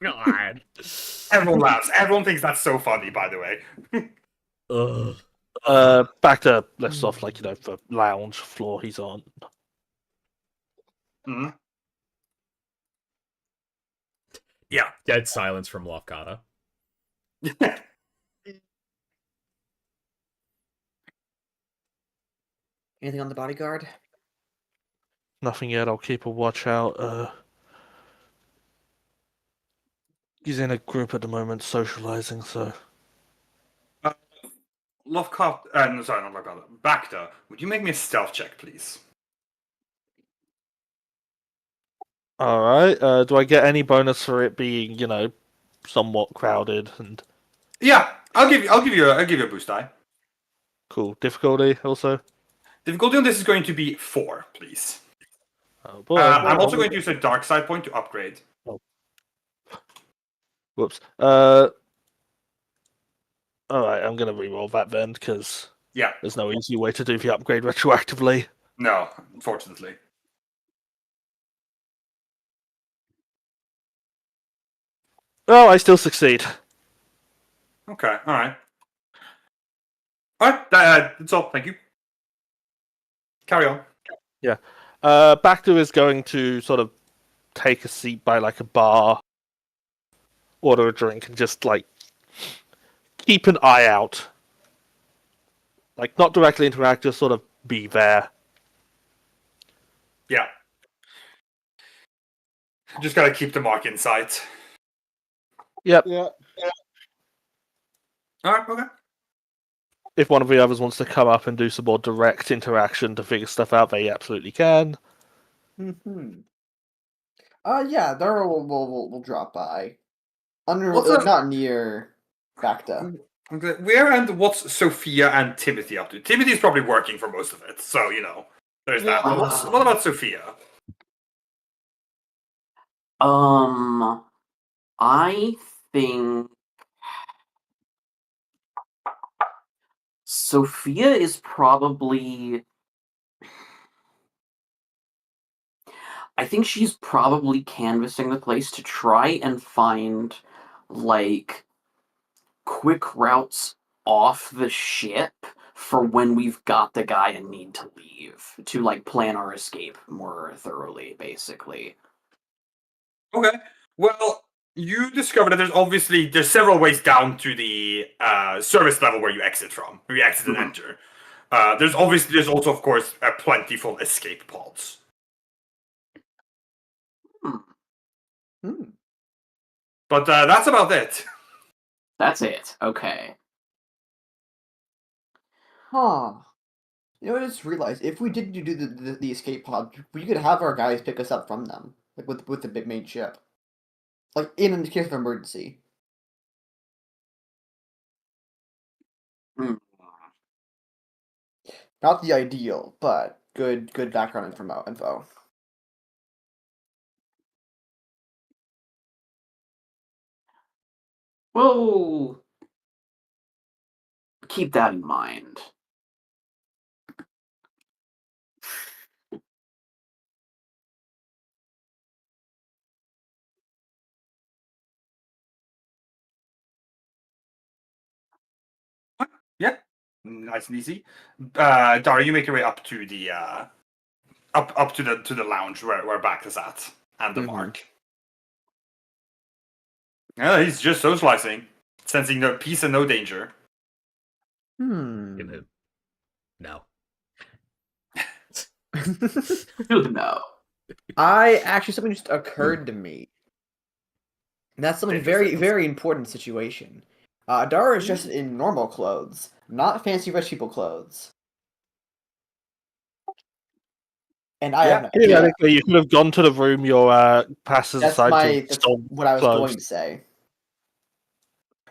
God. Everyone laughs. Everyone thinks that's so funny, by the way. Ugh. Back to lifts off, the lounge floor he's on. Mm-hmm. Yeah. Dead silence from Lofgata. Anything on the bodyguard? Nothing yet. I'll keep a watch out. He's in a group at the moment, socializing. So, Lovecraft. No, sorry, not Lovecraft. Bacta, would you make me a stealth check, please? all right. Do I get any bonus for it being, somewhat crowded and Yeah, I'll give you a boost die. cool? Difficulty also. Difficulty on this is going to be 4, please. Oh boy. I'm also going to use a dark side point to upgrade. Whoops. All right. I'm gonna reroll that then because Yeah. there's no easy way to do the upgrade retroactively. No, unfortunately. Oh, I still succeed. Okay, alright. Alright, that's all. Thank you. Carry on. Bacta is going to sort of take a seat by a bar, order a drink, and just keep an eye out. Not directly interact, just sort of be there. Yeah. Just gotta keep the mark in sight. Yep. Yeah. Alright, okay. If one of the others wants to come up and do some more direct interaction to figure stuff out, they absolutely can. Mm-hmm. Yeah, Dara will drop by. What's up? Not near Bacta. Okay. Where and what's Sophia and Timothy up to? Timothy's probably working for most of it, so there's that. Yeah. What about Sophia? I think Sophia is probably. I think she's probably canvassing the place to try and find, quick routes off the ship for when we've got the guy and need to leave to like plan our escape more thoroughly, basically. Okay. Well, you discover that there's several ways down to the service level where you exit from, where you exit and Mhm. enter. There's also of course plentiful escape pods. Hmm. But that's about it. That's it. Okay. Huh. You know, I just realized if we did do the escape pod, we could have our guys pick us up from them, like with the big main ship, like in case of emergency. Hmm. Not the ideal, but good background info. We'll keep that in mind. Yeah, nice and easy. Dara, you make your way up to the up to the lounge where Bax is at and the Mhm. Mark. Yeah, he's just socializing, sensing no peace and no danger. Him. No. No. Something just occurred to me. And that's something Interesting. very important situation. Dara is just in normal clothes, not fancy rich people clothes. And I have no idea. Theoretically, you could have gone to the room your passes That's aside to that's store what I was clothes. going to say.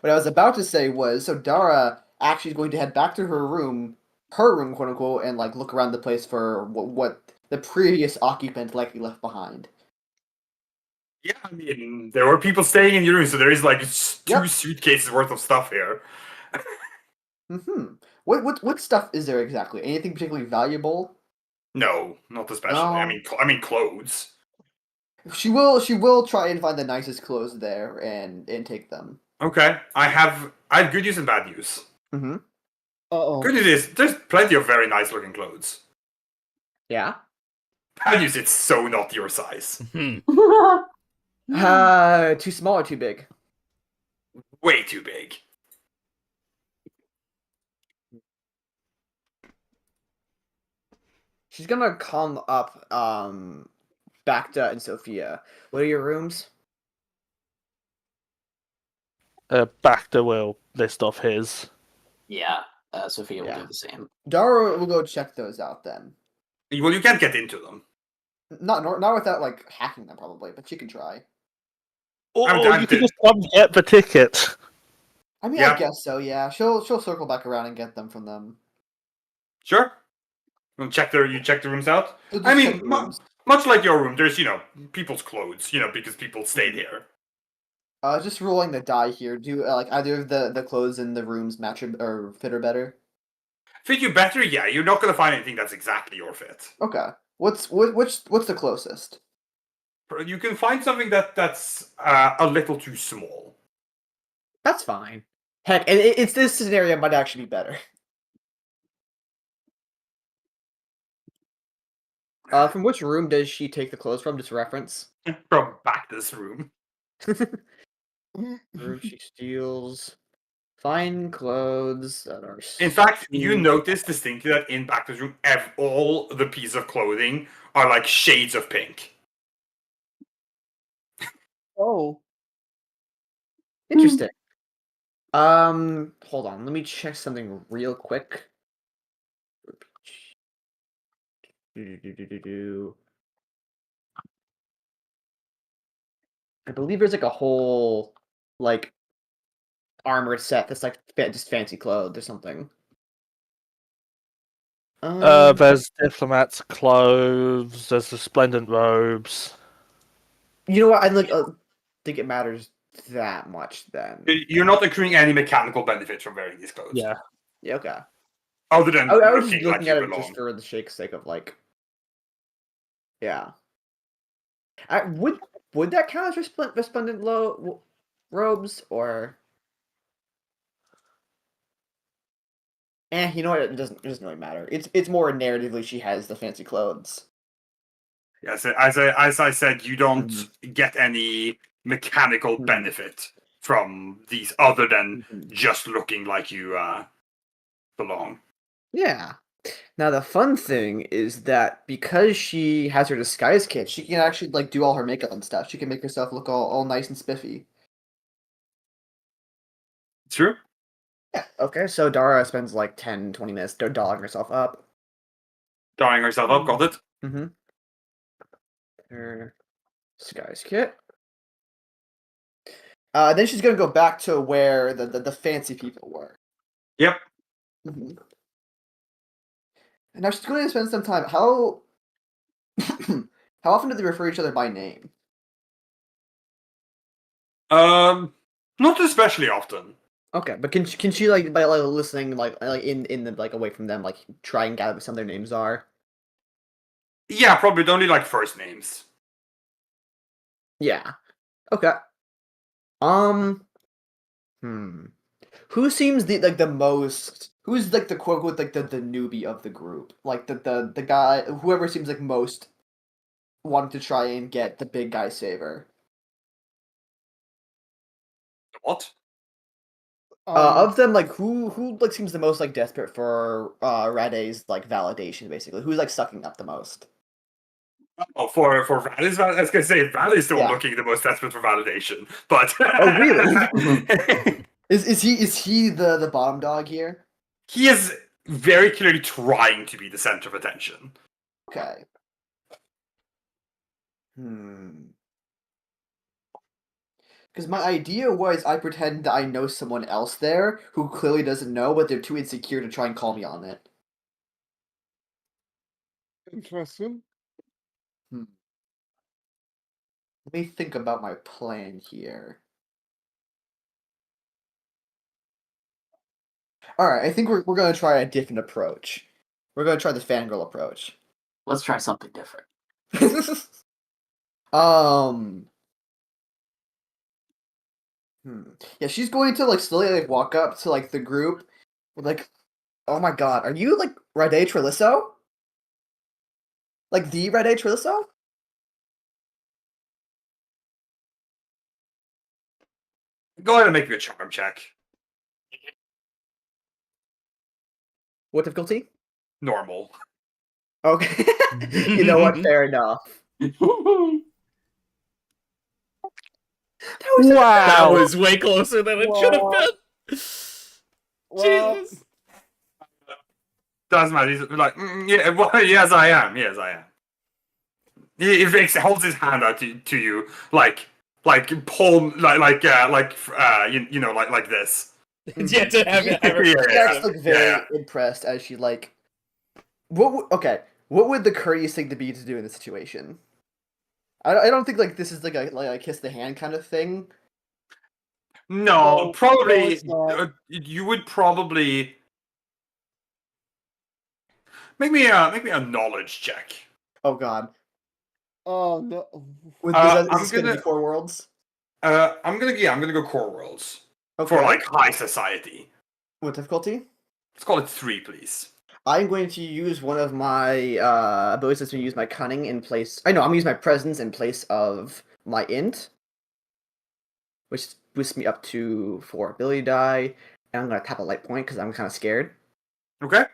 What I was about to say was, so Dara actually is going to head back to her room, quote unquote, and like look around the place for what the previous occupant likely left behind. Yeah, I mean, there were people staying in your room, so there is like two Yep. suitcases worth of stuff here. What stuff is there exactly? Anything particularly valuable? No, not especially. No. I mean, clothes. She will try and find the nicest clothes there and take them. Okay, I have good news and bad news. Mm-hmm. Uh-oh. Good news is there's plenty of very nice looking clothes. Yeah. Bad news, it's so not your size. Hmm. Too small or too big? Way too big. She's gonna come up, Bacta and Sophia. What are your rooms? Bacta will list off his. Yeah. Sophia will Yeah. do the same. Dara will go check those out then. Well, you can't get into them. Not without like hacking them probably, but she can try. Or I'm you could dead. just come get the ticket. I mean, Yeah. I guess so. Yeah, she'll circle back around and get them from them. Sure. You check the rooms out. She'll I just check mean, the rooms. much like your room, there's people's clothes, because people stayed here. Just rolling the die here. Do like either of the clothes in the rooms match or fit her better? Fit you better? Yeah, you're not gonna find anything that's exactly your fit. Okay. What's the closest? You can find something that's a little too small. That's fine. Heck, and it's this scenario might actually be better. From which room does she take the clothes from? Just reference. From back this room. Room she steals. Fine clothes that are. In fact, you seen- notice distinctly that in back this room, all the pieces of clothing are like shades of pink. Oh. Interesting. Hold on. Let me check something real quick. I believe there's like a whole like armor set that's like just fancy clothes or something. There's diplomats' clothes. There's resplendent robes. You know what? I like think it matters that much then. You're not accruing any mechanical benefits from wearing these clothes. Yeah. Yeah, okay. Other than I was just looking like looking you at it belong. just for the sake of like. Yeah. Would that count as resplendent robes or? You know what? It doesn't really matter. It's more narratively she has the fancy clothes. Yes, as I said, you don't Mhm. get any mechanical Mhm. benefit from these other than Mhm. just looking like you belong. Yeah. Now the fun thing is that because she has her disguise kit, she can actually like do all her makeup and stuff. She can make herself look all nice and spiffy. True. Yeah. Okay, so Dara spends like 10, 20 minutes dolling herself up. Dyeing herself up, got it. Mm-hmm. Her disguise kit. Then she's gonna go back to where the fancy people were. Yep. Mm-hmm. And now she's going to spend some time. How how often do they refer each other by name? Not especially often. Okay, but can she like by like listening like in the like away from them like try and gather what some of their names are? Yeah, probably only like first names. Yeah. Okay. Um. Hmm. Who seems the most? Who's like the quote unquote like the newbie of the group? Like the guy whoever seems like most wanting to try and get the big guy saver. What? Of them, like who like seems the most like desperate for Rade's like validation, basically. Who's like sucking up the most? Oh, for Radis, I was gonna say Radis still Yeah. looking the most desperate for validation, but Oh really? Is he the bottom dog here? he is very clearly trying to be the center of attention. Okay. Hmm. Because my idea was I pretend that I know someone else there who clearly doesn't know, but they're too insecure to try and call me on it. Interesting. Hmm. Let me think about my plan here. Alright, I think we're gonna try a different approach. We're gonna try the fangirl approach. Let's try something different. um Yeah, she's going to like slowly like walk up to like the group with like, oh my god, are you like Rade Trelisso? Like the Rade Trelisso? Go ahead and make me a charm check. What difficulty? Normal. Okay. You know what? Fair enough. That was That Wow. was way closer than it should have been. Well, Jesus. Doesn't matter. He's like, yeah, well, yes, I am. Yes, I am. He holds his hand out to you, like palm, you know, like this. Yeah, to have She, it. Have she her- acts like very yeah. impressed as she like. What would the courteous thing to be to do in this situation? I don't think like this is like a kiss the hand kind of thing. No, No, probably it's not. you would probably make me a knowledge check. Oh god. Oh no. Is this I'm gonna be gonna Core Worlds? I'm gonna go Core Worlds Okay. for like high society. What difficulty? Let's call it 3, please. I'm going to use one of my abilities to use my cunning in place. I know I'm gonna use my presence in place of my int, which boosts me up to 4 ability die. And I'm gonna tap a light point because I'm kind of scared. Okay.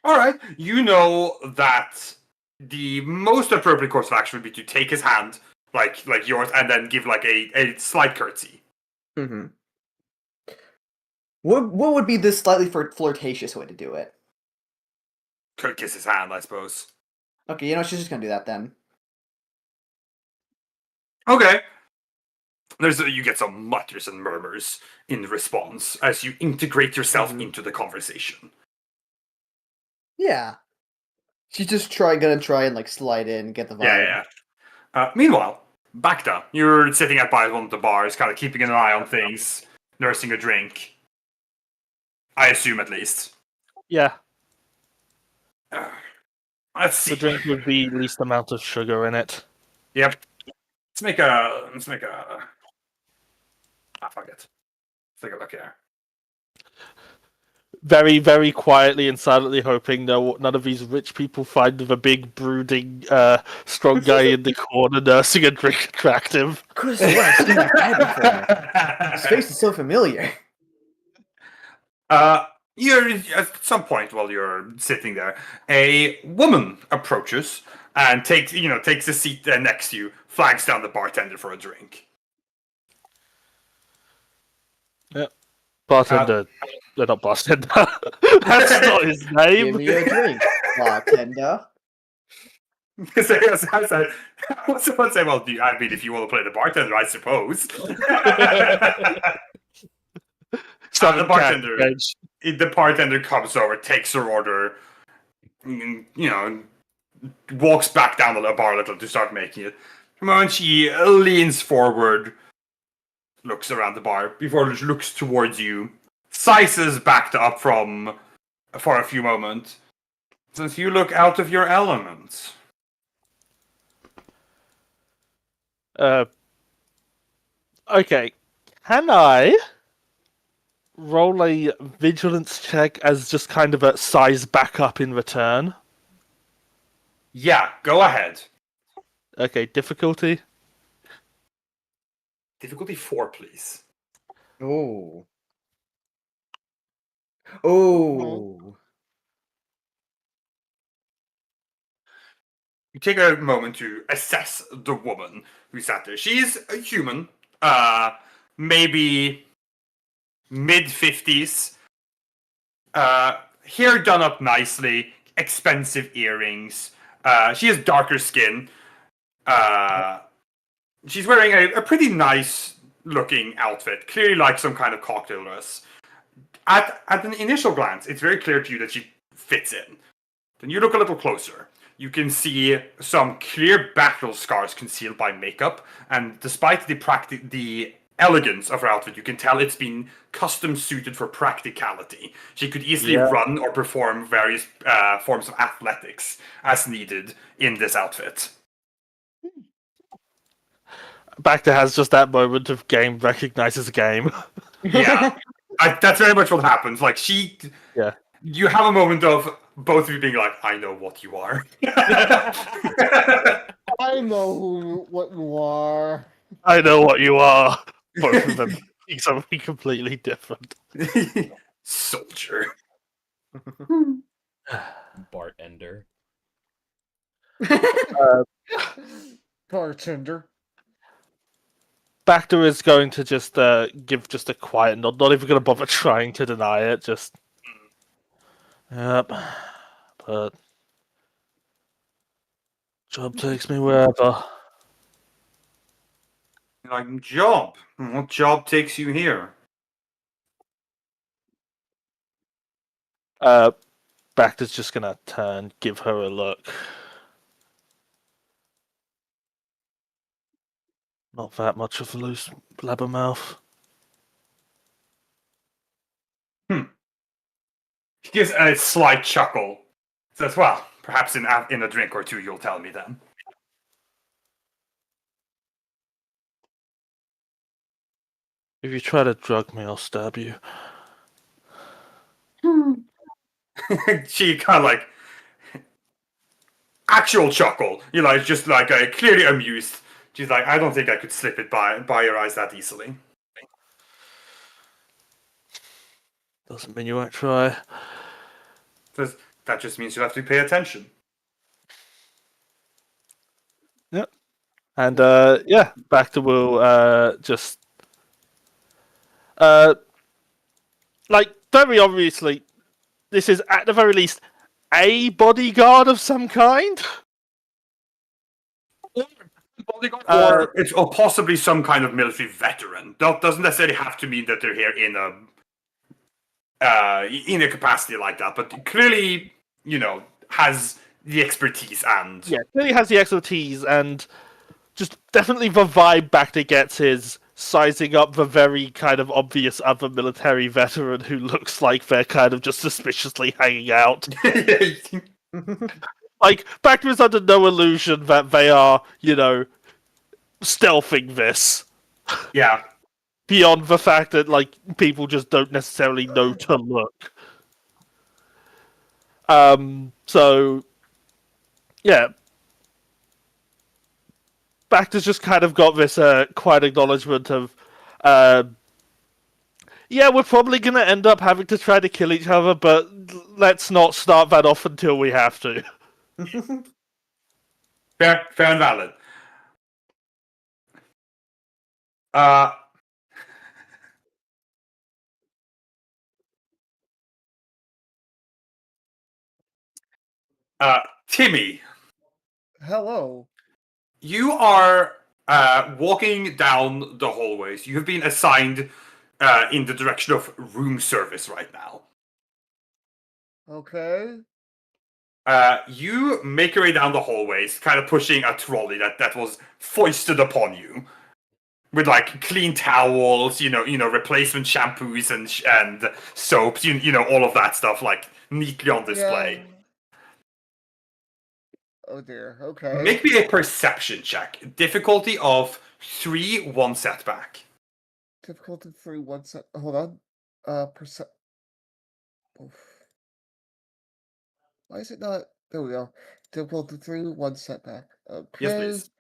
All right. You know that the most appropriate course of action would be to take his hand, like yours, and then give like a slight curtsy. Mm-hmm. What would be this slightly flirtatious way to do it? Could kiss his hand, I suppose. Okay, you know she's just gonna do that then. Okay. You get some mutters and murmurs in response as you integrate yourself Mhm. into the conversation. Yeah. She's just gonna try and like slide in, get the vibe. Yeah. Meanwhile, Bacta, you're sitting at by one of the bars, kind of keeping an eye on things, nursing a drink. I assume, at least. Yeah, Let's see. the drink with the least amount of sugar in it. Yep. Let's make a. Ah, fuck it. Let's take a look here. very, very quietly and silently hoping none of these rich people find the big, brooding, strong guy in the corner nursing a drink attractive. Could have sworn I've seen that guy before. His face is so familiar. You're at some point while you're sitting there, a woman approaches and takes a seat next to you, flags down the bartender for a drink. Bartender. Not bartender. That's not his Give name. me a drink, bartender. Someone say, "Well, I mean, if you want to play the bartender, I suppose." Southern the bartender. Cat Edge. The bartender comes over, takes her order, walks back down the bar a little to start making it. The moment she leans forward, looks around the bar, before she looks towards you, sizes back up for a few moments. Since you look out of your element. Okay. Can I roll a vigilance check as just kind of a size back up in return? Yeah, go ahead. Okay, difficulty? Difficulty 4, please. Oh. Oh. You take a moment to assess the woman who sat there. She's a human, maybe mid-50s, hair done up nicely, expensive earrings. She has darker skin. She's wearing a pretty nice looking outfit, clearly like some kind of cocktail dress. At an initial glance, it's very clear to you that she fits in. Then you look a little closer. You can see some clear battle scars concealed by makeup, and despite the elegance of her outfit, you can tell it's been custom suited for practicality. She could easily run or perform various forms of athletics as needed in this outfit. Bacta has just that moment of game recognizes game. Yeah, that's very much what happens. Like you have a moment of both of you being like, "I know what you are." I know what you are. I know what you are. Both of them being something completely different. Soldier. Bartender. Bartender. Bacta is going to just give just a quiet nod, not even going to bother trying to deny it. Just, yep. But job takes me wherever. Like, job? What job takes you here? Bacta's just going to turn, give her a look. Not that much of a loose blabbermouth. She gives a slight chuckle. Says, "Well, perhaps in a drink or two you'll tell me then." If you try to drug me, I'll stab you. She kind of like actual chuckle. Just like clearly amused. She's like, "I don't think I could slip it by your eyes that easily." Doesn't mean you won't try. Says, "That just means you have to pay attention." Yep. And Bacta will just like very obviously this is at the very least a bodyguard of some kind. Or it's possibly some kind of military veteran. That doesn't necessarily have to mean that they're here in a capacity like that, but clearly, has the expertise and Clearly has the expertise and just definitely the vibe Bacta gets is sizing up the very kind of obvious other military veteran who looks like they're kind of just suspiciously hanging out. Like, Bacta is under no illusion that they are, stealthing this. Yeah. Beyond the fact that, like, people just don't necessarily know to look. So, yeah. Bacta's just kind of got this quiet acknowledgement of, yeah, we're probably going to end up having to try to kill each other, but let's not start that off until we have to. Fair and valid. Uh, Timmy, Hello. you are walking down the hallways. You have been assigned in the direction of room service right now. Okay. You make your way down the hallways, kind of pushing a trolley that was foisted upon you, with like clean towels, replacement shampoos and soaps, all of that stuff like neatly on display. Yeah. Oh dear. Okay. Make me a perception check. Difficulty of 3, 1 setback. Difficulty 3, 1 set. Hold on. Percent. Why is it not? There we go. Difficulty 3, 1 setback. Okay. Yes, please.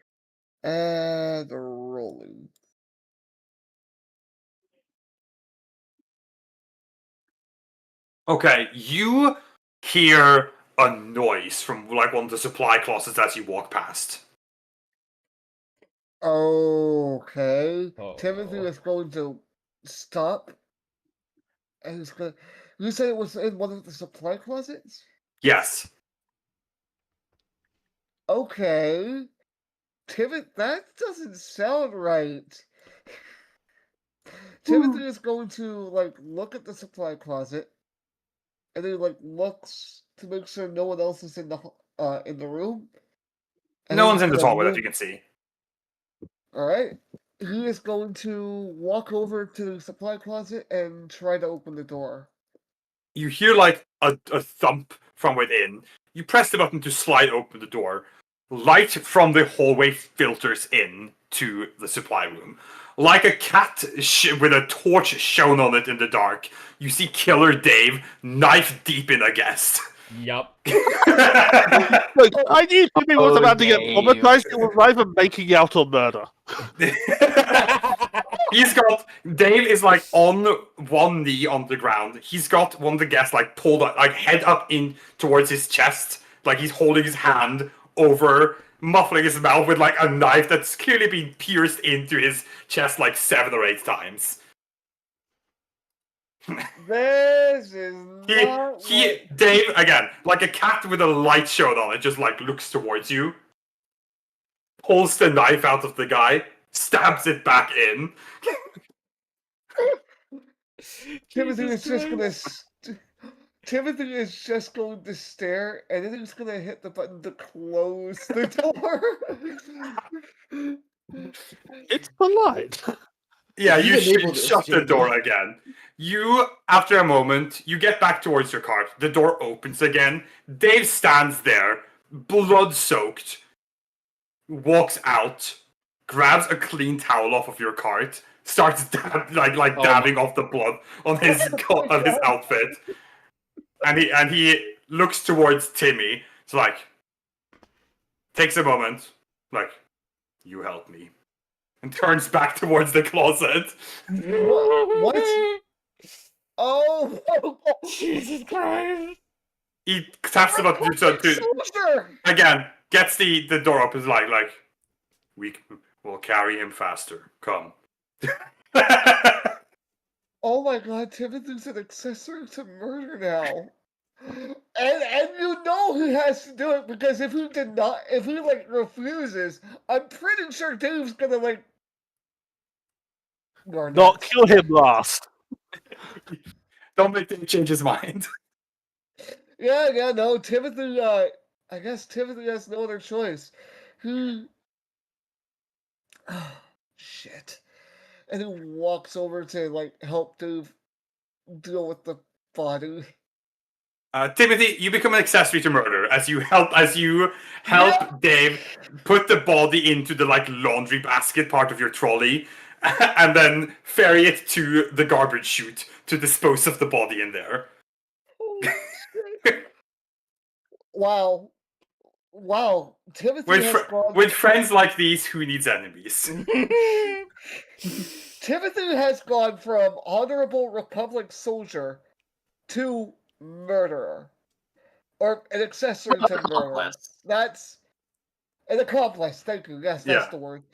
And rolling. Okay, you hear a noise from like one of the supply closets as you walk past. Okay. Oh. Timothy is going to stop. And he's gonna. You said it was in one of the supply closets? Yes. Okay. Timothy, that doesn't sound right. Timothy is going to like look at the supply closet, and then like looks to make sure no one else is in the room. And No then one's he's in the gonna hallway that move- you can see. All right. He is going to walk over to the supply closet and try to open the door. You hear like a thump from within. You press the button to slide open the door. Light from the hallway filters in to the supply room. Like a cat with a torch shone on it in the dark, you see Killer Dave knife deep in a guest. Yup. Look, I knew Timmy was Oh, about to get Dave. traumatized. It was either making out or murder. Dave is like on one knee on the ground. He's got one of the guests like pulled up, like head up in towards his chest, like he's holding his hand over, muffling his mouth with like a knife that's clearly been pierced into his chest like 7 or 8 times. This is not Dave, again, like a cat with a light showed on it, just like looks towards you, pulls the knife out of the guy, stabs it back in. Timothy is Jesus just gonna. Christ. Timothy is just going to stare, and then he's gonna hit the button to close the door. It's polite. Yeah, you enabled this, shut the Jamie. door again. You, after a moment, you get back towards your cart. The door opens again. Dave stands there, blood-soaked, walks out, grabs a clean towel off of your cart, starts dabbing off the blood on his on his outfit, and he looks towards Timmy. It's like takes a moment, like you help me, and turns back towards the closet. What? Oh, Jesus Christ. He taps the button to Sure. again, gets the door open, like we will carry him faster. Come. Oh my God, Timothy's an accessory to murder now. And you know he has to do it because if he like refuses, I'm pretty sure Dave's gonna like Not kill him last. Don't make him change his mind. Yeah, no, Timothy, I guess Timothy has no other choice. Oh, shit. And he walks over to, like, help Dave deal with the body. Timothy, you become an accessory to murder as you help Dave put the body into the like laundry basket part of your trolley, and then ferry it to the garbage chute to dispose of the body in there. Holy shit. Wow. Timothy With, has gone. with friends like these, who needs enemies? Timothy has gone from honorable Republic soldier to murderer, or an accessory to murder. Accomplice. That's an accomplice. Thank you. Yes, that's Yeah. the word.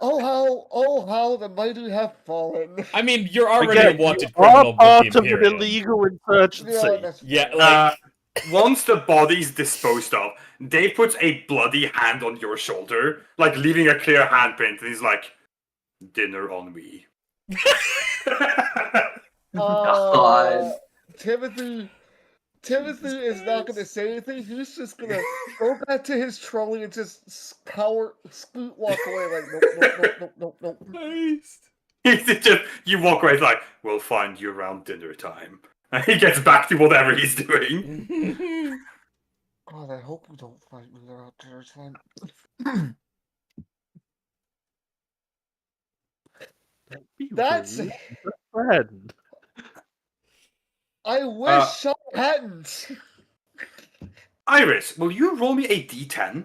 Oh how the mighty have fallen. I mean, you're already Again, a wanted you are criminal with part the of an Imperium. illegal insurgency. Yeah, that's Yeah, fair. like Once the body's disposed of, Dave puts a bloody hand on your shoulder, like leaving a clear handprint, and he's like, "Dinner on me." God. Timothy is not going to say anything. He's just going to go back to his trolley and just scoot walk away like, nope. You walk away, it's like, "We'll find you around dinner time." And he gets back to whatever he's doing. God, I hope you don't fight me around dinner time. That's. Friend. I wish Sean hadn't. Iris, will you roll me a d10?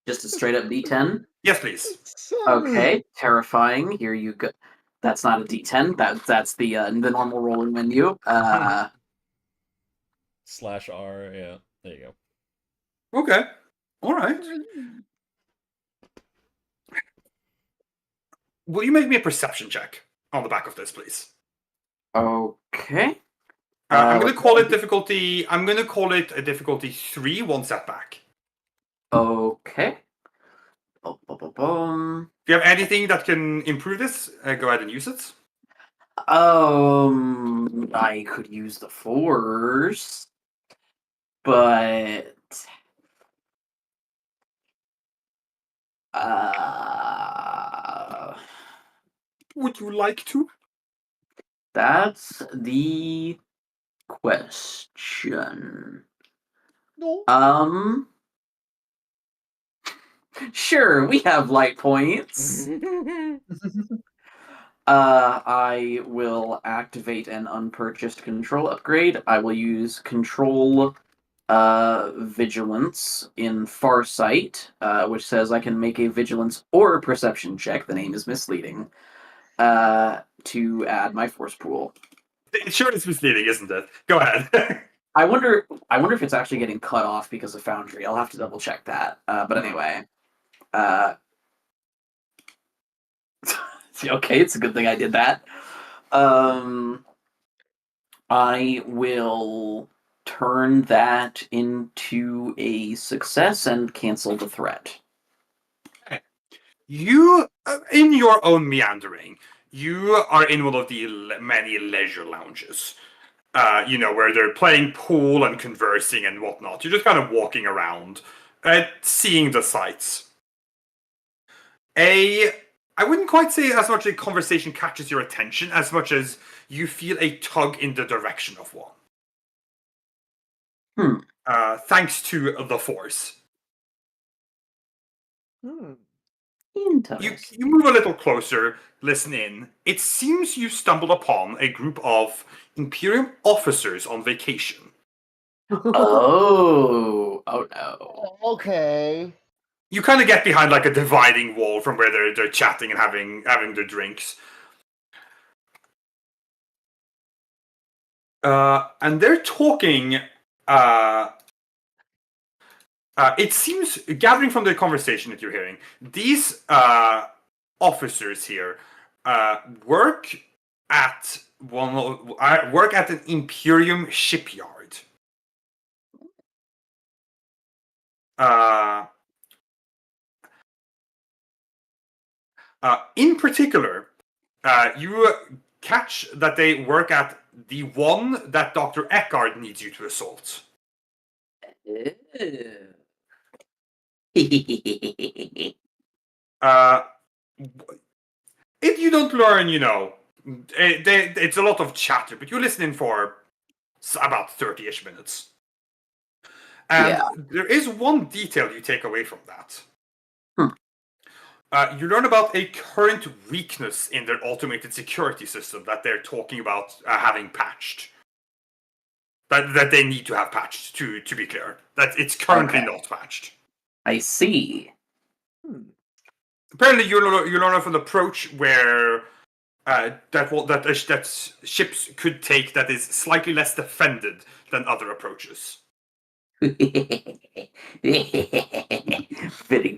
Just a straight up D10. Yes, please. Okay, terrifying. Here you go. That's not a D10. That's the normal rolling menu. /R, yeah. There you go. Okay. Alright. Will you make me a perception check on the back of this, please? Okay. I'm going to call it difficulty. I'm going to call it a difficulty 3, 1 step back. Okay. If you have anything that can improve this, go ahead and use it. I could use the Force, but Would you like to? that's the question. No. Sure, we have light points. I will activate an unpurchased control upgrade. I will use control vigilance in Farsight, which says I can make a vigilance or perception check. The name is misleading. To add my force pool. Sure, it's misleading, isn't it? Go ahead. I wonder if it's actually getting cut off because of Foundry. I'll have to double check that. But anyway. Okay, it's a good thing I did that. I will turn that into a success and cancel the threat. You, in your own meandering, you are in one of the many leisure lounges. Where they're playing pool and conversing and whatnot. You're just kind of walking around, seeing the sights. I wouldn't quite say as much a conversation catches your attention as much as you feel a tug in the direction of one. Thanks to the Force. Interesting. You move a little closer, listen in. It seems you stumbled upon a group of Imperium officers on vacation. Oh no. Okay. You kind of get behind like a dividing wall from where they're chatting and having their drinks. And they're talking. It seems, gathering from the conversation that you're hearing, these officers here work at an Imperium shipyard. In particular, you catch that they work at the one that Dr. Eckhart needs you to assault. If you don't learn, it's a lot of chatter, but you listen in for about 30-ish minutes. And there is one detail you take away from that. You learn about a current weakness in their automated security system that they're talking about having patched. that they need to have patched. To be clear, that it's currently Okay. not patched. I see. Apparently, you learn of an approach where that ships could take that is slightly less defended than other approaches. Very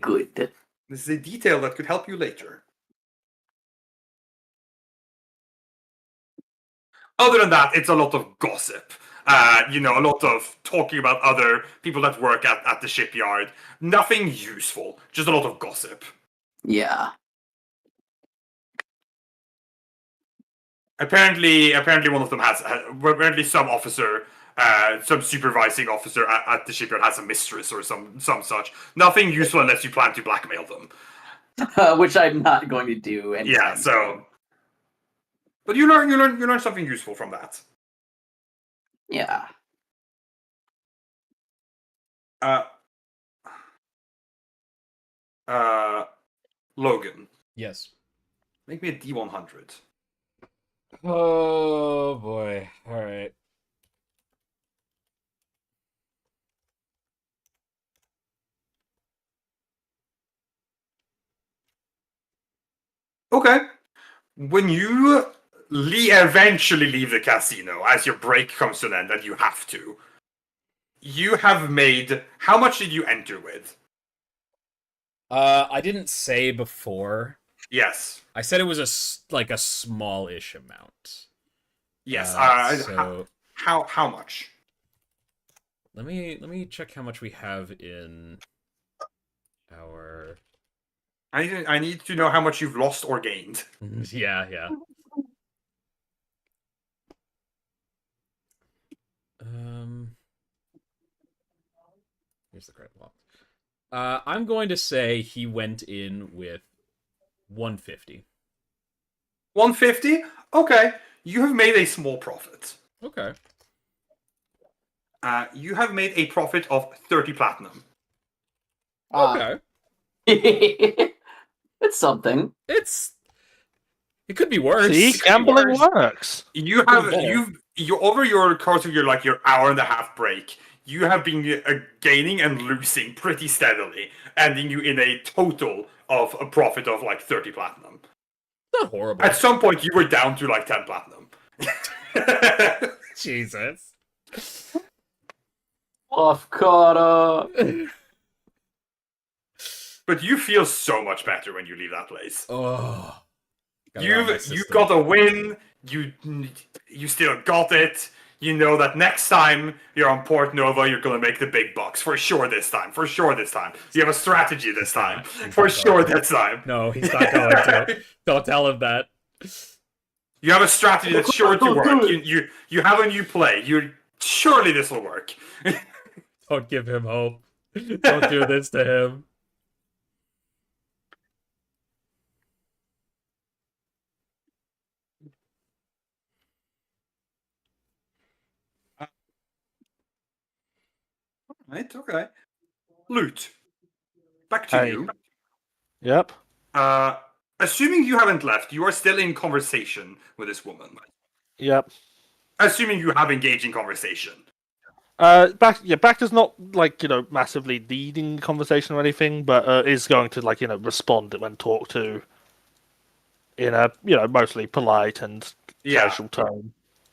good. This is a detail that could help you later. Other than that, it's a lot of gossip. A lot of talking about other people that work at the shipyard. Nothing useful, just a lot of gossip. Yeah. Apparently one of them has. Apparently, some officer, some supervising officer at the shipyard has a mistress or some such. Nothing useful unless you plan to blackmail them. Which I'm not going to do. Yeah. So, but you learn something useful from that. Yeah. Logan, Yes. make me a D100. Oh boy. All right. Okay. When you eventually leave the casino, as your break comes to an end, and you have to, you have made. How much did you enter with? I didn't say before. Yes. I said it was a small-ish amount. Yes. So How much? let me check how much we have in our. I need to know how much you've lost or gained. Yeah. Here's the credit block. I'm going to say he went in with 150. 150? Okay. You have made a small profit. Okay. You have made a profit of 30 platinum. Okay. It's something. It could be worse. See, gambling works. You have you over your course of your hour and a half break, you have been gaining and losing pretty steadily, ending you in a total of a profit of 30 platinum. Not horrible. At some point, you were down to 10 platinum. Jesus. Off Carter. But you feel so much better when you leave that place. Oh. Got it out of my You've system. got a win. You still got it. You know that next time you're on Port Nova, you're gonna make the big bucks for sure this time. For sure this time. You have a strategy this time. For sure this time. No, he's not going to. Don't tell him that. You have a strategy that's sure to work. You have a new play. Surely this will work. Don't give him hope. Don't do this to him. Right, okay. Loot. Back to Hey. you. Yep. Assuming you haven't left, you are still in conversation with this woman. Yep. Assuming you have engaging conversation. Bacta's not massively leading the conversation or anything, but is going to respond when talked to in a mostly polite and casual tone.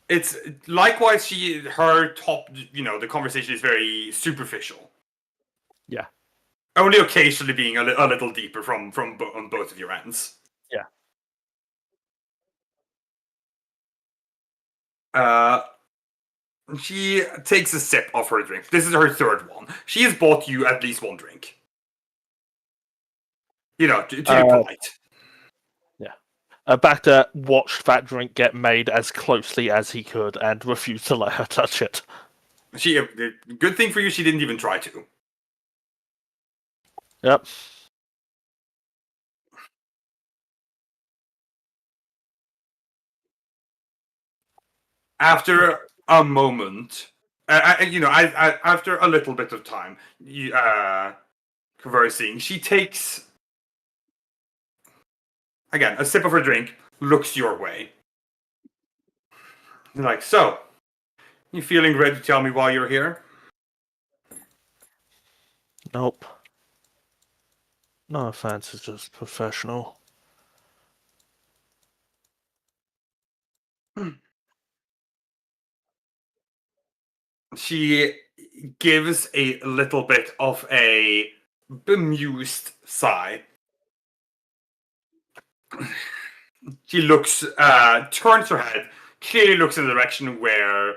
It's likewise her top, the conversation is very superficial. Yeah. Only occasionally being a little deeper from on both of your ends. Yeah. She takes a sip of her drink. This is her third one. She has bought you at least one drink. To be polite. Bacta watched that drink get made as closely as he could and refused to let her touch it. Good thing for you, she didn't even try to. Yep. After a moment, after a little bit of time, conversing, she takes again a sip of her drink, looks your way. So You feeling ready to tell me why you're here? Nope. No offense, it's just professional. She gives a little bit of a bemused sigh. She looks, turns her head, clearly looks in the direction where,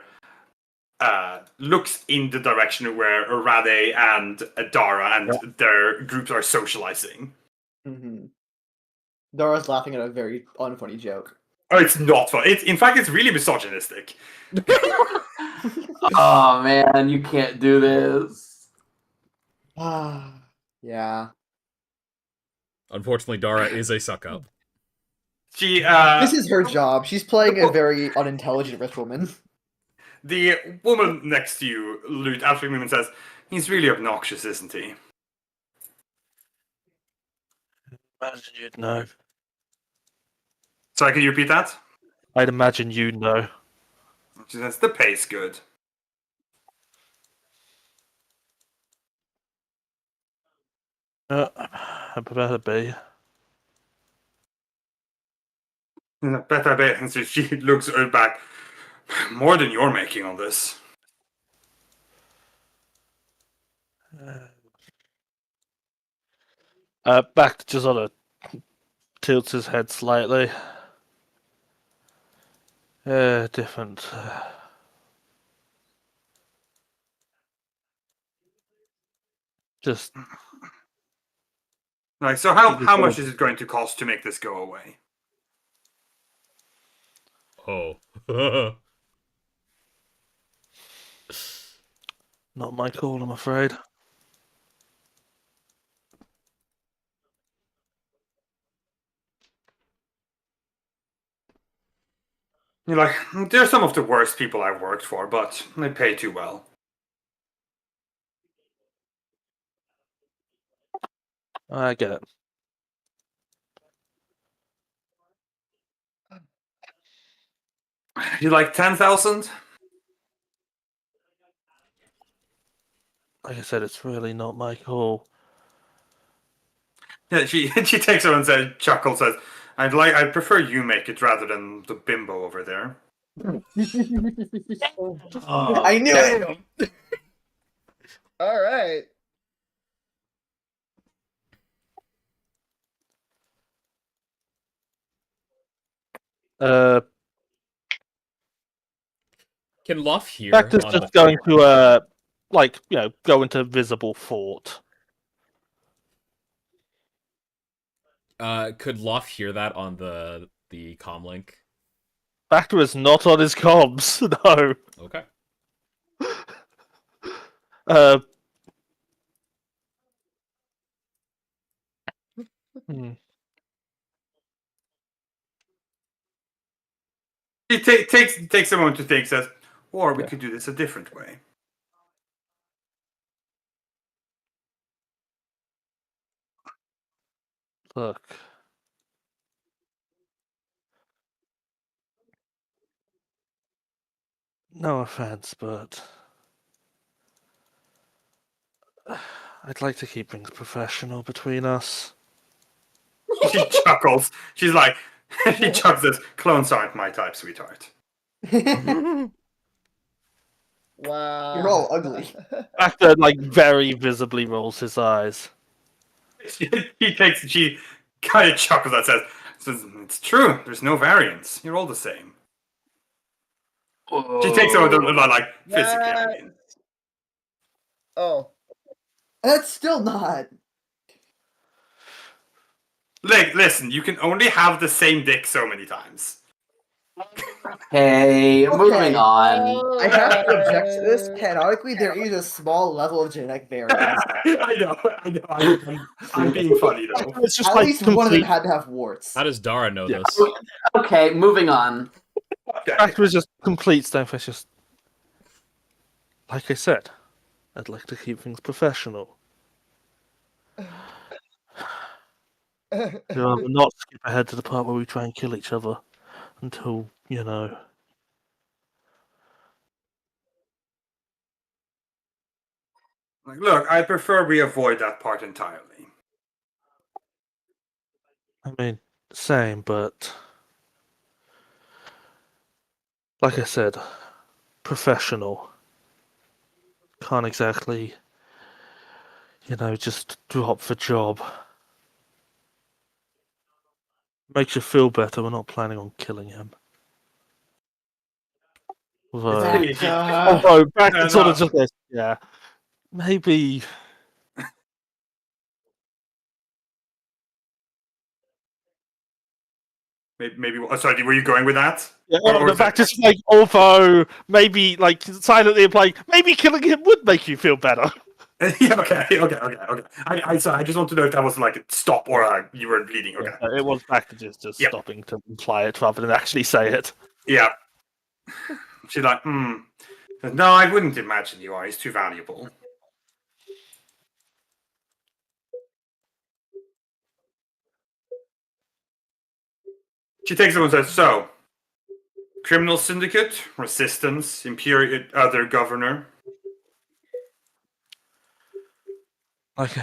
Rade and Dara and their groups are socializing. Mm-hmm. Dora's laughing at a very unfunny joke. Oh, it's not fun. In fact, it's really misogynistic. Oh man, you can't do this. Yeah. Unfortunately, Dara is a suck up. She, This is her job. She's playing a very unintelligent rich woman. the woman next to you, Lute, after a moment says, "He's really obnoxious, isn't he?" Imagine you'd know. Sorry, can you repeat that? I'd imagine you'd know. She says, "The pay's good." I better be. Better bet. And so she looks back. More than you're making on this. Back to just sort of tilts his head slightly. Different. Just Like, so how much is it going to cost to make this go away? Oh. not my call, I'm afraid. You're like, they're some of the worst people I've worked for, but they pay too well. I get it. You like 10,000? Like I said, it's really not my call. Yeah, she takes it and says, chuckles, says, I'd prefer you make it rather than the bimbo over there. I knew it. All right. Can Luff hear? Fact is on just the- going to go into visible thought. Could Luff hear that on the comm link? Factor is not on his comms. No. Okay. Hmm. She takes a moment to think, says, or we could do this a different way. Look. No offense, but I'd like to keep things professional between us. She chuckles. She's like, she chuckles, says, clones aren't my type, sweetheart. Wow. You're all ugly. Factor very visibly rolls his eyes. She kind of chuckles and says, it's true, there's no variance. You're all the same. She takes over the physically, I mean. Oh. That's still not. Like, listen, you can only have the same dick so many times. Hey, Okay. moving on. I have to object to this. Canonically, there is a small level of genetic variance. I know. I'm being funny though. It's just At least one of them had to have warts. How does Dara know Yeah. this? Okay, moving on. Okay. Factor is just complete stoneface. Just like I said, I'd like to keep things professional. Not skip ahead to the part where we try and kill each other until, Like, look, I prefer we avoid that part entirely. I mean, same, but like I said, professional. Can't exactly, just drop the job. Makes you feel better. We're not planning on killing him. Although, back to sort of just this, yeah. Maybe. Maybe. Sorry, were you going with that? Yeah, Or the is that- fact is, like, although maybe, like, silently implying, maybe killing him would make you feel better. Yeah, okay. I just want to know if that was like a stop or you were bleeding. Okay. Yeah, it was back to just Yep. stopping to imply it rather than actually say it. Yeah. She's like, No, I wouldn't imagine you are. He's too valuable. She takes it and says, so, criminal syndicate, resistance, imperial, other governor. Okay.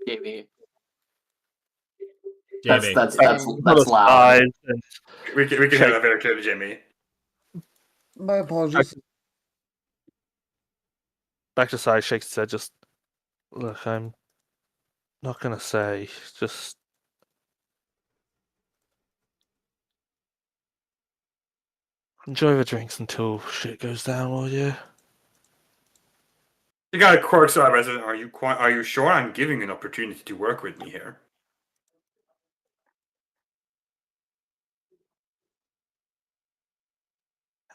Jamie. Jamie. That's Sort loud. eyes and We can hear that very clearly, Jamie. My apologies. back to side, shakes his head. Just look, I'm not gonna say. Just enjoy the drinks until shit goes down, will you? You got a quirk eyebrows. Are you sure I'm giving you an opportunity to work with me here?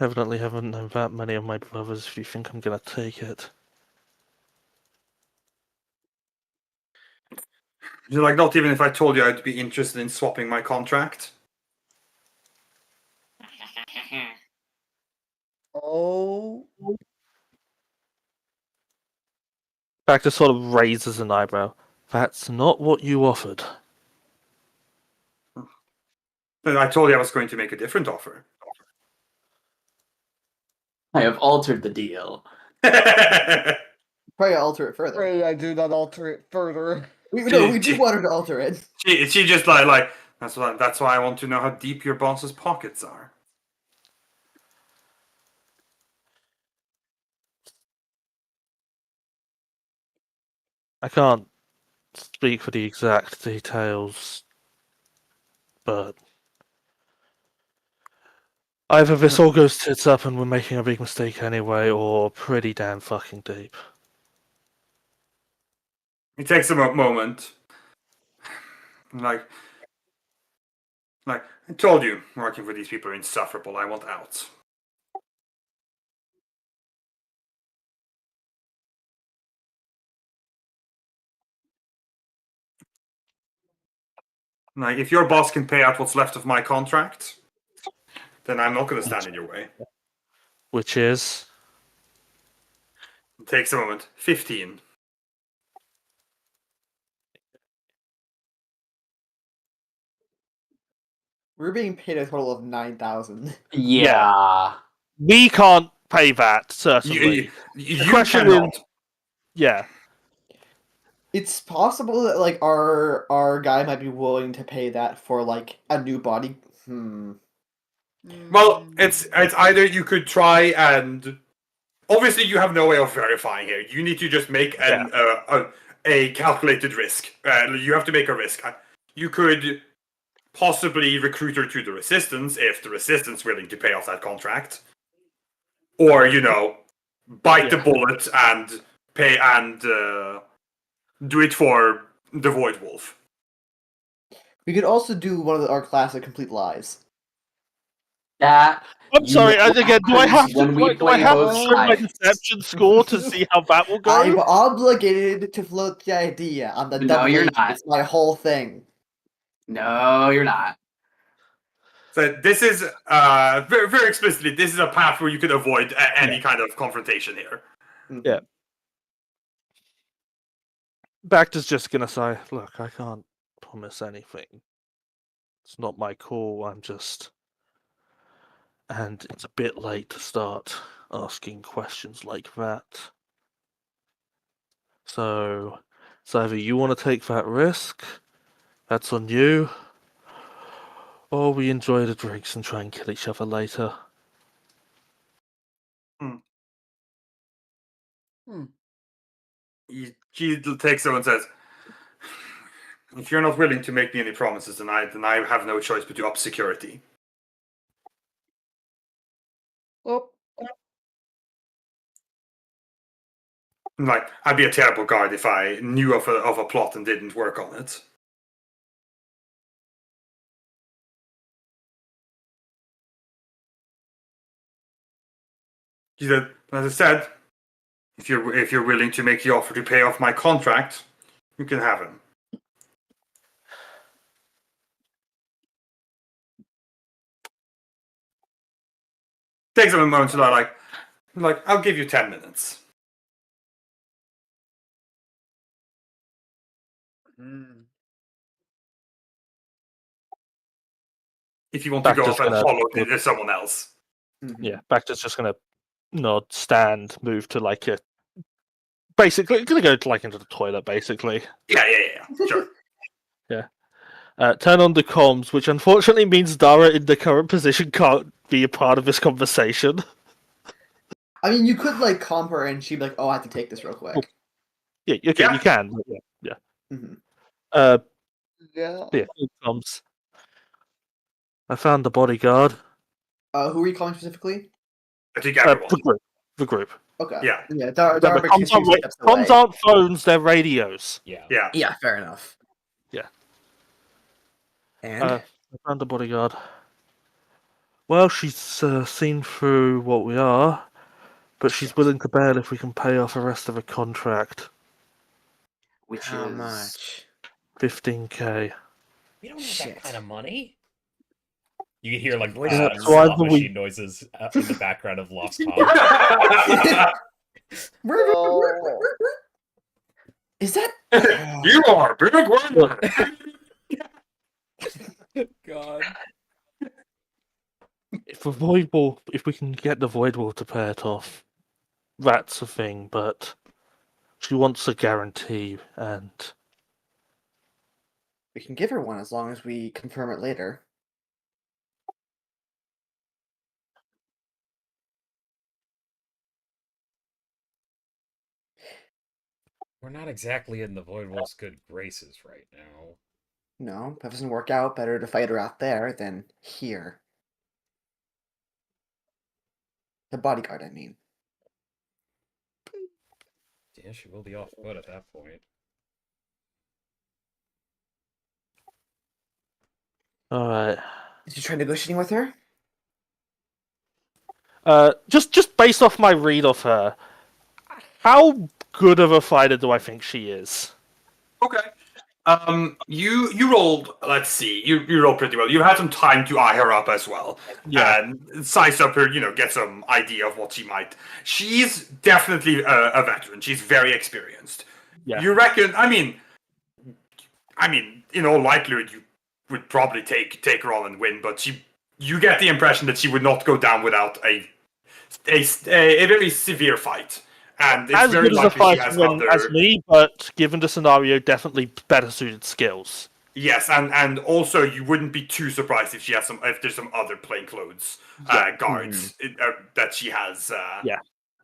Evidently haven't known that many of my brothers if you think I'm gonna take it. You're like, not even if I told you I'd be interested in swapping my contract. Oh, Back to sort of raises an eyebrow. That's not what you offered. And I told you I was going to make a different offer. I have altered the deal. Probably alter it further. pray I do not alter it further. We do want her to alter it. She just like that's why I want to know how deep your boss's pockets are. I can't speak for the exact details, but either this all goes tits up and we're making a big mistake anyway, or pretty damn fucking deep. It takes a moment. Like I told you, working for these people are insufferable. I want out. Like, if your boss can pay out what's left of my contract, then I'm not going to stand in your way. Which is? It takes a moment. 15. We're being paid a total of 9,000. Yeah. We can't pay that, certainly. You question cannot. Yeah. It's possible that like our guy might be willing to pay that for like a new body. Well, it's either you could try and obviously you have no way of verifying here. You need to just make a calculated risk. You have to make a risk. You could possibly recruit her to the resistance if the resistance is willing to pay off that contract, or bite the bullet and pay and do it for the Void Wolf. We could also do one of our classic complete lies. That. I'm sorry, again, do I have when we to play both show my sides. deception score to see how that will go? I'm obligated to float the idea on the No, double you're agent. not. It's my whole thing. No, you're not. So this is very, very explicitly, this is a path where you could avoid any kind of confrontation here. Yeah. Bacter's just gonna say, look, I can't promise anything. It's not my call, I'm just... And it's a bit late to start asking questions like that. So it's either you want to take that risk, that's on you, or we enjoy the drinks and try and kill each other later. He takes them and says, "If you're not willing to make me any promises, then I have no choice but to up security." Well, Like, I'd be a terrible guard if I knew of a plot and didn't work on it. He said, as I said, if you're willing to make the offer to pay off my contract, you can have him. Takes him a moment to like, I'll give you 10 minutes. If you want to Back go just off and gonna- follow someone else. Yeah, Bacta's just gonna nod, stand, move to like a. Basically, gonna go to, like into the toilet. Basically, Yeah, sure. turn on the comms, which unfortunately means Dara in the current position can't be a part of this conversation. I mean, you could like comp her and she'd be like, "Oh, I have to take this real quick." Yeah, okay, Yeah. you can. But yeah. hmm yeah. Yeah, comms. I found the bodyguard. Who are you calling specifically? I think everyone. The group. Okay. Yeah. Yeah. Dara Remember, makes comms, two steps away. comms aren't phones; they're radios. Yeah. Yeah. Yeah, fair enough. Yeah. And I found the bodyguard. Well, she's seen through what we are, but she's willing to bail if we can pay off the rest of the contract. Which how is much? 15k. We don't have Shit. that kind of money. You can hear like Yeah, so slot either we- machine noises in the background of Lost Cause. Oh. Is that? You are big one. God. If the void wall, if we can get the void wall to pay it off, that's a thing. But she wants a guarantee, and We can give her one as long as we confirm it later. We're not exactly in the Void Wolf's good graces right now. No, if that doesn't work out, better to fight her out there than here. The bodyguard, I mean. Yeah, she will be off foot at that point. all right. Did you try negotiating with her? Just based off my read of her, how good of a fighter do I think she is? Okay. You rolled. Let's see. You rolled pretty well. You had some time to eye her up as well, and size up her. Get some idea of what she might. She's definitely a veteran. She's very experienced. Yeah. You reckon? I mean, in all likelihood, you would probably take her on and win. But you get the impression that she would not go down without a very severe fight. And it's As very good as a likely she fighter has win other. as me, but given the scenario, definitely better suited skills. Yes, and also you wouldn't be too surprised if there's some other plainclothes guards that she has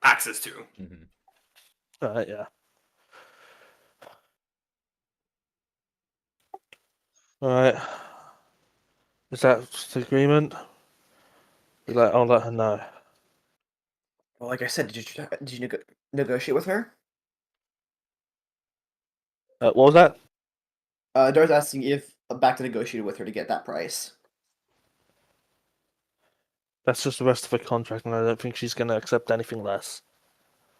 access to. Mm-hmm. Yeah. All right. Is that the agreement? I'll let her know. Well, like I said, did you negotiate with her? What was that? Dara's asking if back to negotiate with her to get that price. That's just the rest of her contract, and I don't think she's going to accept anything less.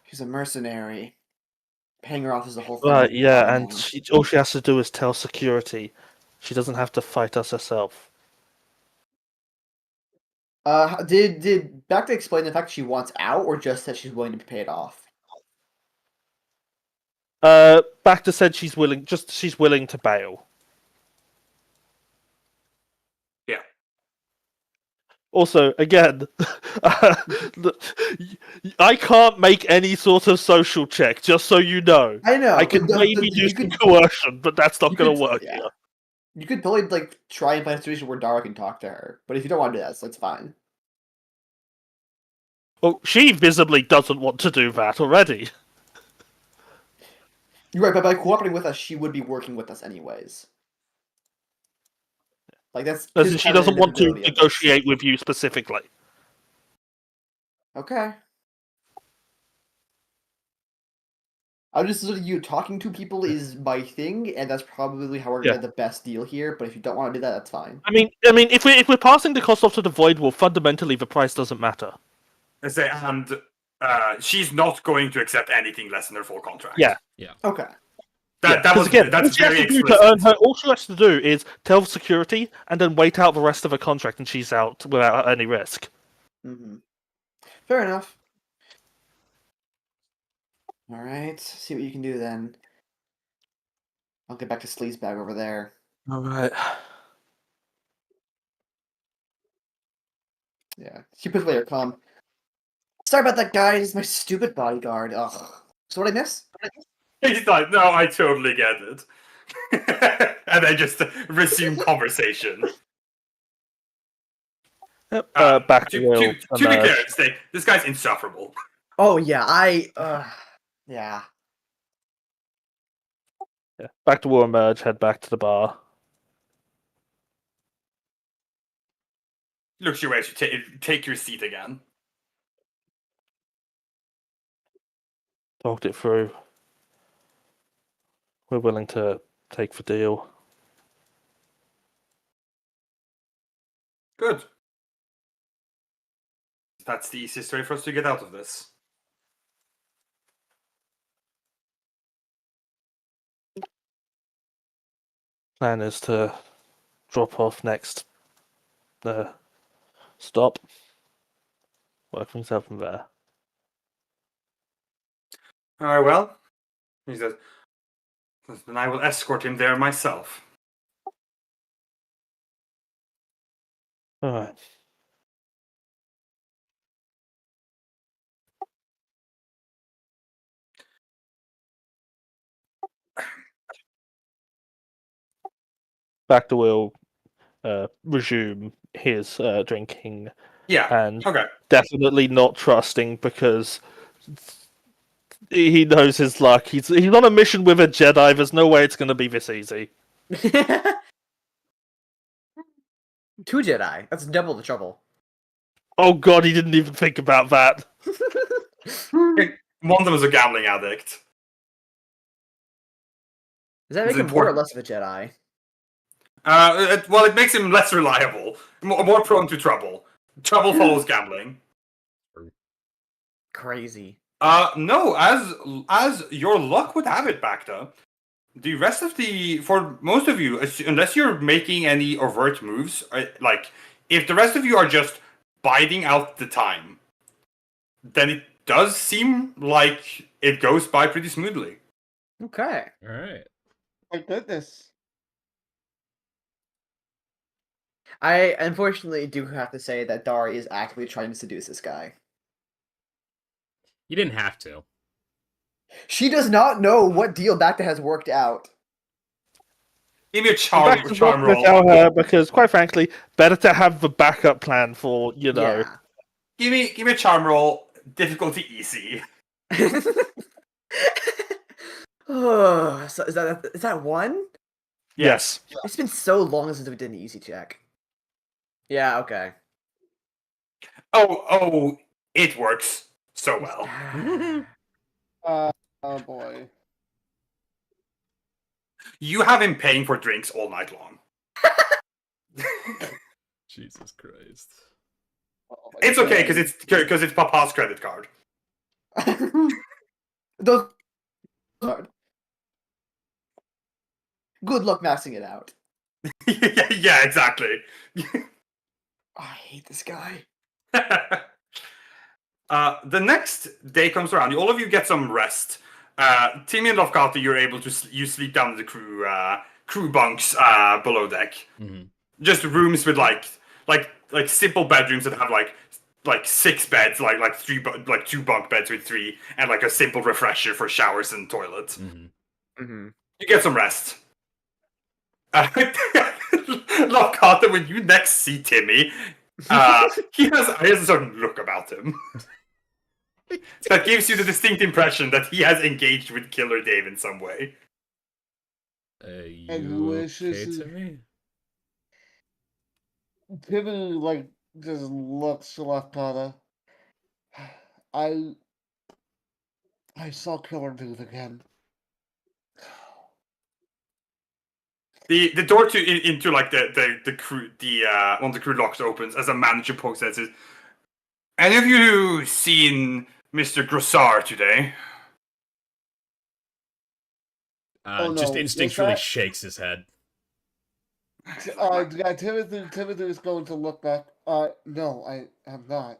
She's a mercenary. Paying her off is the whole thing. Right, yeah, and all she has to do is tell security. She doesn't have to fight us herself. Did Bacta explain the fact she wants out, or just that she's willing to be paid off? Bacta said she's willing to bail. Yeah. Also, again, I can't make any sort of social check, just so you know. I know. I can maybe do you some could, coercion, but that's not you going to could- work yeah. here. You could totally like try and play a situation where Dara can talk to her, but if you don't want to do that, that's fine. Well, she visibly doesn't want to do that already. You're right, but by cooperating with us, she would be working with us anyways. Like that's As his in, she kind of doesn't want to inevitability of this. negotiate with you specifically. Okay. I'm just you talking to people is my thing, and that's probably how we're gonna Yeah. get the best deal here. But if you don't want to do that, that's fine. I mean, if we're passing the cost off to the Void Wolf, fundamentally the price doesn't matter. I say, and she's not going to accept anything less than her full contract. Yeah. Okay. That's all she very has to do explicit. to earn her, all she has to do is tell security and then wait out the rest of her contract, and she's out without any risk. Mm-hmm. Fair enough. All right. See what you can do then. I'll get back to Sleazebag over there. All right. Yeah. She puts away her comm. Sorry about that, guy. He's my stupid bodyguard. Ugh. So what I miss? He's like, no, I totally get it. And then just resume conversation. Yep. Back to to Will. be clear, this guy's insufferable. Oh yeah, yeah. Yeah. Back to War Emerge. Head back to the bar. Looks your way to take your seat again. Talked it through. We're willing to take the deal. Good. That's the easiest way for us to get out of this. Plan is to drop off next stop. Work things out from there. Alright, well, he says, then I will escort him there myself. All right. Back to Will resume his drinking Yeah. and Okay. definitely not trusting because he knows his luck. He's on a mission with a Jedi. There's no way it's going to be this easy. 2 Jedi. That's double the trouble. Oh god, he didn't even think about that. One of them is a gambling addict. Does that make It's him more or important. less of a Jedi? Well, it makes him less reliable, more prone to trouble. Trouble follows gambling. Crazy. No, as your luck would have it, Bacta, the rest of for most of you, unless you're making any overt moves, like if the rest of you are just biding out the time, then it does seem like it goes by pretty smoothly. Okay. All right. My goodness. I unfortunately do have to say that Dari is actively trying to seduce this guy. You didn't have to. She does not know what deal Bacta has worked out. Give me a Back charm to charm not to roll. tell her because, quite frankly, better to have the backup plan for Yeah. Give me a charm roll. Difficulty easy. Oh, so is that 1? Yes. It's been so long since we did an easy check. Yeah, okay. Oh, it works so well. Oh boy. You have him paying for drinks all night long. Jesus Christ. Oh my It's okay God. because it's Papa's credit card. Those hard. Good luck maxing it out. Yeah, exactly. I hate this guy. The next day comes around. All of you get some rest. Timmy and Lofgata, you're able to you sleep down in the crew bunks below deck. Mhm. Just rooms with like like simple bedrooms that have like 6 beds, like like 2 bunk beds with 3, and like a simple refresher for showers and toilets. Mhm. Mm-hmm. You get some rest. Love Carter, when you next see Timmy, he has a certain look about him that gives you the distinct impression that he has engaged with Killer Dave in some way. And You who okay wishes to me? Timmy like just looks to Lafkana. I saw Killer Dude again. The door into like the crew one of the crew locks opens as a manager pokes at it. Says, "Any of you seen Mr. Grossar today?" Oh, Just no. What's instinctually that? shakes his head. Yeah, Timothy is going to look back. No, I am not.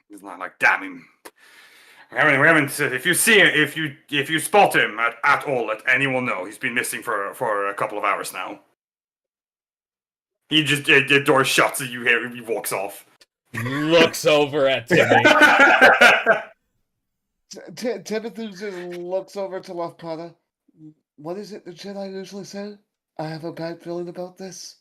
He's not like, damn him. We haven't. If you see him, if you spot him at all, let anyone know. He's been missing for a couple of hours now. He just the door shuts and you hear him. He walks off. Looks over at Timmy. Timothy just looks over to Lafkana. What is it the Jedi usually say? I have a bad feeling about this.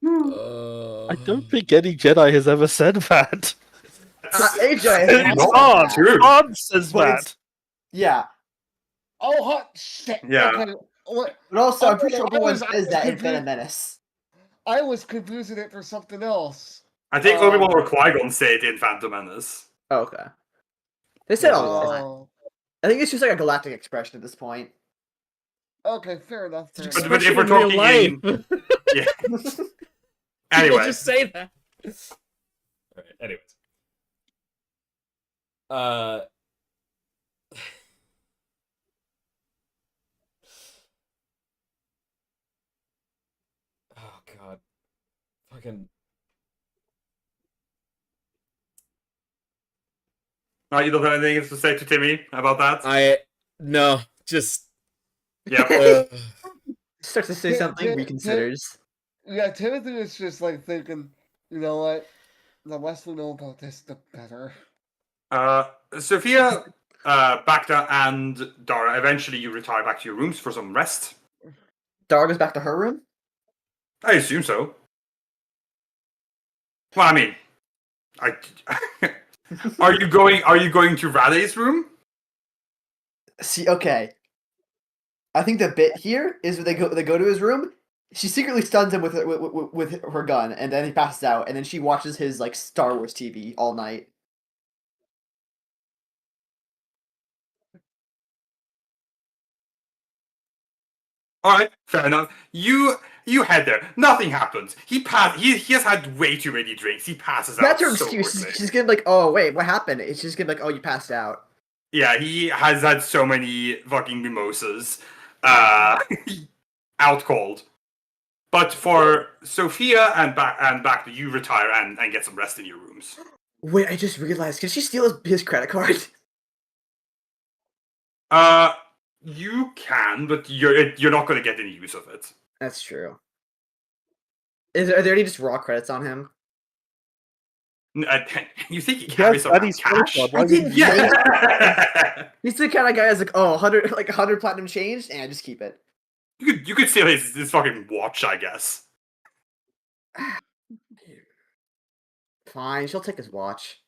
I don't think any Jedi has ever said that. AJ, It's not not true. Han says But that. it's- yeah, Oh, hot shit! Yeah. Okay. What? but also I'm Oh, pretty sure I Obi-Wan was- I says was that in Phantom confused. Menace. I was confusing it for something else. I think Obi-Wan or Qui-Gon say it in Phantom Menace. Oh, okay. They said a lot. Oh, I think it's just like a galactic expression at this point. okay, fair enough. Fair It's enough. But if we're expression in real talking life. Yeah. People Anyway, just say that. Alright, anyways. Oh god. Fucking you don't have anything else to say to Timmy about that? no, just Yeah. Starts to say something, reconsiders. Yeah, Timothy is just like thinking, you know what? The less we know about this, the better. Sophia, Bacta, and Dara, eventually you retire back to your rooms for some rest. Dara goes back to her room. I assume so. Well, I mean, are you going to Raleigh's room? See, okay. I think the bit here is when they go to his room. She secretly stuns him with her gun, and then he passes out, and then she watches his like Star Wars TV all night. All right, fair enough. You head there. Nothing happens. He has had way too many drinks. He passes out. That's her so excuse. quickly. She's gonna be like, "Oh wait, what happened?" It's just gonna be like, "Oh, you passed out." Yeah, he has had so many fucking mimosas. Out cold. But for Sophia and back to you retire and get some rest in your rooms. Wait, I just realized. Can she steal his credit card? You can, but you're not going to get any use of it. That's true. Are there any just raw credits on him? You think he carries Yes, around Eddie's cash? credit card. I Why didn't would you- Yeah. He's the kind of guy that's like, oh, 100 platinum changed, and just keep it. You could steal his fucking watch, I guess. Fine, she'll take his watch.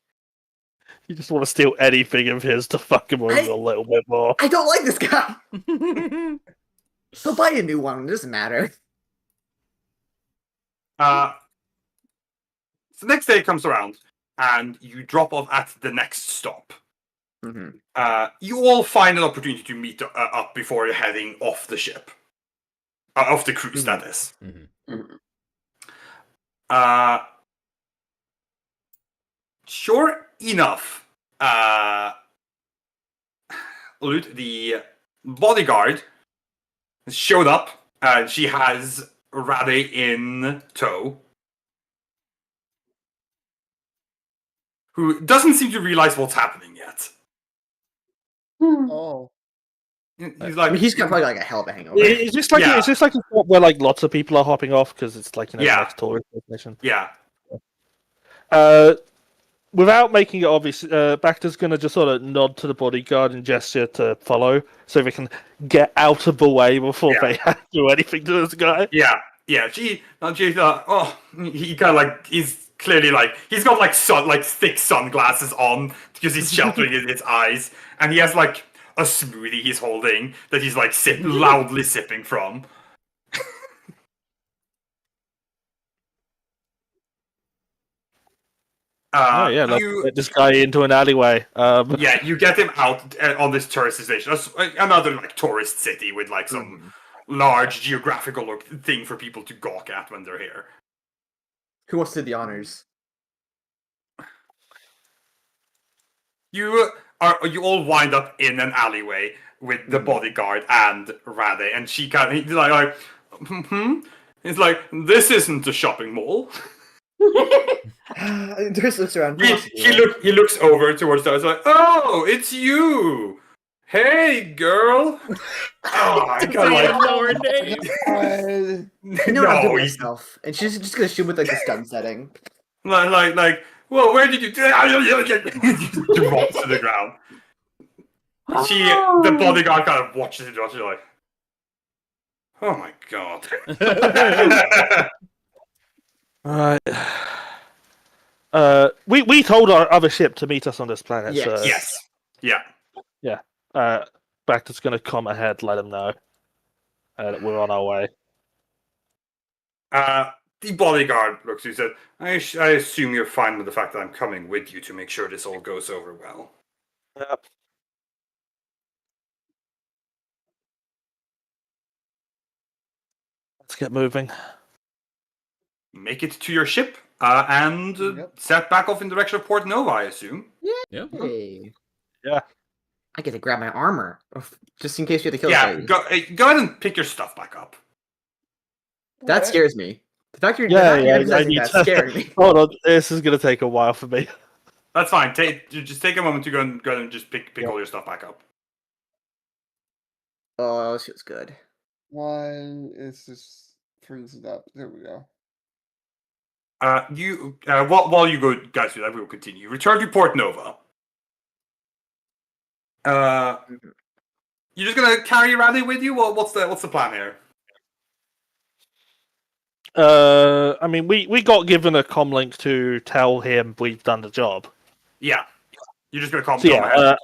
You just want to steal anything of his to fuck him over a little bit more. I don't like this guy. He'll buy a new one. It doesn't matter. So the next day comes around, and you drop off at the next stop. Mm-hmm. You all find an opportunity to meet up before you're heading off the ship. Off the cruise, that is. Sure enough, Lut, the bodyguard, showed up. She has Rade in tow, who doesn't seem to realize what's happening yet. Oh. He's I like, mean, he's got probably like a hell of a hangover. Is this like Yeah. is this like a spot where like lots of people are hopping off because it's like Yeah. the next tourist destination? yeah. Without making it obvious, Bacter's gonna just sort of nod to the bodyguard and gesture to follow, so they can get out of the way before Yeah. they do anything to this guy. Yeah, yeah. She oh, he kind of like he's clearly like he's got like thick sunglasses on because he's sheltering his eyes, and he has like a smoothie he's holding that he's like loudly sipping from. Oh yeah, let's you, get this guy into an alleyway. yeah, you get him out on this tourist station, another like tourist city with like some large geographical thing for people to gawk at when they're here. Who wants to do the honors? You all wind up in an alleyway with the bodyguard and Rade, and she kind of like it's like, this isn't a shopping mall. Chris looks around. He looks over towards her. It's like, oh, it's you. Hey, girl. Oh, I got like Lower name. You know what I'm doing he's myself. And she's just gonna shoot with like the stun setting. like. Well, where did you do? Drops to the ground. The bodyguard kind of watches it. She's like, oh my god. Alright. We told our other ship to meet us on this planet. Yes. So, Yes. Yeah. Bacter's gonna come ahead, let him know that we're on our way. The bodyguard looks. He said, I assume you're fine with the fact that I'm coming with you to make sure this all goes over well. Yep. Let's get moving. Make it to your ship and Yep. set back off in the direction of Port Nova, I assume. Yeah. Hey. Yeah. I get to grab my armor. Just in case we have to kill Yeah, somebody. go ahead and pick your stuff back up. That scares me. The fact you're Yeah, not yeah, emphasizing I need that to- scared me. Hold on, this is gonna take a while for me. That's fine. Just take a moment to go and just pick all your stuff back up. Oh, this feels good. Why is this freezing up? There we go. While you go, guys, do that, we will continue. Return to Port Nova. You're just gonna carry Radley with you? What's the plan here? I mean, we got given a comlink to tell him we've done the job. Yeah, you're just gonna call So him. yeah,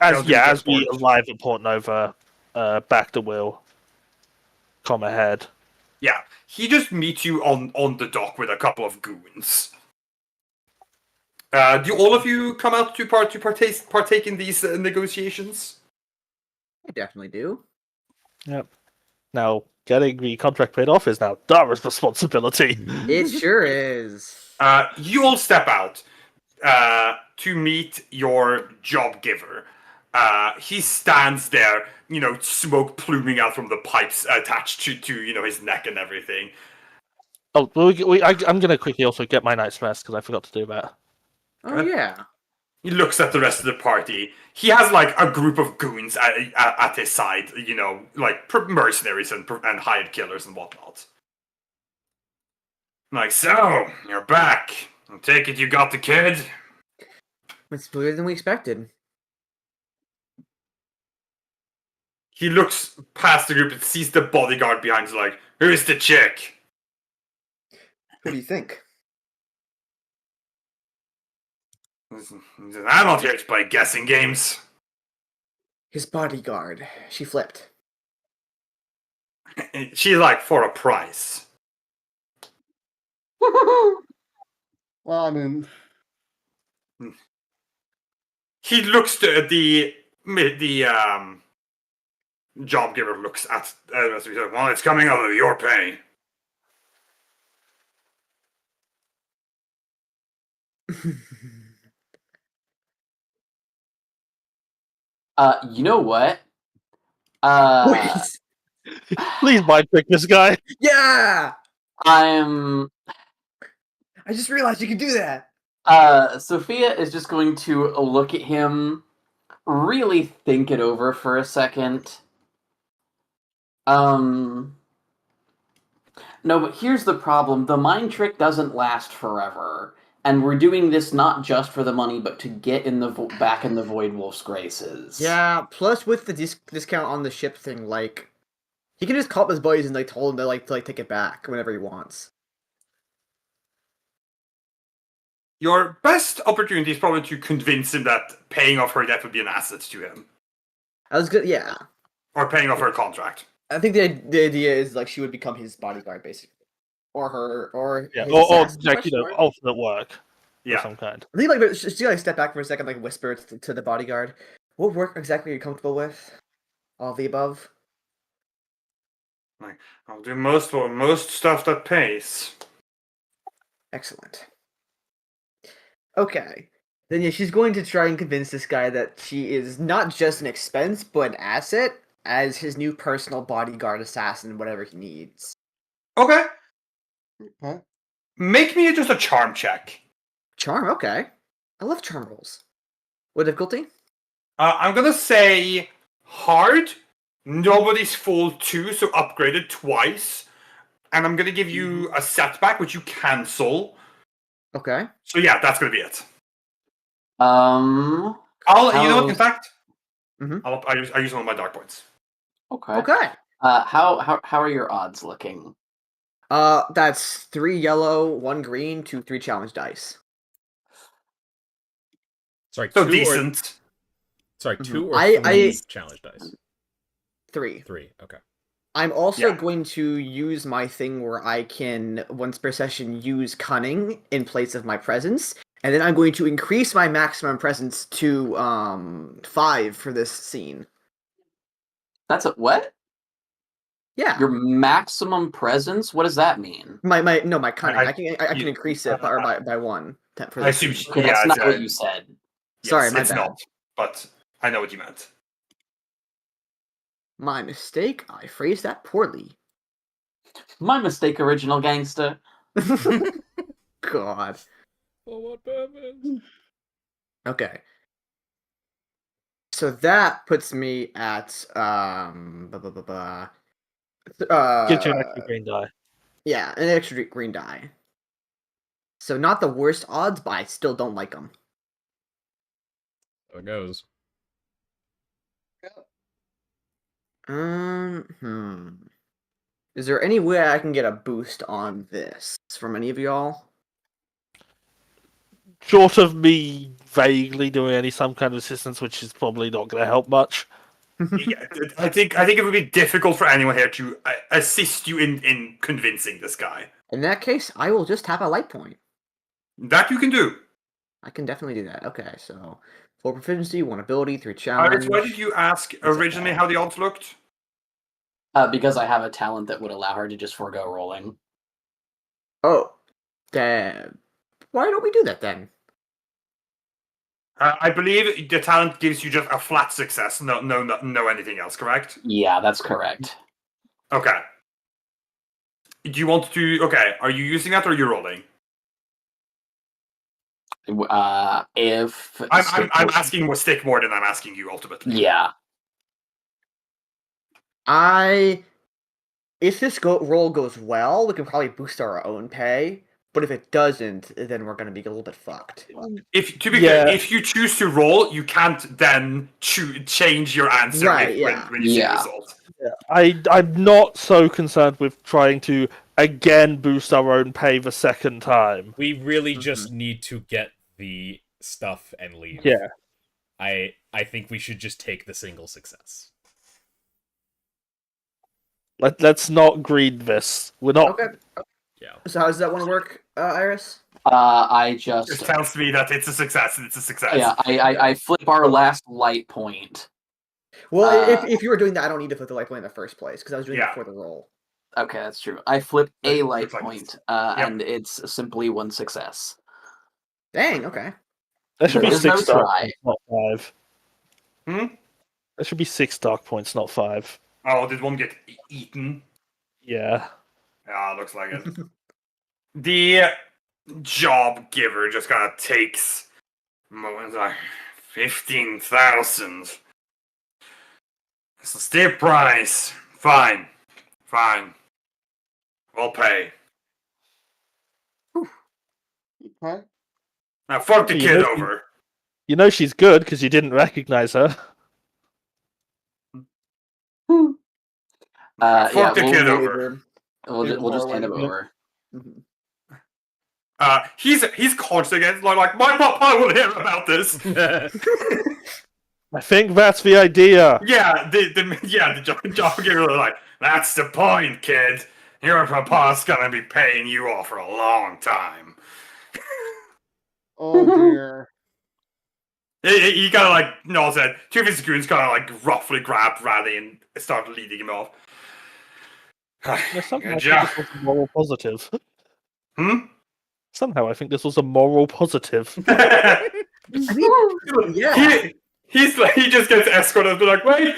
They'll do as we transport. arrive at Port Nova, Bacter will come ahead. Yeah, he just meets you on the dock with a couple of goons. Do all of you come out to partake in these negotiations? I definitely do. Yep. Now, getting the contract paid off is now Dara's responsibility. It sure is. You all step out to meet your job giver. He stands there, smoke pluming out from the pipes attached to his neck and everything. Oh, well, I'm going to quickly also get my night's rest because I forgot to do that. Oh yeah. He looks at the rest of the party. He has like a group of goons at his side, like mercenaries and hired killers and whatnot. Like, so you're back. I take it you got the kid. It's smoother than we expected. He looks past the group and sees the bodyguard behind. He's like, "Who's the chick?" Who do you think? He says, I'm not here to play guessing games. His bodyguard. She flipped. She's like, for a price. Well, I mean, He looks to the job giver looks at us. He says, well, it's coming out of your pay. You know what? Please. Please mind trick this guy. Yeah! I'm. I just realized you could do that. Sophia is just going to look at him, really think it over for a second, No, but here's the problem. The mind trick doesn't last forever. And we're doing this not just for the money, but to get in the back in the Void Wolf's graces. Yeah, plus with the discount on the ship thing, like, he can just call up his buddies and like told him to take it back whenever he wants. Your best opportunity is probably to convince him that paying off her debt would be an asset to him, I was good, yeah. or paying off her contract. I think the idea is like she would become his bodyguard basically, or her, or Yeah, his or assassin, like question mark? alternate work of Yeah. some kind. I think like she like step back for a second, like whisper to the bodyguard. What work exactly are you comfortable with? All of the above. I'll do most stuff that pays. Excellent. Okay. Then yeah, she's going to try and convince this guy that she is not just an expense, but an asset as his new personal bodyguard assassin, whatever he needs. Okay. Huh? Make me just a charm check. Charm, okay. I love charm rolls. What difficulty? I'm gonna say hard. Nobody's full 2, so upgraded twice. And I'm gonna give you a setback, which you cancel. Okay. So yeah, that's gonna be it. You know what? In fact, Mhm. I use one of my dark points. Okay. Okay. How are your odds looking? That's 3 yellow, 1 green, 2 3 challenge dice. Sorry, So two decent. Sorry, Mhm. 2 or I- 3 challenge dice. 3. 3. Okay. I'm also Yeah. going to use my thing where I can, once per session, use cunning in place of my presence, and then I'm going to increase my maximum presence to 5 for this scene. That's a what? Yeah, Your maximum presence? What does that mean? my cunning. I can you- increase it by 1 for I this assume. scene. Okay, Yeah, that's not it's, what you said. Yes, Sorry, my it's bad. not. But I know what you meant. My mistake. I phrased that poorly. My mistake, original gangster. God. For what purpose? Okay. So that puts me at Gives you an extra green die. yeah, an extra green die. So not the worst odds, but I still don't like them. So it goes. Is there any way I can get a boost on this from any of y'all? Short of me vaguely doing some kind of assistance, which is probably not going to help much. Yeah, I think it would be difficult for anyone here to assist you in convincing this guy. In that case, I will just tap a light point. That you can do. I can definitely do that. Okay, so 4 proficiency, 1 ability, 3 challenge. Iris, why did you ask originally how the odds looked? Because I have a talent that would allow her to just forego rolling. Oh, damn. Why don't we do that then? I believe the talent gives you just a flat success, no anything else, correct? Yeah, that's correct. Okay. Do you want to? Okay, are you using that or are you rolling? If I'm asking what stick more than I'm asking you ultimately. Yeah. If this roll goes well, we can probably boost our own pay. But if it doesn't, then we're going to be a little bit fucked. If to be clear, if you choose to roll, you can't then change your answer Right, when you see the Yeah. result. I'm not so concerned with trying to again boost our own pay the second time. We really just need to get the stuff and leave. Yeah. I think we should just take the single success. Let's not greed this. We're not. Okay. Yeah. So how does that one work, Iris? I It just tells me that it's a success and it's a success. yeah, I flip our last light point. Well, if you were doing that, I don't need to put the light point in the first place because I was doing it Yeah. before the roll. Okay, that's true. I flip a Good light point. point, Yep. and it's simply 1 success. Dang. Okay. There should be There's 6 no dark try. points, not 5. Hmm? There should be 6 dark points, not 5. Oh, did one get eaten? Yeah. Yeah, looks like it. The job giver just kind of takes moments like 15,000. It's a steep price. Fine. Fine. We'll pay. Huh? Now fuck the You kid know- over. You know she's good because you didn't recognize her. Yeah, Fuck the kid we'll, over. we'll just hand him Forward. over. Mhm. He's conscious again. Like my papa will hear about this. I think that's the idea. Yeah, the job giver was like, that's the point, kid. Your papa's gonna be paying you off for a long time. Oh dear. He kind of like nods that. Two of his goons kind of like roughly grab Raddy and start leading him off. Yeah, somehow Good I job. think this was a moral positive. Hmm? Somehow I think this was a moral positive. I mean, yeah. He just gets escorted and be like, wait,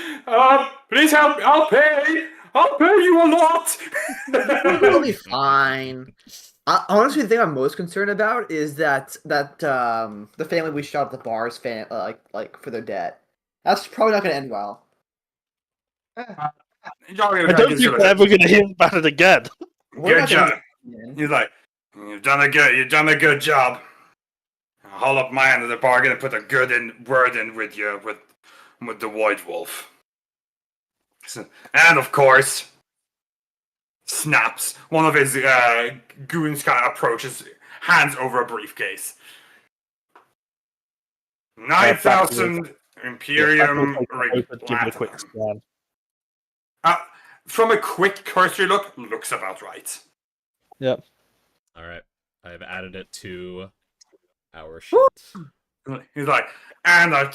please help me, I'll pay you a lot. It'll be fine. Honestly, the thing I'm most concerned about is that the family we shot at the bars, like for their debt. That's probably not going to end well. I don't think we're ever going to hear about it again. We're Good not job. gonna- He's like, you've done a good job. I'll hold up my end of the bargain and put a good word in with you with the White Wolf. And of course, snaps. One of his goons kind of approaches, hands over a briefcase. 9,000 Imperium ring Give me a quick platinum. scan. From a quick cursory look, looks about right. Yep. All right, I've added it to our sheet. He's like, and I'll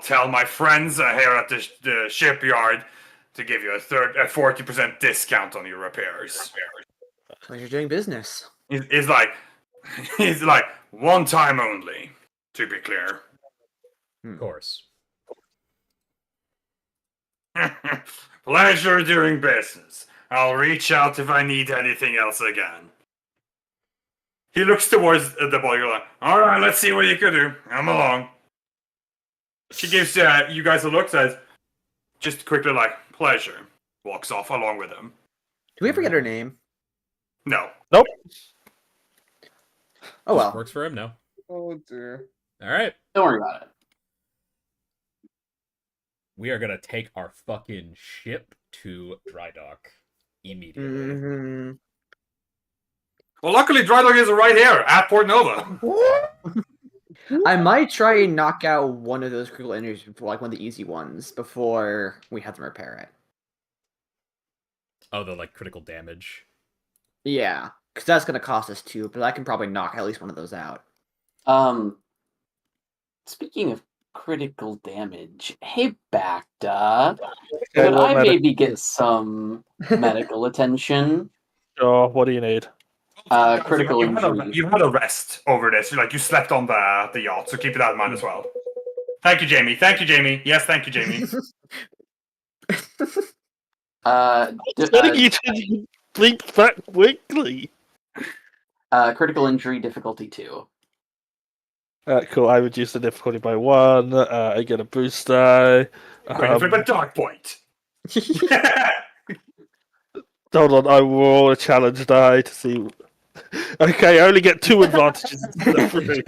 tell my friends here at the shipyard to give you a 40% discount on your repairs. So you're doing business. He's like, one time only, to be clear. Of course. Pleasure doing business. I'll reach out if I need anything else again. He looks towards the boy. Like, all right, let's see what you can do. I'm along. She gives you guys a look. Says, just quickly like, pleasure. Walks off along with him. Do we forget her name? No. Oh Just well. works for him now. Oh dear. All right, Don't worry about it. we are gonna take our fucking ship to dry dock immediately. Mhm. Well, luckily, Drydock is right here at Port Nova. I might try and knock out one of those critical injuries before, like one of the easy ones, before we have to repair it. Oh, the like critical damage. Yeah, because that's gonna cost us 2, but I can probably knock at least one of those out. Speaking of critical damage, hey Bacta, Okay, could what I medical- maybe get some medical attention? Sure, what do you need? Critical you injury. You had a rest over this. Like, you slept on the yacht, so keep that in mind as well. Thank you, Jamie. Thank you, Jamie. Yes, thank you, Jamie. Getting you to blink back quickly. Critical injury difficulty 2. Cool, I reduce the difficulty by 1. I get a boost die. Quick, flip a dark point. Hold on, I will roll a challenge die to see. Okay, I only get 2 advantages instead of 3.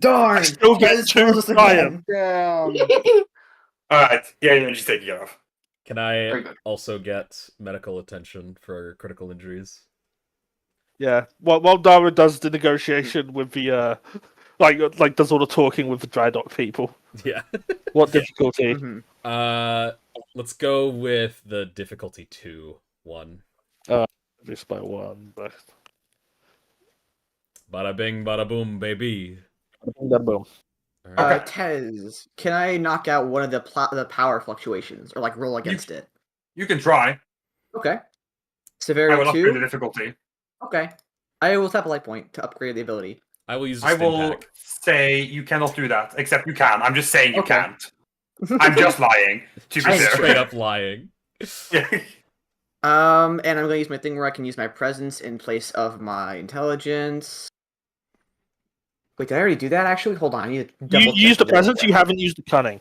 Darn! I still get Guys, 2 close us triumph. Down. Alright, yeah, you're just taking it off. Can Very I good. also get medical attention for critical injuries? Yeah, while Dara does the negotiation with the like does all the talking with the dry dock people. Yeah. What difficulty? Mhm. Let's go with the difficulty 2 one. Just by 1. But... Bada bing, bada boom, baby. Boom. All right. Okay. Tez, can I knock out one of the power fluctuations, or like roll against it? You can try. Okay. I Severity will upgrade the 2. difficulty. Okay. I will tap a light point to upgrade the ability. I will use. I Stim will pack. say you cannot do that, except you can. I'm just saying you Okay. can't. I'm just lying, to be I'm fair. Straight up lying. Yeah. And I'm going to use my thing where I can use my presence in place of my intelligence. Wait, did I already do that? Actually, hold on. I need to You double check used the that. presence, you haven't used the cunning.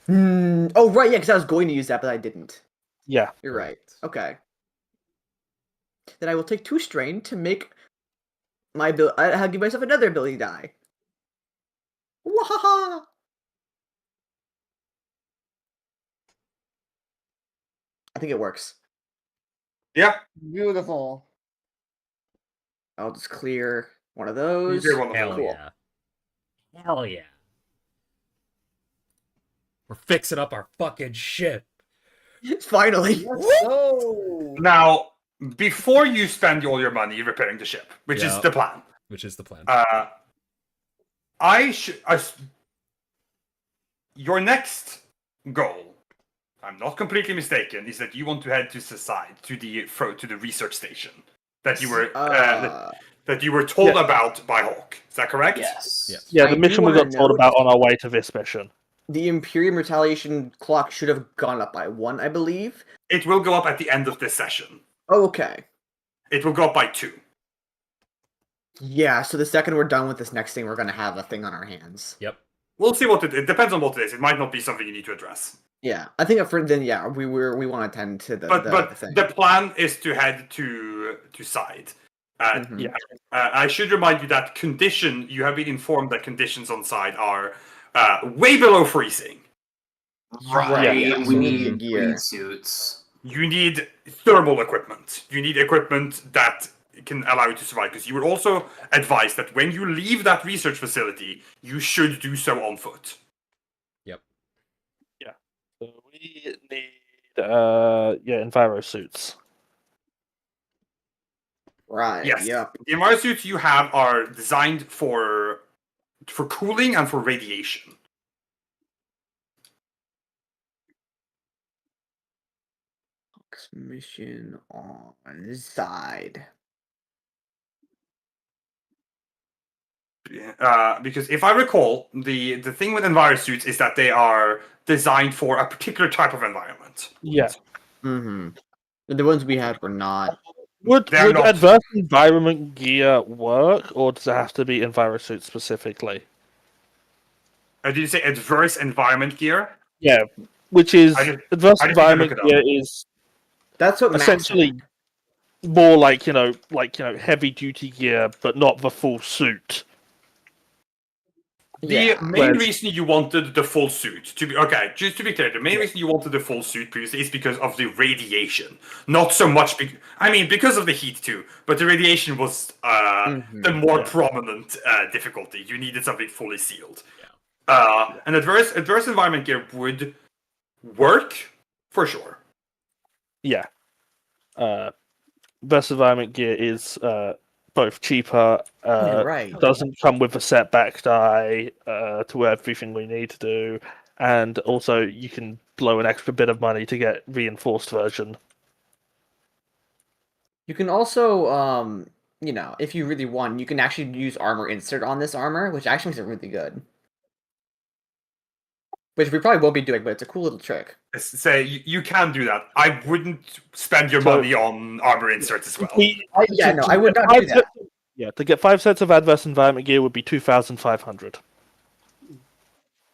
Oh right, yeah, because I was going to use that, but I didn't. Yeah. You're right. Okay. Then I will take 2 strain to make my I'll give myself another ability die. Wahaha! I think it works. Yeah, Beautiful. I'll just clear one of you those. did wonderful. Hell Cool. yeah. Hell yeah. We're fixing up our fucking ship. Finally. Let's go. Now, before you spend all your money repairing the ship, which is Yeah. the plan, Which is the plan. Your next goal, I'm not completely mistaken, is that you want to head to Society, to the research station that you were that you were told about by Hawk. Is that correct? Yes. Yes. Yeah, I the do mission we wanna got told note- about on our way to this mission. The Imperium retaliation clock should have gone up by 1, I believe. It will go up at the end of this session. Oh, okay. It will go up by 2. Yeah, so the second we're done with this next thing, we're gonna have a thing on our hands. Yep. We'll see what it depends on what it is. It might not be something you need to address. Yeah, I think for then, yeah, we want to tend to the But thing. the plan is to head to side. Mhm. Yeah. I should remind you that you have been informed that conditions on side are way below freezing. Right. Yeah, We so we need need gear. green suits. You need thermal equipment. You need equipment that can allow you to survive. Because you were also advised that when you leave that research facility, you should do so on foot. So we need enviro suits. Right. Yes. Yep. The enviro suits you have are designed for cooling and for radiation. Mission on side. Because if I recall, the thing with enviro suits is that they are designed for a particular type of environment. Yeah. Mm-hmm. The ones we had were not. Would They're not- adverse environment gear work, or does it have to be enviro suits specifically? Did you say adverse environment gear? Yeah, which is I didn't- adverse I didn't even environment look it up. gear is That's what Max essentially said. more like heavy duty gear, but not the full suit. The Yeah. main Whereas- reason you wanted the full suit just to be clear, the main reason you wanted the full suit previously is because of the radiation, not so much. Because of the heat too, but the radiation was the more prominent difficulty. You needed something fully sealed. And adverse environment gear would work for sure. Yeah. Adverse environment gear is both cheaper, You're right. doesn't come with a setback die to everything we need to do, and also you can blow an extra bit of money to get reinforced version. You can also, if you really want, you can actually use armor insert on this armor, which actually makes it really good. Which we probably won't be doing, but it's a cool little trick. Say you can do that. I wouldn't spend your So- money on armor inserts as well. I would not do that. Yeah, to get 5 sets of adverse environment gear would be 2,500.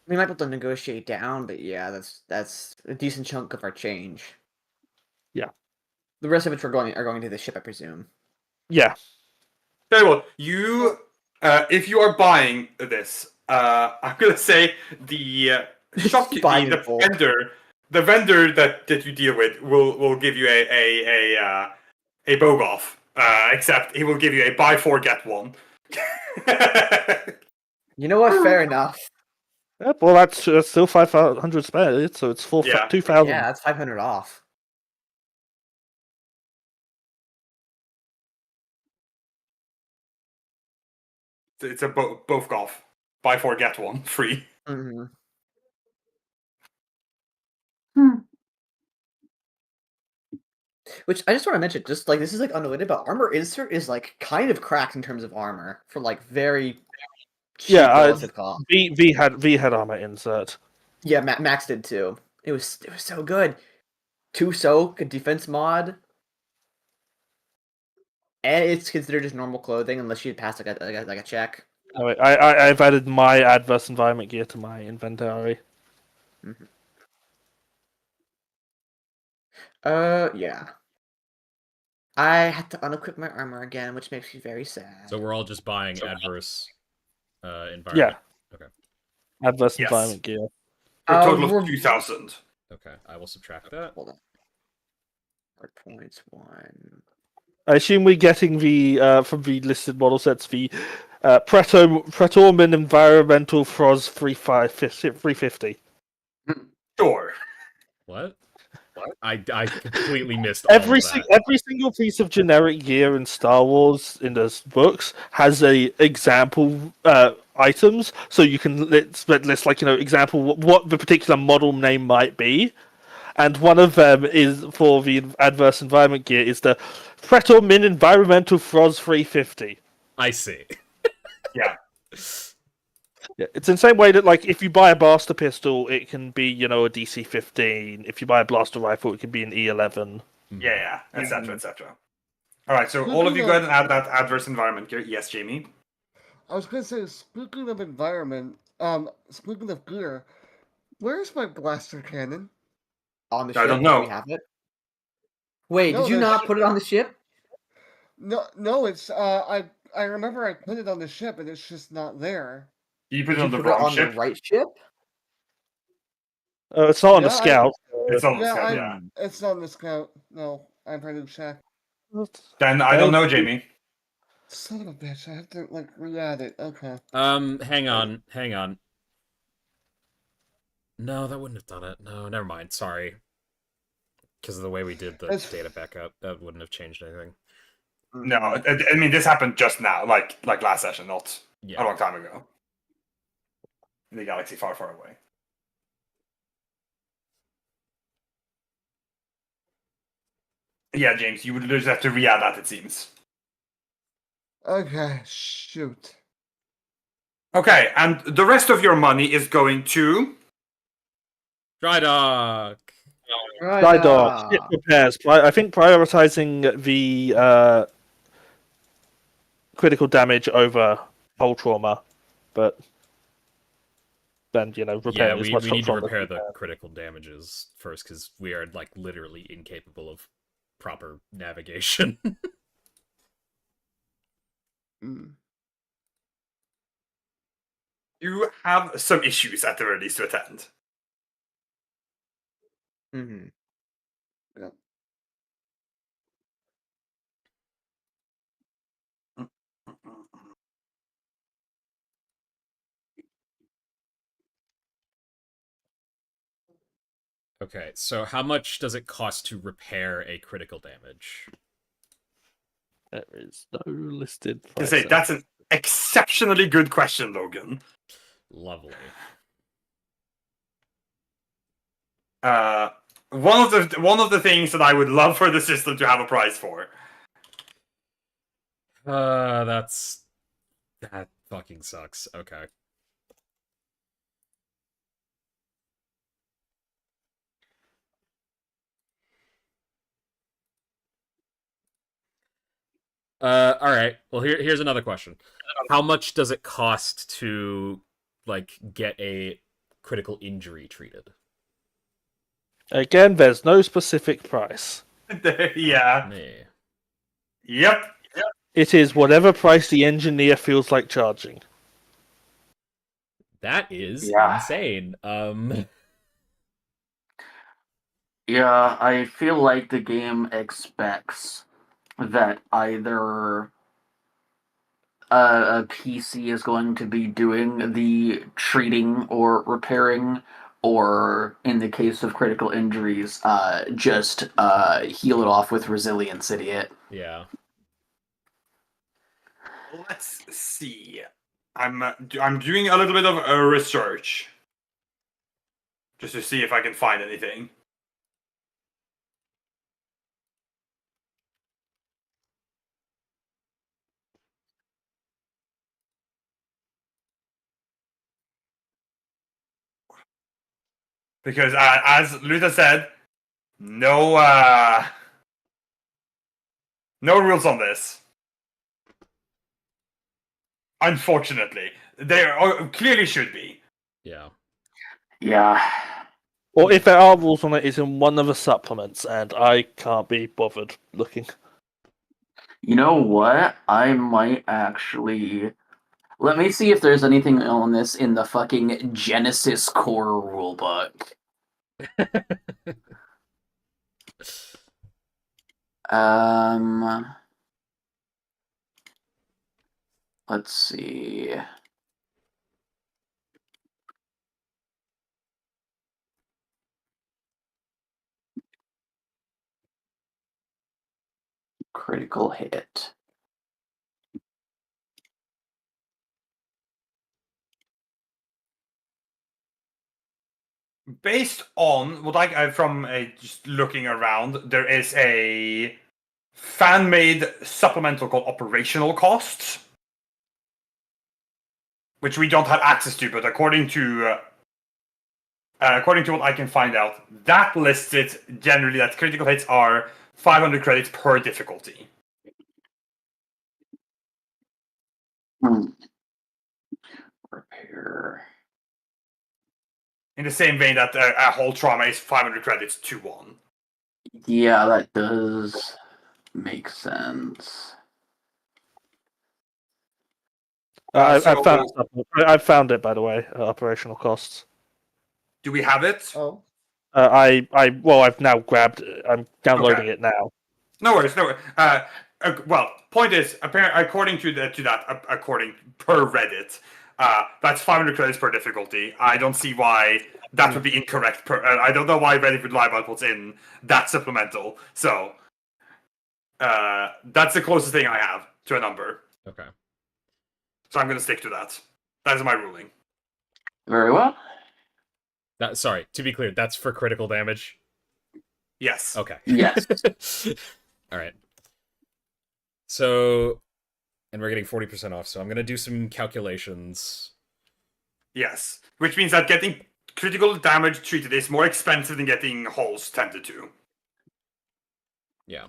We might be able to negotiate down, but yeah, that's a decent chunk of our change. Yeah. The rest of it are going to the ship, I presume. Yeah, Tell you what, if you are buying this, I'm gonna say the Buying it full. the vendor that you deal with will give you a Bogoff. Except he will give you a buy 4 get 1. You know what? Fair enough. Yep, well, that's still 500 spare, so it's Yeah. 2,000. Yeah, that's 500 off. It's a both golf. Buy 4 get 1 free. Mm-hmm. Which I just want to mention, just like this is like unrelated, but armor insert is like kind of cracked in terms of armor for like very cheap Yeah, relative cost. V had armor insert. Yeah, Max did too. It was so good. 2 soak, a defense mod, and it's considered just normal clothing unless you pass like a check. Anyway, I've added my adverse environment gear to my inventory. Yeah. I had to unequip my armor again, which makes me very sad. So we're all just buying adverse Yeah. environment. Okay. Adverse Yes. environment gear. For a total we're- of 2,000. Okay. I will subtract that. Hold on. Hard points 1. I assume we're getting the from the listed model sets the Pretorman Environmental Froz 350. Sure. What? I completely missed all Every of that. every single piece of generic gear in Star Wars in the books has a example items, so you can list like example what the particular model name might be, and one of them is for the adverse environment gear is the Pretor Min Environmental Froz 350. I see. Yeah. Yeah, it's in the same way that, like, if you buy a blaster pistol, it can be, a DC-15. If you buy a blaster rifle, it can be an E11. Yeah, etc., etc. All right, so all of you go ahead and add that adverse environment gear. Yes, Jamie. I was gonna say, speaking of environment, speaking of gear, where's my blaster cannon? On the I ship. don't know. We have it. Wait, No, did you there's- not put it on the ship? No, it's I remember I put it on the ship and it's just not there. You put it Did on you the put it wrong on ship. the right ship? It's not on the Yeah, scout. It's on the Yeah, scout, yeah. it's on the scout. No, I'm ready to check. Then I don't know, Jamie. Son of a bitch, I have to re-add it. Okay. Hang on. No, that wouldn't have done it. No, never mind. Sorry. Because of the way we did the It's- data backup, that wouldn't have changed anything. No, I mean this happened just now, like last session, not Yeah. a long time ago. In the galaxy far, far away. Yeah, James, you would just have to re-add that, it seems. Okay, shoot. Okay, and the rest of your money is going to... Dry dock. Dry dock, ship repairs. I think prioritizing the critical damage over hull trauma, but then Yeah, repairing as we much need to trauma as repair we the can. critical damages first, because we are like literally incapable of proper navigation. Mm. You have some issues at the very least to attend. Mm-hmm. Okay, so how much does it cost to repair a critical damage? There is no listed To price. say that's an exceptionally good question, Logan. Lovely. One of the things that I would love for the system to have a prize for. That fucking sucks. Okay. All right. Well, here's another question. How much does it cost to get a critical injury treated? Again, there's no specific price. Yeah. Me. Yep. It is whatever price the engineer feels like charging. That is Yeah. insane. Yeah, I feel like the game expects that either a PC is going to be doing the treating or repairing, or in the case of critical injuries, just heal it off with resilience, idiot. Yeah. Let's see. I'm doing a little bit of research just to see if I can find anything. Because as Luther said, no rules on this. Unfortunately, there clearly should be. Yeah. Yeah. Or if there are rules on it, it's in one of the supplements, and I can't be bothered looking. You know what? I might actually. Let me see if there's anything on this in the fucking Genesis core rulebook. Let's see. Critical hit. Based on what I from just looking around, there is a fan-made supplemental called Operational Costs, which we don't have access to, but according to what I can find out, that lists it generally that critical hits are 500 credits per difficulty. Repair. In the same vein that a whole trauma is 500 credits to 1. Yeah, that does make sense. I So- found it, by the way. Operational costs. Do we have it? Oh. I've now grabbed. I'm downloading it now. No worries, no worries. Well, point is, according to that, according per Reddit, that's 500 credits per difficulty. I don't see why that would be incorrect. I don't know why Reddit would lie about what's in that supplemental. So, that's the closest thing I have to a number. Okay. So I'm going to stick to that. That is my ruling. Very well. Sorry, to be clear, that's for critical damage. Yes. Okay. Yes. All right. So, and we're getting 40% off, so I'm going to do some calculations. Yes. Which means that getting critical damage treated is more expensive than getting holes tended to. Yeah.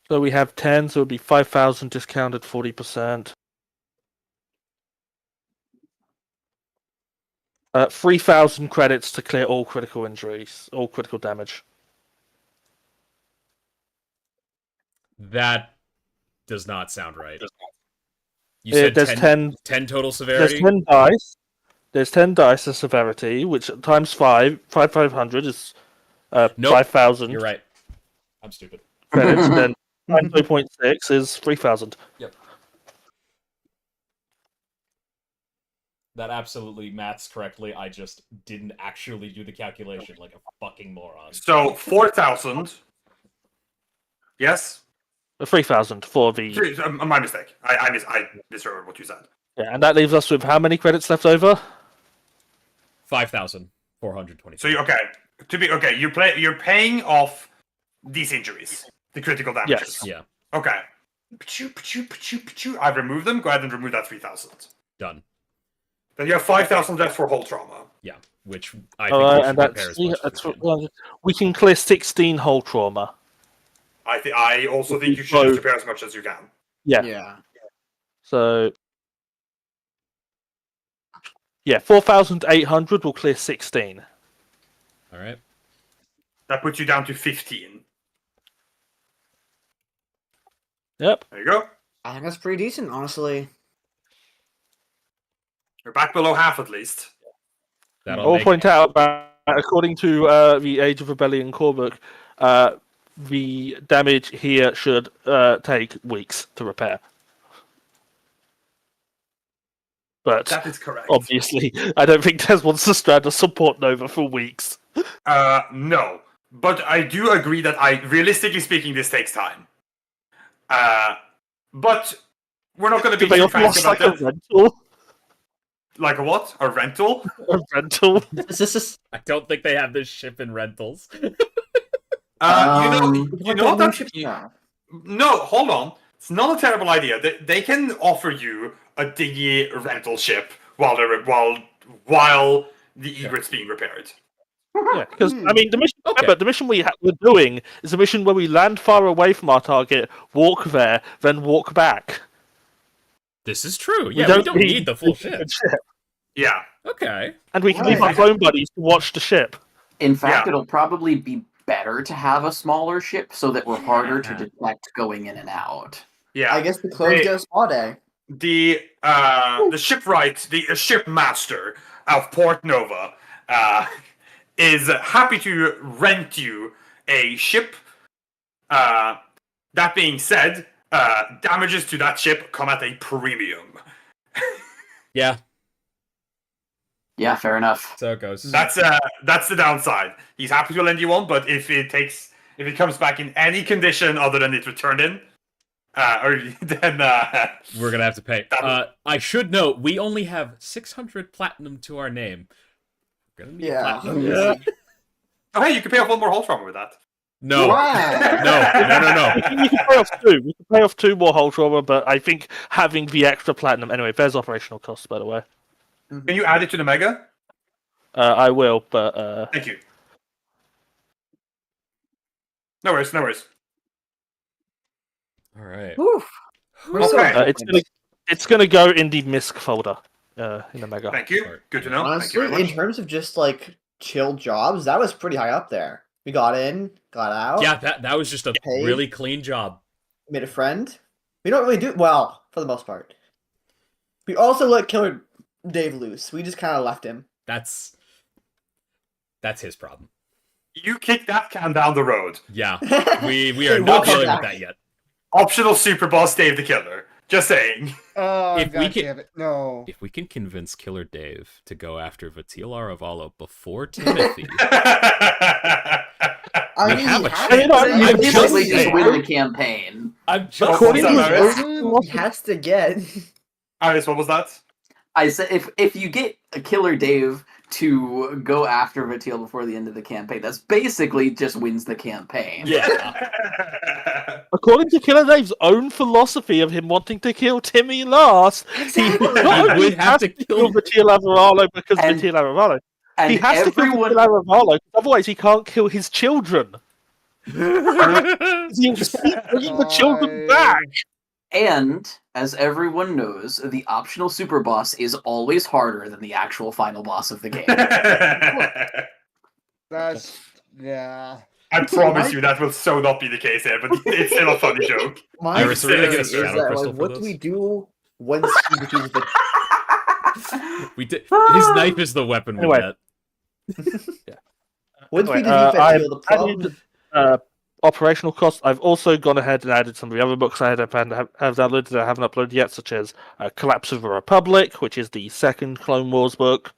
So we have 10, so it would be 5,000 discounted 40%. 3,000 credits to clear all critical injuries, all critical damage. That does not sound right. You said There's 10 total There's severity? 10 dice. There's 10 dice of severity, which times 500 is Nope. 5,000 You're right. I'm stupid. credits. Then times 2.6 is 3,000. That absolutely maths correctly. I just didn't actually do the calculation like a fucking moron. So 4,000. Yes? 3,000 for the. My mistake. I misheard what you said. Yeah, and that leaves us with how many credits left over? 5,420. So you're paying off these injuries, the critical damages. Yes. Yeah, Okay. I've removed them. Go ahead and remove that 3,000. done. Then you have 5,000 left for whole trauma. Yeah, which I think we should And repair that's, as much as we can. we can clear 16 whole trauma. I also think you should repair as much as you can. Yeah. So, yeah, 4,800 will clear 16. All right. That puts you down to 15. Yep. There you go. I think that's pretty decent, honestly. You're back below half at least. That'll I'll make point out that according to the Age of Rebellion core book, the damage here should take weeks to repair. But That is correct. obviously, I don't think Des wants to strand a support Nova for weeks. No. But I do agree that realistically speaking, this takes time. But we're not going to be They too offer fancy us about like a that. rental. Like a what? A rental? A rental. I don't think they have this ship in rentals. You know that Yeah. No, hold on. It's not a terrible idea. They can offer you a dinghy rental ship while the egret's being repaired. Yeah, because I mean, the mission. Okay. Remember, the mission we're doing is a mission where we land far away from our target, walk there, then walk back. This is true. We Yeah, we don't need the full ship. Yeah. Okay. And we can leave our Right. clone buddies to watch the ship. In fact, Yeah. it'll probably be better to have a smaller ship so that we're harder to Yeah. detect going in and out. Yeah. I guess the clones They- get a spa day. The shipwright, the shipmaster of Port Nova, is happy to rent you a ship. That being said, damages to that ship come at a premium. Yeah, Yeah, fair enough. so it goes. That's the downside. He's happy to lend you one, but if it comes back in any condition other than it's returned in, then We're gonna have to pay. That- I should note we only have 600 platinum to our name. We're gonna need Yeah. platinum. Yeah. oh hey, you can pay off one more hull trauma with that. No, Wow. no. We can pay off 2. We can pay off 2 more hull trauma, but I think having the extra platinum anyway. There's operational costs, by the way. Can you add it to the mega? I will, but Thank you. No worries, no worries. All right. Oof. We're so Okay. it's gonna go in the MISC folder in the mega. Thank you. Good to know. Thank you Honestly, very in much. terms of just like chill jobs, that was pretty high up there. We got in, got out, Yeah, that was just a Paid. really clean job. made a friend. We don't really do well for the most part. We also let Killer Dave loose. We just kind of left him. That's his problem. You kick that can down the road. Yeah, we Hey, are not welcome dealing back. with that yet. Optional super boss Dave the Killer. Just saying. Oh, If we God can- damn it. No. If we can convince Killer Dave to go after Vatil Aravalo before Timothy, I We mean, have he a has chance. You to- I'm basically just just saying. win the campaign. I'm just According to Is his that own He has to get. Alice, what was that? I said if you get a Killer Dave to go after Vatil before the end of the campaign, that's basically just wins the campaign. yeah. According to Killer Dave's own philosophy of him wanting to kill Timmy last, he not He only would have has to to kill kill Vatil Avaralo because And- Vatil Avaralo. And He has everyone to kill Vatil Avaralo, otherwise he can't kill his children. He will just keep bringing the children back. and as everyone knows, the optional super boss is always harder than the actual final boss of the game. That's yeah. I promise you that will so not be the case here, but it's still a funny joke. My Iris, are we gonna get a theory is shadow that, crystal like, for what do this? we do once he defeats the We did. His knife is the weapon we Anyway. get. once we Anyway, defeat I've Vatil, the problem? added, operational costs. I've also gone ahead and added some of the other books I have downloaded that I haven't uploaded yet, such as Collapse of the Republic, which is the second Clone Wars book,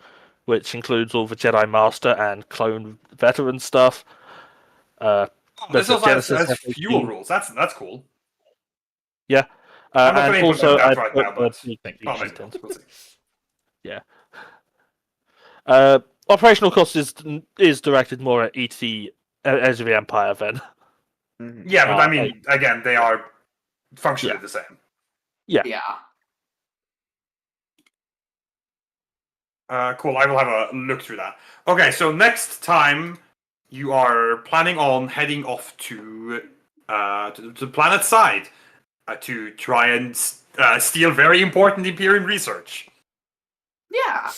which includes all the Jedi Master and clone veteran stuff. This There's a also has Genesis fuel FAQ. rules. That's cool. Yeah. I'm not And gonna also, implement that I've right put now, but- the Thank you. Oh, features maybe in. we'll see. Operational cost is directed more at ET Edge of the Empire then. Mhm. Yeah, but I Uh, mean, again, they are functionally Yeah. the same. Yeah. Cool. I will have a look through that. Okay, so next time you are planning on heading off to the planet side to try and steal very important Imperium research. Yeah.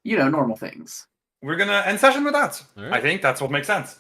You know, normal things. We're gonna end session with that. All right. I think that's what makes sense.